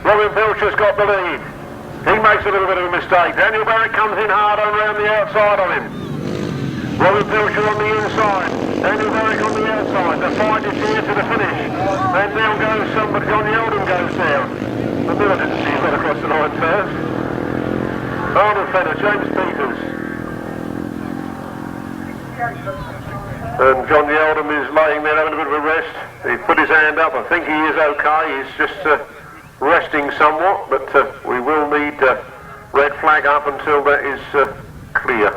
Robin Pilcher's got the lead. He makes a little bit of a mistake. Daniel Berwick comes in hard on round the outside of him. Robin Pilcher on the inside. Daniel Berwick on the outside. The fight is here to the finish. And now goes somebody. Johnny Oldham goes down. The Miller didn't see him across the line first. Arnold Fenner, James Peters. And Johnny Oldham is laying there having a bit of a rest. He put his hand up. I think he is okay. He's just resting somewhat, but we will need red flag up until that is clear.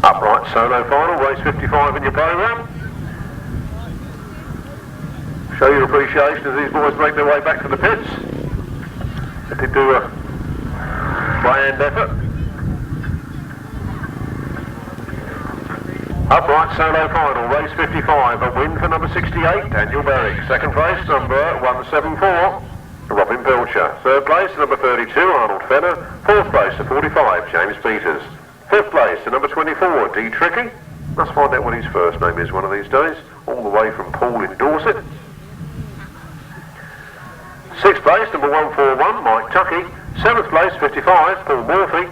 Upright solo final, race 55 in your programme. Show your appreciation as these boys make their way back to the pits. They did do a grand effort. Upright solo final, race 55, a win for number 68, Daniel Berwick. Second place, number 174, Robin Pilcher. Third place, number 32, Arnold Fenner. Fourth place, to 45, James Peters. Fifth place to number 24, D. Tricky. Let's find out what his first name is one of these days. All the way from Paul in Dorset. Sixth place, number 141, Mike Tuckey. Seventh place, 55, Paul Morphy.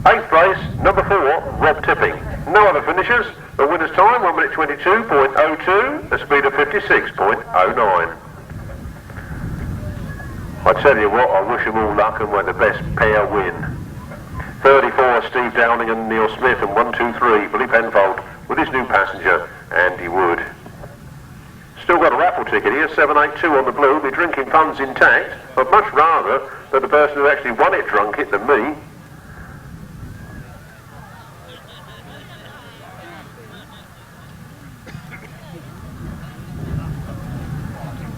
8th place, number 4, Rob Tipping. No other finishers. The winner's time, 1 minute 22.02, a speed of 56.09. I tell you what, I wish them all luck and may the best pair win. 34, Steve Downing and Neil Smith, and 1, 2, 3, Billy Penfold with his new passenger, Andy Wood. Still got a raffle ticket here, 782 on the blue, be drinking funds intact. I'd much rather that the person who actually won it drunk it than me.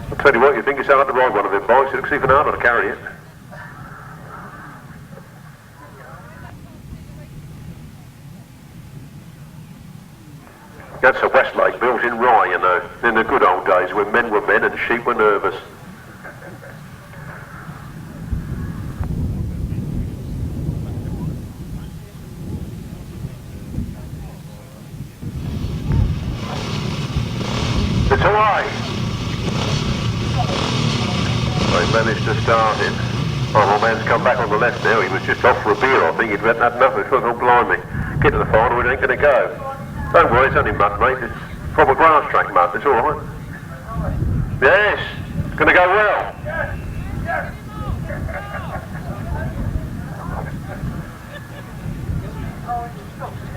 I'll tell you what, you think it's hard to ride one of them bikes, it looks even harder to carry it. That's a Westlake built in Rye, you know, in the good old days when men were men and sheep were nervous. It's away! They managed to start it. Oh, my man's come back on the left now. He was just off for a beer, I think. He'd had enough. He thought, oh, blimey. Get to the final, it ain't going to go. Don't worry, it's only mud, mate. It's proper Grasstrack mud. It's all right. Yes, it's going to go well.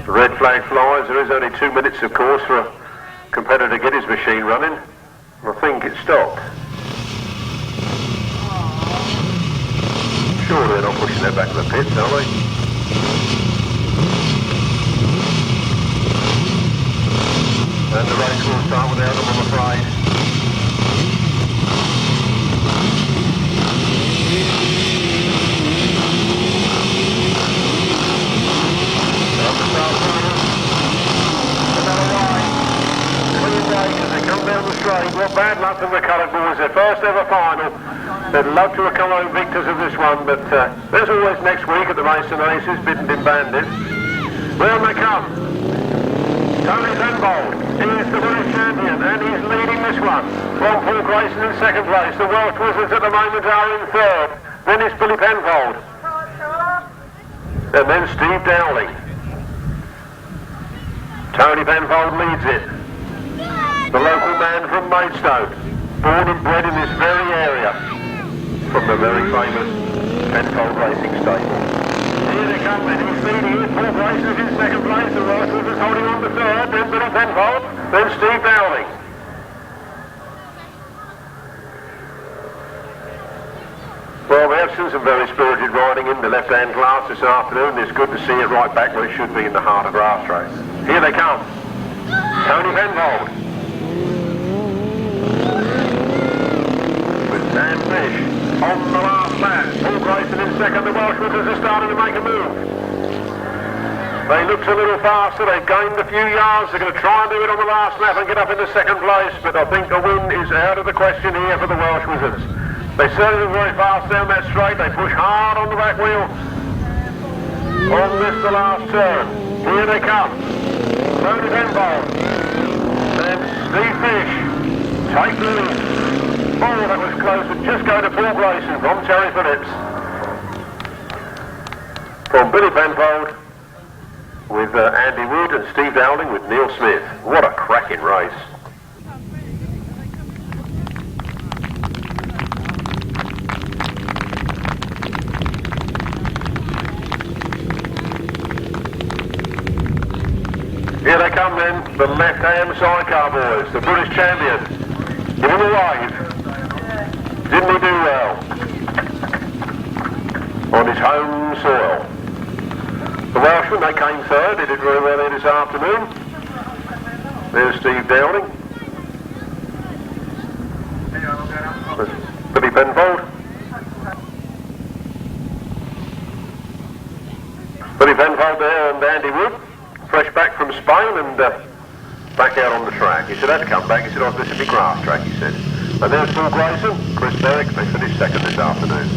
The red flag flies. There is only 2 minutes, of course, for a competitor to get his machine running. I think it stopped. Sure, they're not pushing that back to the pits, are they? And the race will start without them, I'm afraid. They come down the straight. Well, bad luck for the coloured boys. Their first ever final. They'd love to have come home victors of this one, but there's always next week at the Mathison Aces, Frittenden Bandits. Well, they come. Tony Penfold is the British champion and he's leading this one. From Paul Grayson in second place. The Welsh Wizards at the moment are in third. Then it's Billy Penfold. And then Steve Dowling. Tony Penfold leads it. The local man from Maidstone. Born and bred in this very area. From the very famous Penfold Racing Stable. Here they come, and he's leading it. Paul Grayson is in second place. The Welsh Wizards holding on to third. Then Billy Penfold. Then Steve Dowling. Well, we have seen some very spirited riding in the left-hand class this afternoon. It's good to see it right back where it should be in the heart of Grasstrack. Here they come. Tony Penfold. With Dan Fish on the last lap. Paul Grayson in second. The Welsh Wizards are starting to make a move. They looked a little faster. They've gained a few yards. They're going to try and do it on the last lap and get up into second place. But I think a win is out of the question here for the Welsh Wizards. They certainly were very fast down that straight. They push hard on the back wheel. On this, the last turn. Here they come. Tony Penfold. Then Steve Fish. Take the lead. Oh, that was close. But just go to Paul Grayson from Terry Phillips. From Billy Penfold with Andy Wood and Steve Dowling with Neil Smith. What a cracking race. Here they come then, the left-hand sidecar boys, the British champion. Give him a wave. Didn't he do well? On his home soil. The Welshmen, they came third, they did very well here this afternoon. There's Steve Dowling. There's Billy Penfold. Billy Penfold there and Andy Wood. Fresh back from Spain and back out on the track. He said, I had to come back. He said, oh, this would be Grasstrack, he said. And there's Paul Grayson, Chris Merrick. They finished second this afternoon.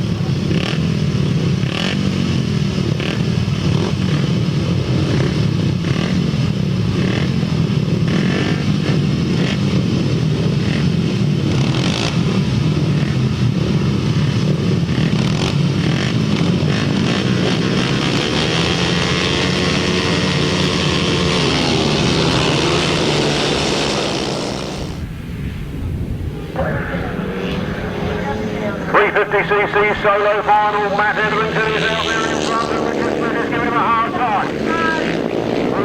350cc solo final. Matt Etherington is out there in front and Richard Smith is giving him a hard time.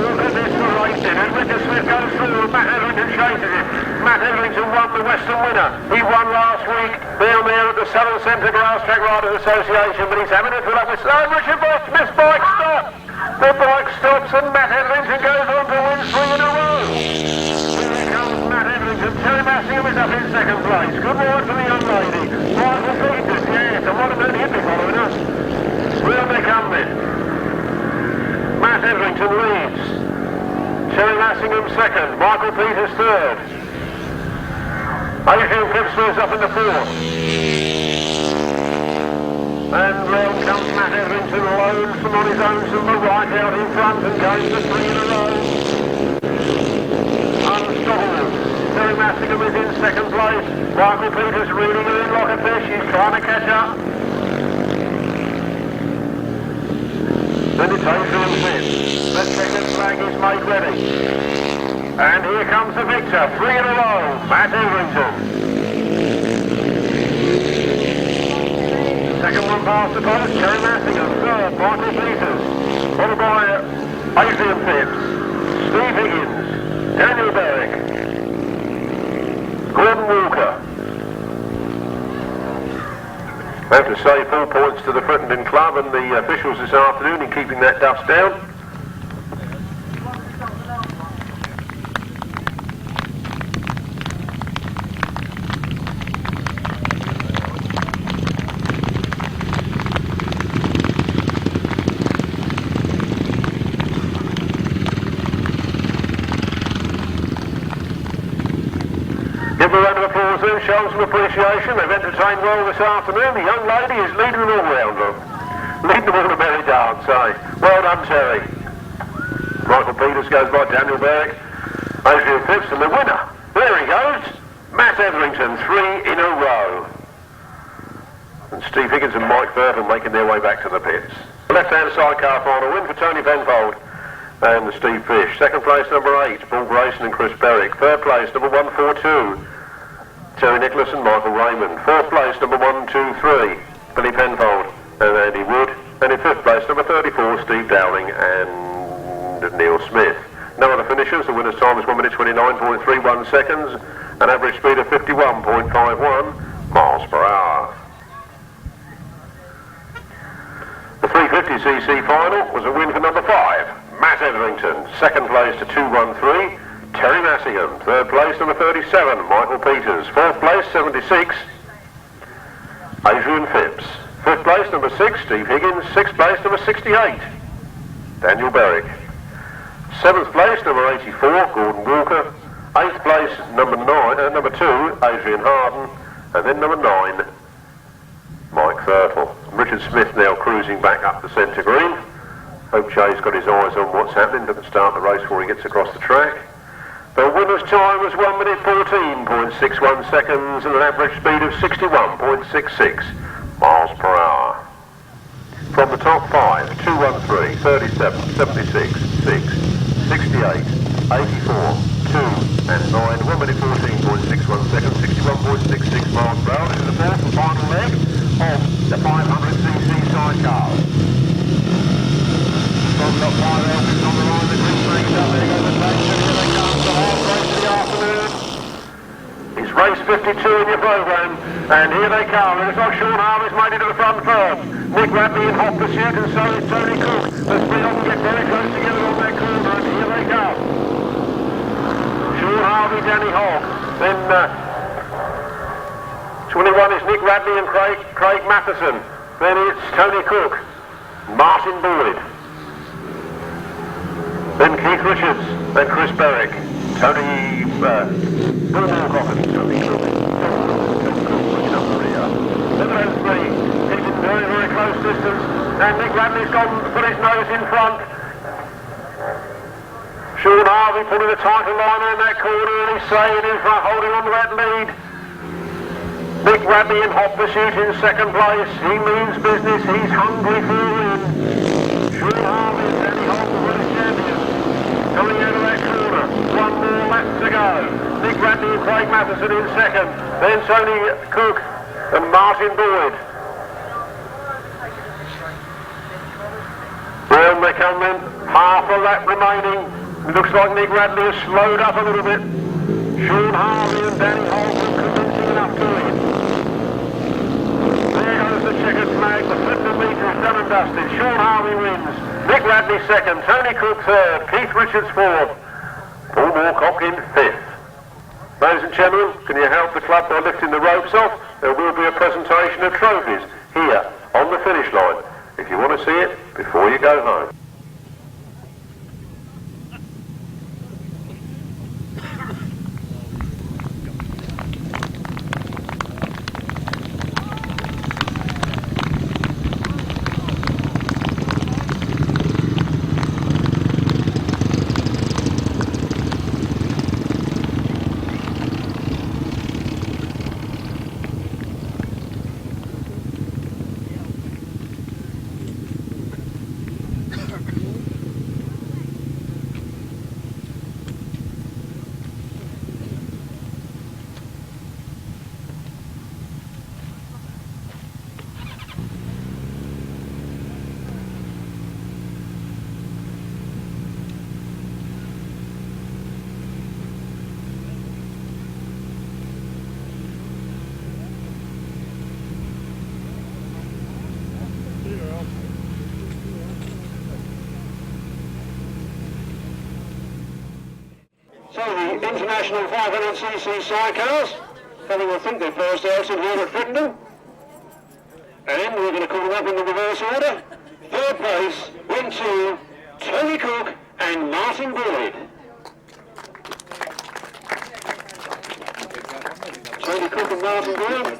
Look at this for racing, and Richard Smith goes through and Matt Etherington chases him. Matt Etherington won the Western winner. He won last week down there at the Southern Centre Grasstrack Riders Association, but he's having a fill up with Richard Smith's bike stops. The bike stops and Matt Etherington goes on to win 3 in a row. Here comes Matt Etherington. Terry Massingham is up in second place. Good morning for the young lady. Michael Peters, yes, and what a minute he'd be following us. Here they come then. Matt Etherington leads. Terry Massingham second. Michael Peters third. Adrian Phipps up in the fourth. And round comes Matt Etherington alone from on his own to the right out in front and going for 3 in a row. Unstoppable. Terry Massingham is in second place. Michael Peters reeling her in like a fish. He's trying to catch up. Then it's Adrian Phipps. The checkered flag is made ready. And here comes the victor, 3 in a row, Matt Etherington. Second one past the post, Terry Massingham. Third, Michael Peters. Followed by Adrian Phipps, Steve Higgins, Daniel Berwick, Gordon Walker. I have to say, 4 points to the Frittenden Club and the officials this afternoon in keeping that dust down. Give a round of applause then, show some appreciation. They've entertained well this afternoon. The young lady is leading them all round them. Leading them all to merry dance, eh? Well done, Terry. Michael Peters goes by Daniel Berwick. Adrian Phipps and the winner. There he goes. Matt Etherington, 3 in a row. And Steve Higgins and Mike Burton making their way back to the pits. Left-hand sidecar final win for Tony Penfold and the Steve Fish. Second place, number 8, Paul Grayson and Chris Berwick. Third place, number 142, Terry Nicholas and Michael Raymond. Fourth place, number 123, Billy Penfold and Andy Wood. And in fifth place, number 34, Steve Dowling and Neil Smith. No other finishers. The winner's time is 1 minute 29.31 seconds, an average speed of 51.51 miles per hour. The 350cc final was a win for number 5. Matt Etherington. Second place to 213, Terry Massingham. Third place, number 37, Michael Peters. Fourth place, 76, Adrian Phipps. Fifth place, number 6, Steve Higgins. Sixth place, number 68, Daniel Berwick. Seventh place, number 84, Gordon Walker. Eighth place, number 2, Adrian Harden. And then number 9, Mike Thurtle. Richard Smith now cruising back up the centre green. Hope Jay's got his eyes on what's happening, doesn't start the race before he gets across the track. The winner's time was 1 minute 14.61 seconds and an average speed of 61.66 miles per hour. From the top 5, 213, 37, 76, 6, 68, 84, 2 and 9, 1 minute 14.61 seconds, 61.66 miles per hour. This is the fourth and final leg of the 500cc sidecars. We've got 5 elbows on the line, the green flags up, there goes the flags, and here they come, the half race of the afternoon. It's race 52 in your programme, and here they come. It looks like Shaun Harvey's made it to the front first. Nick Radley in hot pursuit, and so is Tony Cook. The three of them get very close together on that corner, and here they come. Shaun Harvey, Danny Hogg, then 21 is Nick Radley and Craig Mathison. Then it's Tony Cook, Martin Boyd. Then Keith Richards and Chris Berwick, Tony Bill Moorcock and Tony Cook. Looking up the rear. Then those three, he's in very, very close distance, and Nick Radley's gone to put his nose in front. Shaun Harvey putting a tighter line in that corner, and he's staying in front, holding on to that lead. Nick Radley in hot pursuit in second place. He means business, he's hungry for a win. Shaun Harvey and Danny Hogg, the British champion. Coming out of that corner, 1 more lap to go. Nick Radley and Craig Mathison in second. Then Tony Cook and Martin Boyd lap remaining. It looks like Nick Radley has slowed up a little bit. Shaun Harvey and Danny Holcomb convincing enough to win. There goes the checkered flag. The Frittenden metre is done and dusted. Shaun Harvey wins. Nick Radley second. Tony Cook third. Keith Richards fourth. Paul Moorcock in fifth. Ladies and gentlemen, can you help the club by lifting the ropes off? There will be a presentation of trophies here on the finish line, if you want to see it before you go home. So the International 500cc Sidecars having, I think, their first outing here at Frittenden. And we're going to call them up in the reverse order. Third place went to Tony Cook and Martin Boyd. Tony Cook and Martin Boyd.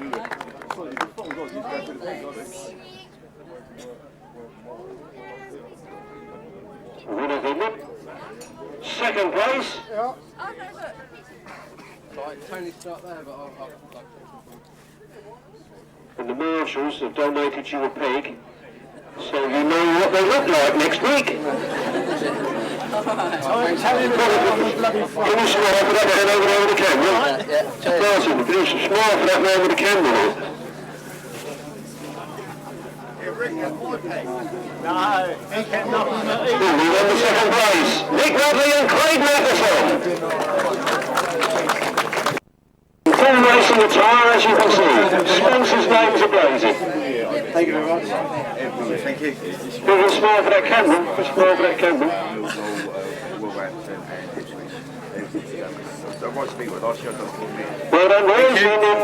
Winner Hidden. Second place. Yeah. Tony start there, but I'll And the marshals have donated you a pig, so you know what they look like next week. Give a smile for that man over the camera. Martin, give us a smile for that man with the camera. No, he kept knocking at Who won the second place? Nick Radley and Craig Mathison. Full racing attire, as you can see. Sponsors' names are blazing. Thank you very much. Thank you. Give a smile for that camera. A smile for that camera. Well done, boys.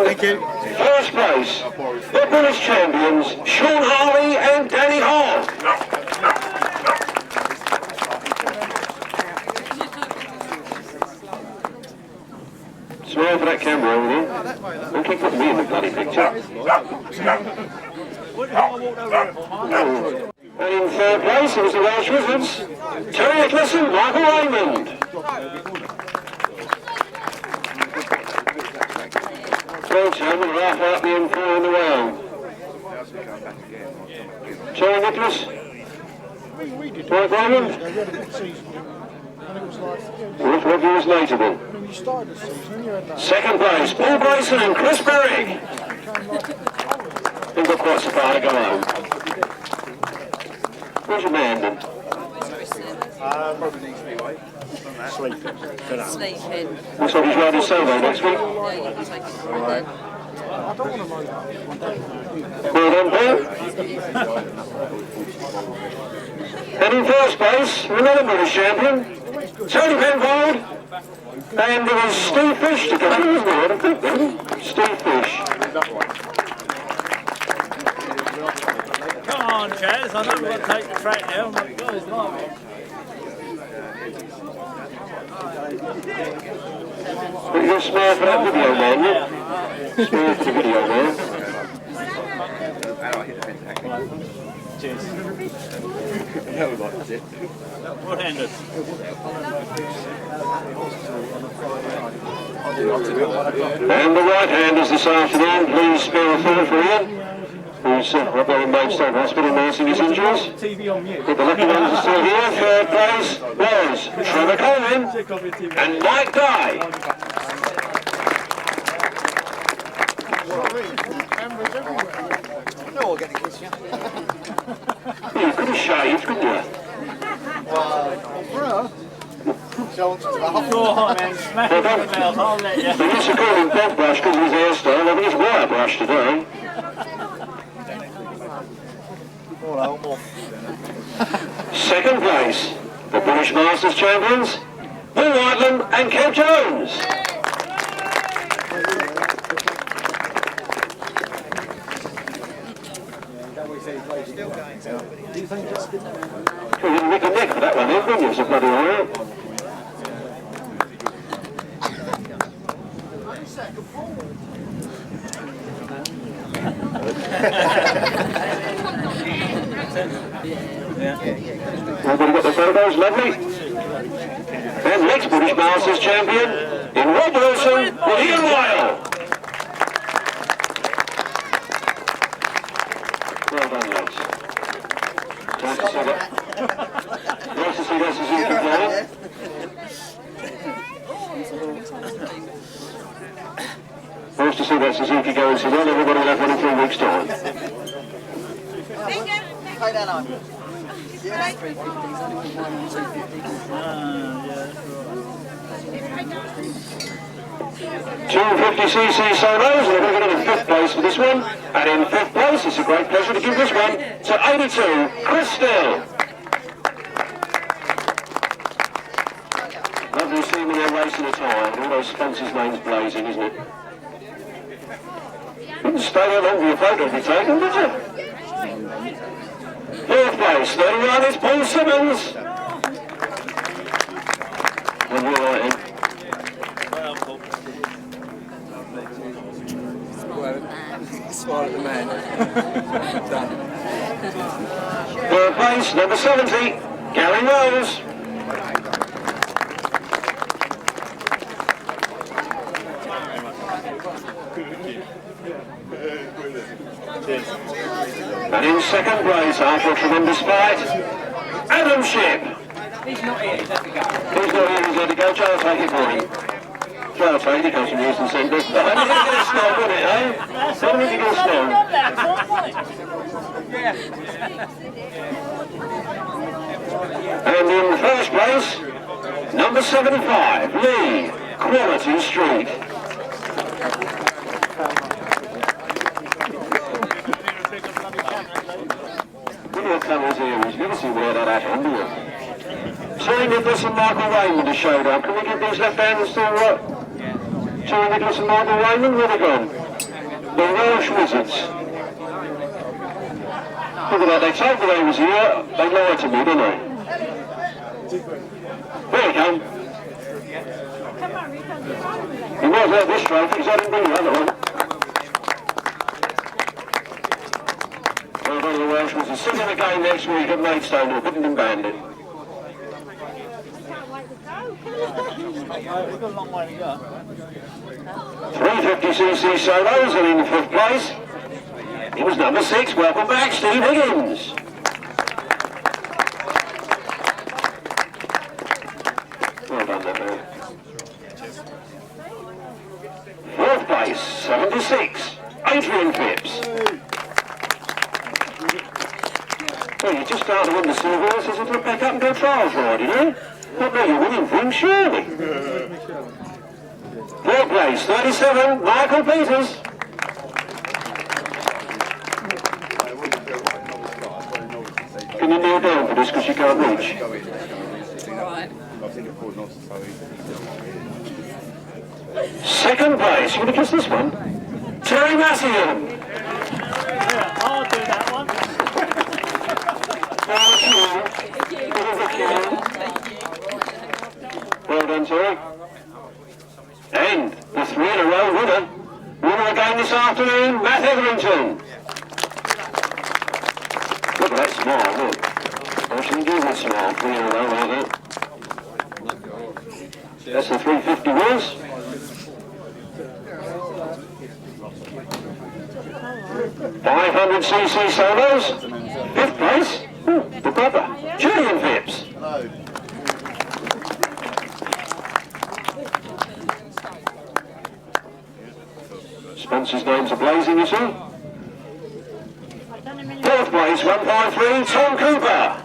Thank you. First place, the British champions, Shaun Harvey and Danny Hall. Smile for that camera over there. Don't keep putting me in the bloody picture. And in third place, it was the Welsh Wizards, Terry Nicholas and Michael Raymond. Well, Tom, we're half out the M4 in the round. Terry Nicholas, Mike Raymond. What was notable? Second place, Paul Bryson and Chris Berwick. They've got quite so far to go home. Where's your man then? Sleeping. Sleeping. Looks like he's riding solo next week. Yeah, you can take it from there. Well done, Paul. And in first place, another British champion, Tony Penfold. And it was Steve Fish to go, wasn't it? I think, Steve Fish. Come on, Chaz. I know we've got to take the track now. My God, it's lovely. But you'll smile for that video, man, yeah? Smile for the video, man. Cheers. What-handed. And the right-handers this afternoon, please spare a thought for Ian, who's up there in Maidstone Hospital nursing his injuries. But the lucky ones are still here. Third place was Trevor Coleman and Mike Dye. No, I'll get the kiss, yeah. You could have shaved, couldn't you? Go on then, smack it in the mouth, I'll let you. They used to call him Bob Brush because of his hairstyle. I think it's Wire Brush today. Second place, the British Masters champions, Paul Whitelam and Kev Jones. You didn't nick a neck for that one, didn't you? It's a bloody alright. Everybody got the photos, lovely. And next British Masters champion in Whitsun, Will Penfold. Well done, lads. Nice to see that. Nice to see that Suzuki playing. Nice to see that Suzuki going so well. Everybody will have one in 3 weeks' time. Play that on. 250cc solos, and we're going to get in 5th place for this one. And in 5th place, it's a great pleasure to give this one to 82, Chris Still. Lovely to see them in their racing attire, and all those sponsors' names blazing, isn't it? Didn't stay there long for your photo to be taken, did you? 4th place, 31 is Paul Simmons. And you're right in. Smile at the man. Done. 3rd place, number 70, Gary Rose. And in 2nd place, after a tremendous fight, Adam Ship. He's not here, he's had to go. He's not here, he's had to go. Joe will take it for him. Joe will take it, he comes from Houston Centre. I think you're going to snob, wouldn't it, eh? I don't think you're going to snob. And in 1st place, number 75, Lee, Quality Street. Your colours here, you've never seen where that hat on, do you? Terry Nicholas and Michael Raymond have showed up. Can we get these left-handers to what? Terry Nicholas and Michael Raymond, where are they gone? The Welsh Wizards. Look at that, they told me they was here. They lied to me, didn't they? There you come. He was out this trophy, because I didn't bring the other one. Well done to the Welsh Wizards. Sing them again next week at Mathison, or Frittenden Bandit. We've got a long way to go. 350cc solos, and in 5th place, it was number 6. Welcome back, Steve Higgins. Well done, that man. 4th place, 76, Adrian Phipps. Well, you just start to win the silver horses and look back up and go trials riding, eh? Not now you're winning things, surely. 4th place, 37, Michael Peters. Can you kneel down for this because you can't reach? Right. 2nd place, you want to kiss this one? Terry Mathison. Yeah, I'll do that one. Well done, Terry. And the 3 in a row winner again this afternoon, Matt Etherington. Look at that smile, look. I shouldn't do that smile, 3 in a row like that. That's the 350 was. .500cc solos, 5th place, the brother, Julian Phipps. Hello. Sponsors' names are blazing, you see. 4th place, 153, Tom Cooper.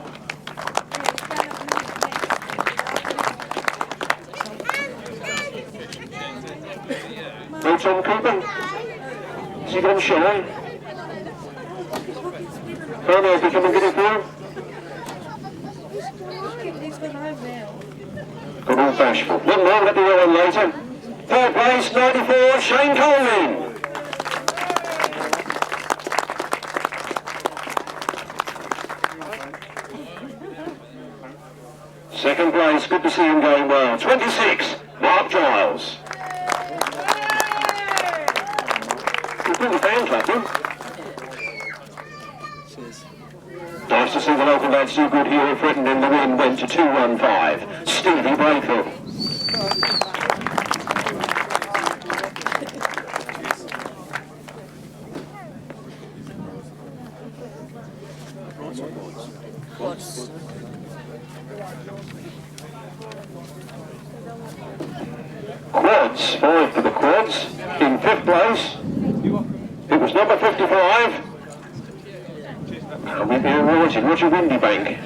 lead on Shaun. Carmel's becoming good at form. Good old bashful. One more, let me go on later. Third place, 94, Shane Coleman. Second place, good to see him going well. 26, Mark Giles. Good for the fan club, huh? Nice to see the local lads do good here at Frittenden. The win went to 215. Stevie Brayfield. Quads, 5 for the quads. In 5th place, it was number 55. We'll be awarded Roger Windybank.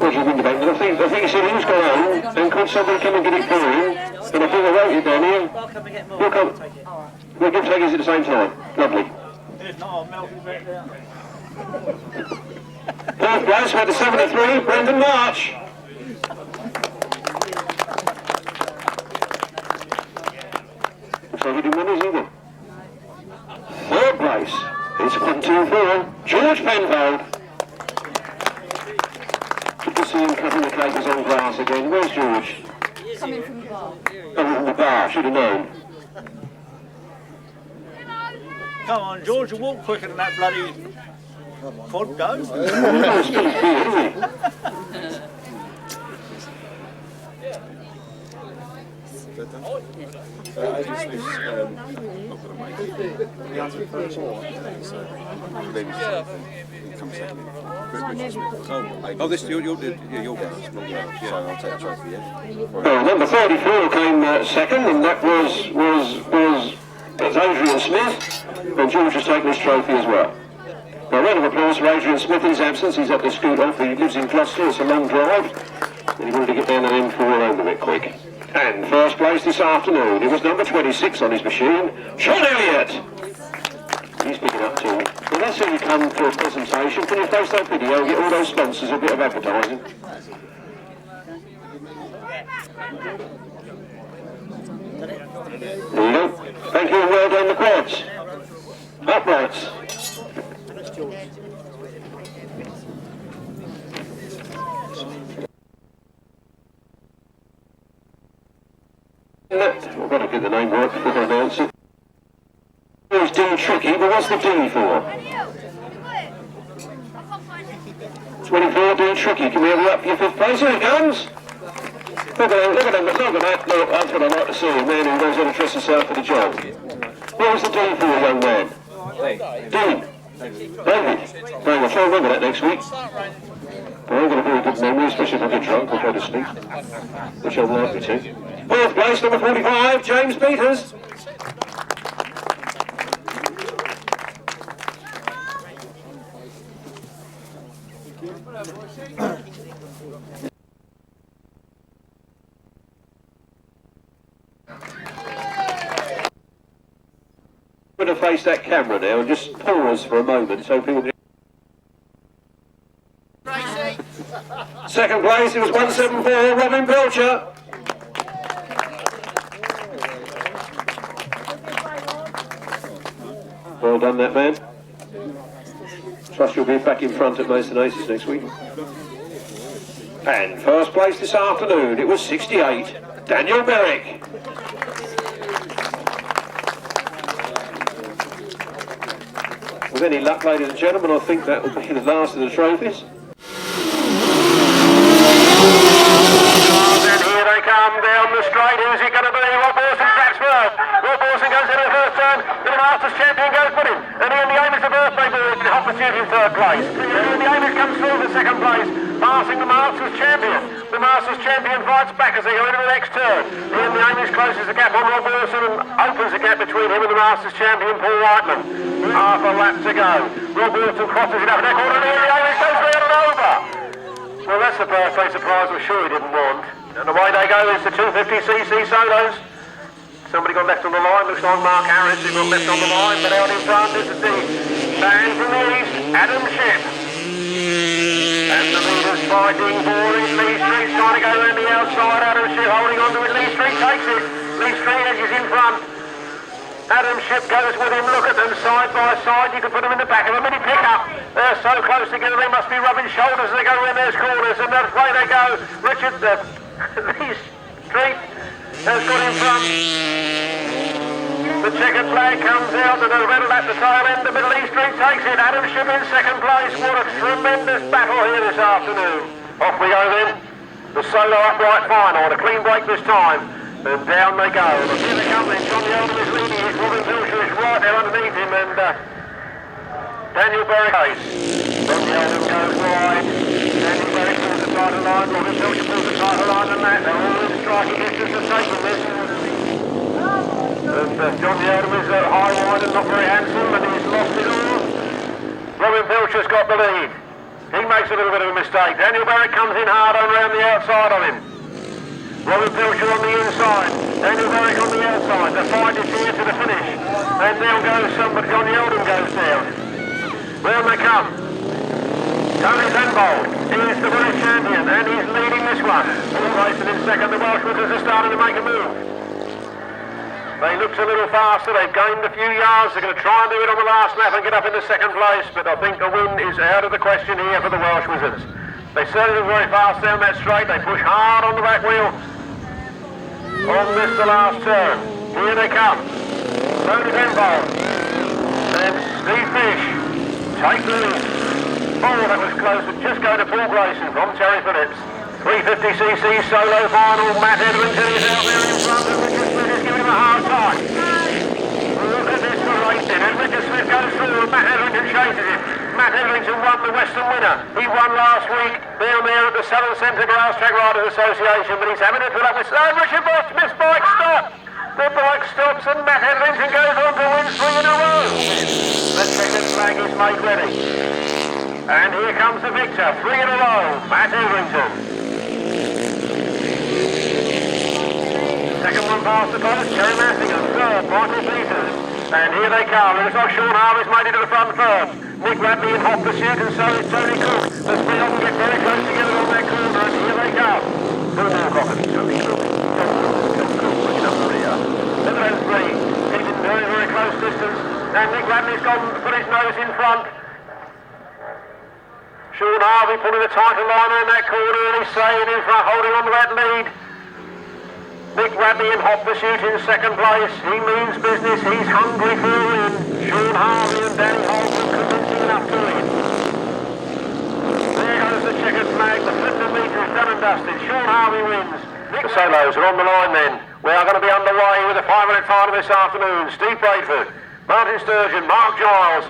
Roger Windybank. I think he said he was going home, and could somebody come and get it for him? And I think I wrote it down here. We'll come. We'll give take it at the same time. Lovely. If not, I'll melt it back down. 4th place went to 73, Brendan March. Looks like he didn't win his either. 3rd place. It's 124, George Penfold. Good to see him cutting the capers on grass again. Where's George? Coming from the bar. Coming from the bar, should have known. Come on, George, you walk quicker than that bloody quad goes. Oh, it's pretty big, isn't it? Oh, this your grounds, yeah, I'll take the trophy, yeah. Well, number 34 came second, and that was Adrian Smith, and George has taken his trophy as well. Now, a round of applause for Adrian Smith in his absence. He's had to scoot off. He lives in Gloucester. It's a long drive, and he wanted to get down an M4 over it quick. And first place this afternoon, it was number 26 on his machine, Shaun Elliott. He's picking up too. Well, that's how you come for a presentation. Can you post that video and get all those sponsors a bit of advertising? There you go. Thank you and well done the quads. Uprights. I've got to get the name right before I announce it. It's D tricky, but what's the D for? 24 D tricky. Can we have you up for your 5th place? Here it comes. Look at him, look at that. Look, that's what I like to see, a man who knows how to dress himself for the job. What was the D for, young man? D. David. Very well, try and remember that next week. Well, I've got a very good memory, especially if I get drunk or try to sleep, which I'm likely to. 4th place, number 45, James Peters. I'm going to face that camera now and just pause for a moment so people can... Second place, it was 174, Robin Belcher. Well done, that man. Trust you'll be back in front at Mathison Aces next week. And first place this afternoon, it was 68, Daniel Merrick. With any luck, ladies and gentlemen, I think that will be the last of the trophies. And here they come down the straight. Who's it going to be? Rob Orson tracks first. Rob Orson goes into the first turn. The Masters champion goes with him. And Ian the Amish, the birthday boy, in hot pursuit in 3rd place. And Ian the Amish comes through for 2nd place, passing the Masters champion. The Masters champion fights back as they go into the next turn. Ian the Amish closes the gap on Rob Orson and opens the gap between him and the Masters champion Paul Whitelam. Half a lap to go. Rob Orson crosses it up in that corner, and Ian the Amish goes round and over. Well, that's the birthday surprise I'm sure he didn't want. And away they go, it's the 250cc solos. Somebody got left on the line. Looks like Mark Harris who got left on the line, but out in front is the band from the east, Adam Ship. And the leader's fighting for it. Lee Street's trying to go around the outside. Adam Ship holding on to it. Lee Street takes it. Lee Street edges in front. Adam Ship goes with him. Look at them side by side. You can put them in the back of a mini pickup. They're so close together they must be rubbing shoulders as they go around those corners. And that's way they go. Richard, Lee Street has got in front. The checkered flag comes out and a red at the tail end. The Middle East Street takes it. Adam Ship in second place. What a tremendous battle here this afternoon. Off we go then. The solo upright final. A clean break this time. And down they go. And here they come then. John Yeldon is leading it. Robin Pilcher is right there underneath him. And Daniel Berry case. John Yeldon goes wide. Daniel Berry pulls the title line. Robin Pilcher pulls the title line and that. They're all in striking distance of taking this. And John Yeldon is high wide and not very handsome, and he's lost it all. Robin Pilcher's got the lead. He makes a little bit of a mistake. Daniel Barrett comes in hard on around the outside of him. Robin Pilcher on the inside. Daniel Barrett on the outside. The fight is here to the finish. And now goes somebody. John Yeldon goes down. Round they come. Tony Penfold is the British champion, and he's leading this one. All racing in second. The Welshman are starting to make a move. They looked a little faster, they've gained a few yards, they're going to try and do it on the last lap and get up into second place, but I think a win is out of the question here for the Welsh Wizards. They certainly look very fast down that straight, they push hard on the back wheel on this the last turn. Here they come. Tony Penfold and Steve Fish take the lead. Oh, that was close, but just going to Paul Grayson from Terry Phillips. 350cc solo final, Matt Edrington is out there in front and Richard Smith is giving him a hard time. Look at this racing, and Richard Smith goes through and Matt Edrington chases him. Matt Edrington won the Western winner. He won last week down there at the Southern Centre Grasstrack Riders Association, but he's having to put up with... Oh, Richard Smith's bike stopped! The bike stops and Matt Edrington goes on to win 3 in a row. The checkered flag is made ready. And here comes the victor, 3 in a row, Matt Edrington. Second one past the post, Terry Mathison. Third, Michael Peters. And here they come. It looks like Shaun Harvey's made it to the front first. Nick Radley in hot pursuit, and so is Tony Cook. The three of them get very close together on that corner, and here they go. Good more coffee, Tony Cook. Looking up the rear. Look at those three. Keeping very, very close distance. And Nick Radley's gone to put his nose in front. Shaun Harvey pulling the title line in that corner, and he's staying in front, holding on to that lead. Nick Radley in hot pursuit in second place. He means business. He's hungry for a win. Shaun Harvey and Danny Holton convincing enough to win. There goes the checkered flag. The 50 metre is done and dusted. Shaun Harvey wins. The solos are on the line then. We are going to be underway with the 5-minute final this afternoon. Steve Bradford, Martin Sturgeon, Mark Giles,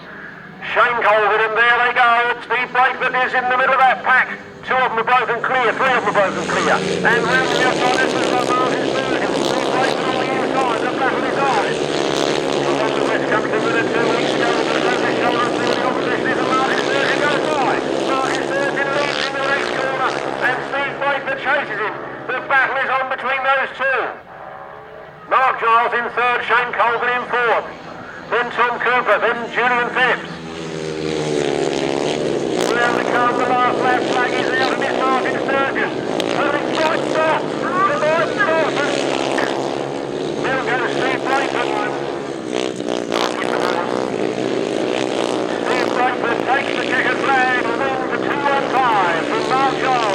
Shane Colvin, and there they go. Steve Bradford is in the middle of that pack. 2 of them are broken clear, 3 of them are broken clear. And round the outside, this is Martin Sturgeon. Steve Bradford on the inside, the battle is on. He won the West Country winner 2 weeks ago with the left shoulder and the opposition is Martin Sturgeon goes by. Martin Sturgeon leads in the next corner, and Steve Bradford chases him. The battle is on between those 2. Mark Giles in 3rd, Shane Colvin in 4th. Then Tom Cooper, then Julian Phipps. Round the car, the last lap flag is out and it's Martin Sturgeon. And it's right stop. The right stop. Now goes Steve Bradford. Steve Bradford takes the checkered flag and wins the 2-1-5 from Mark Giles.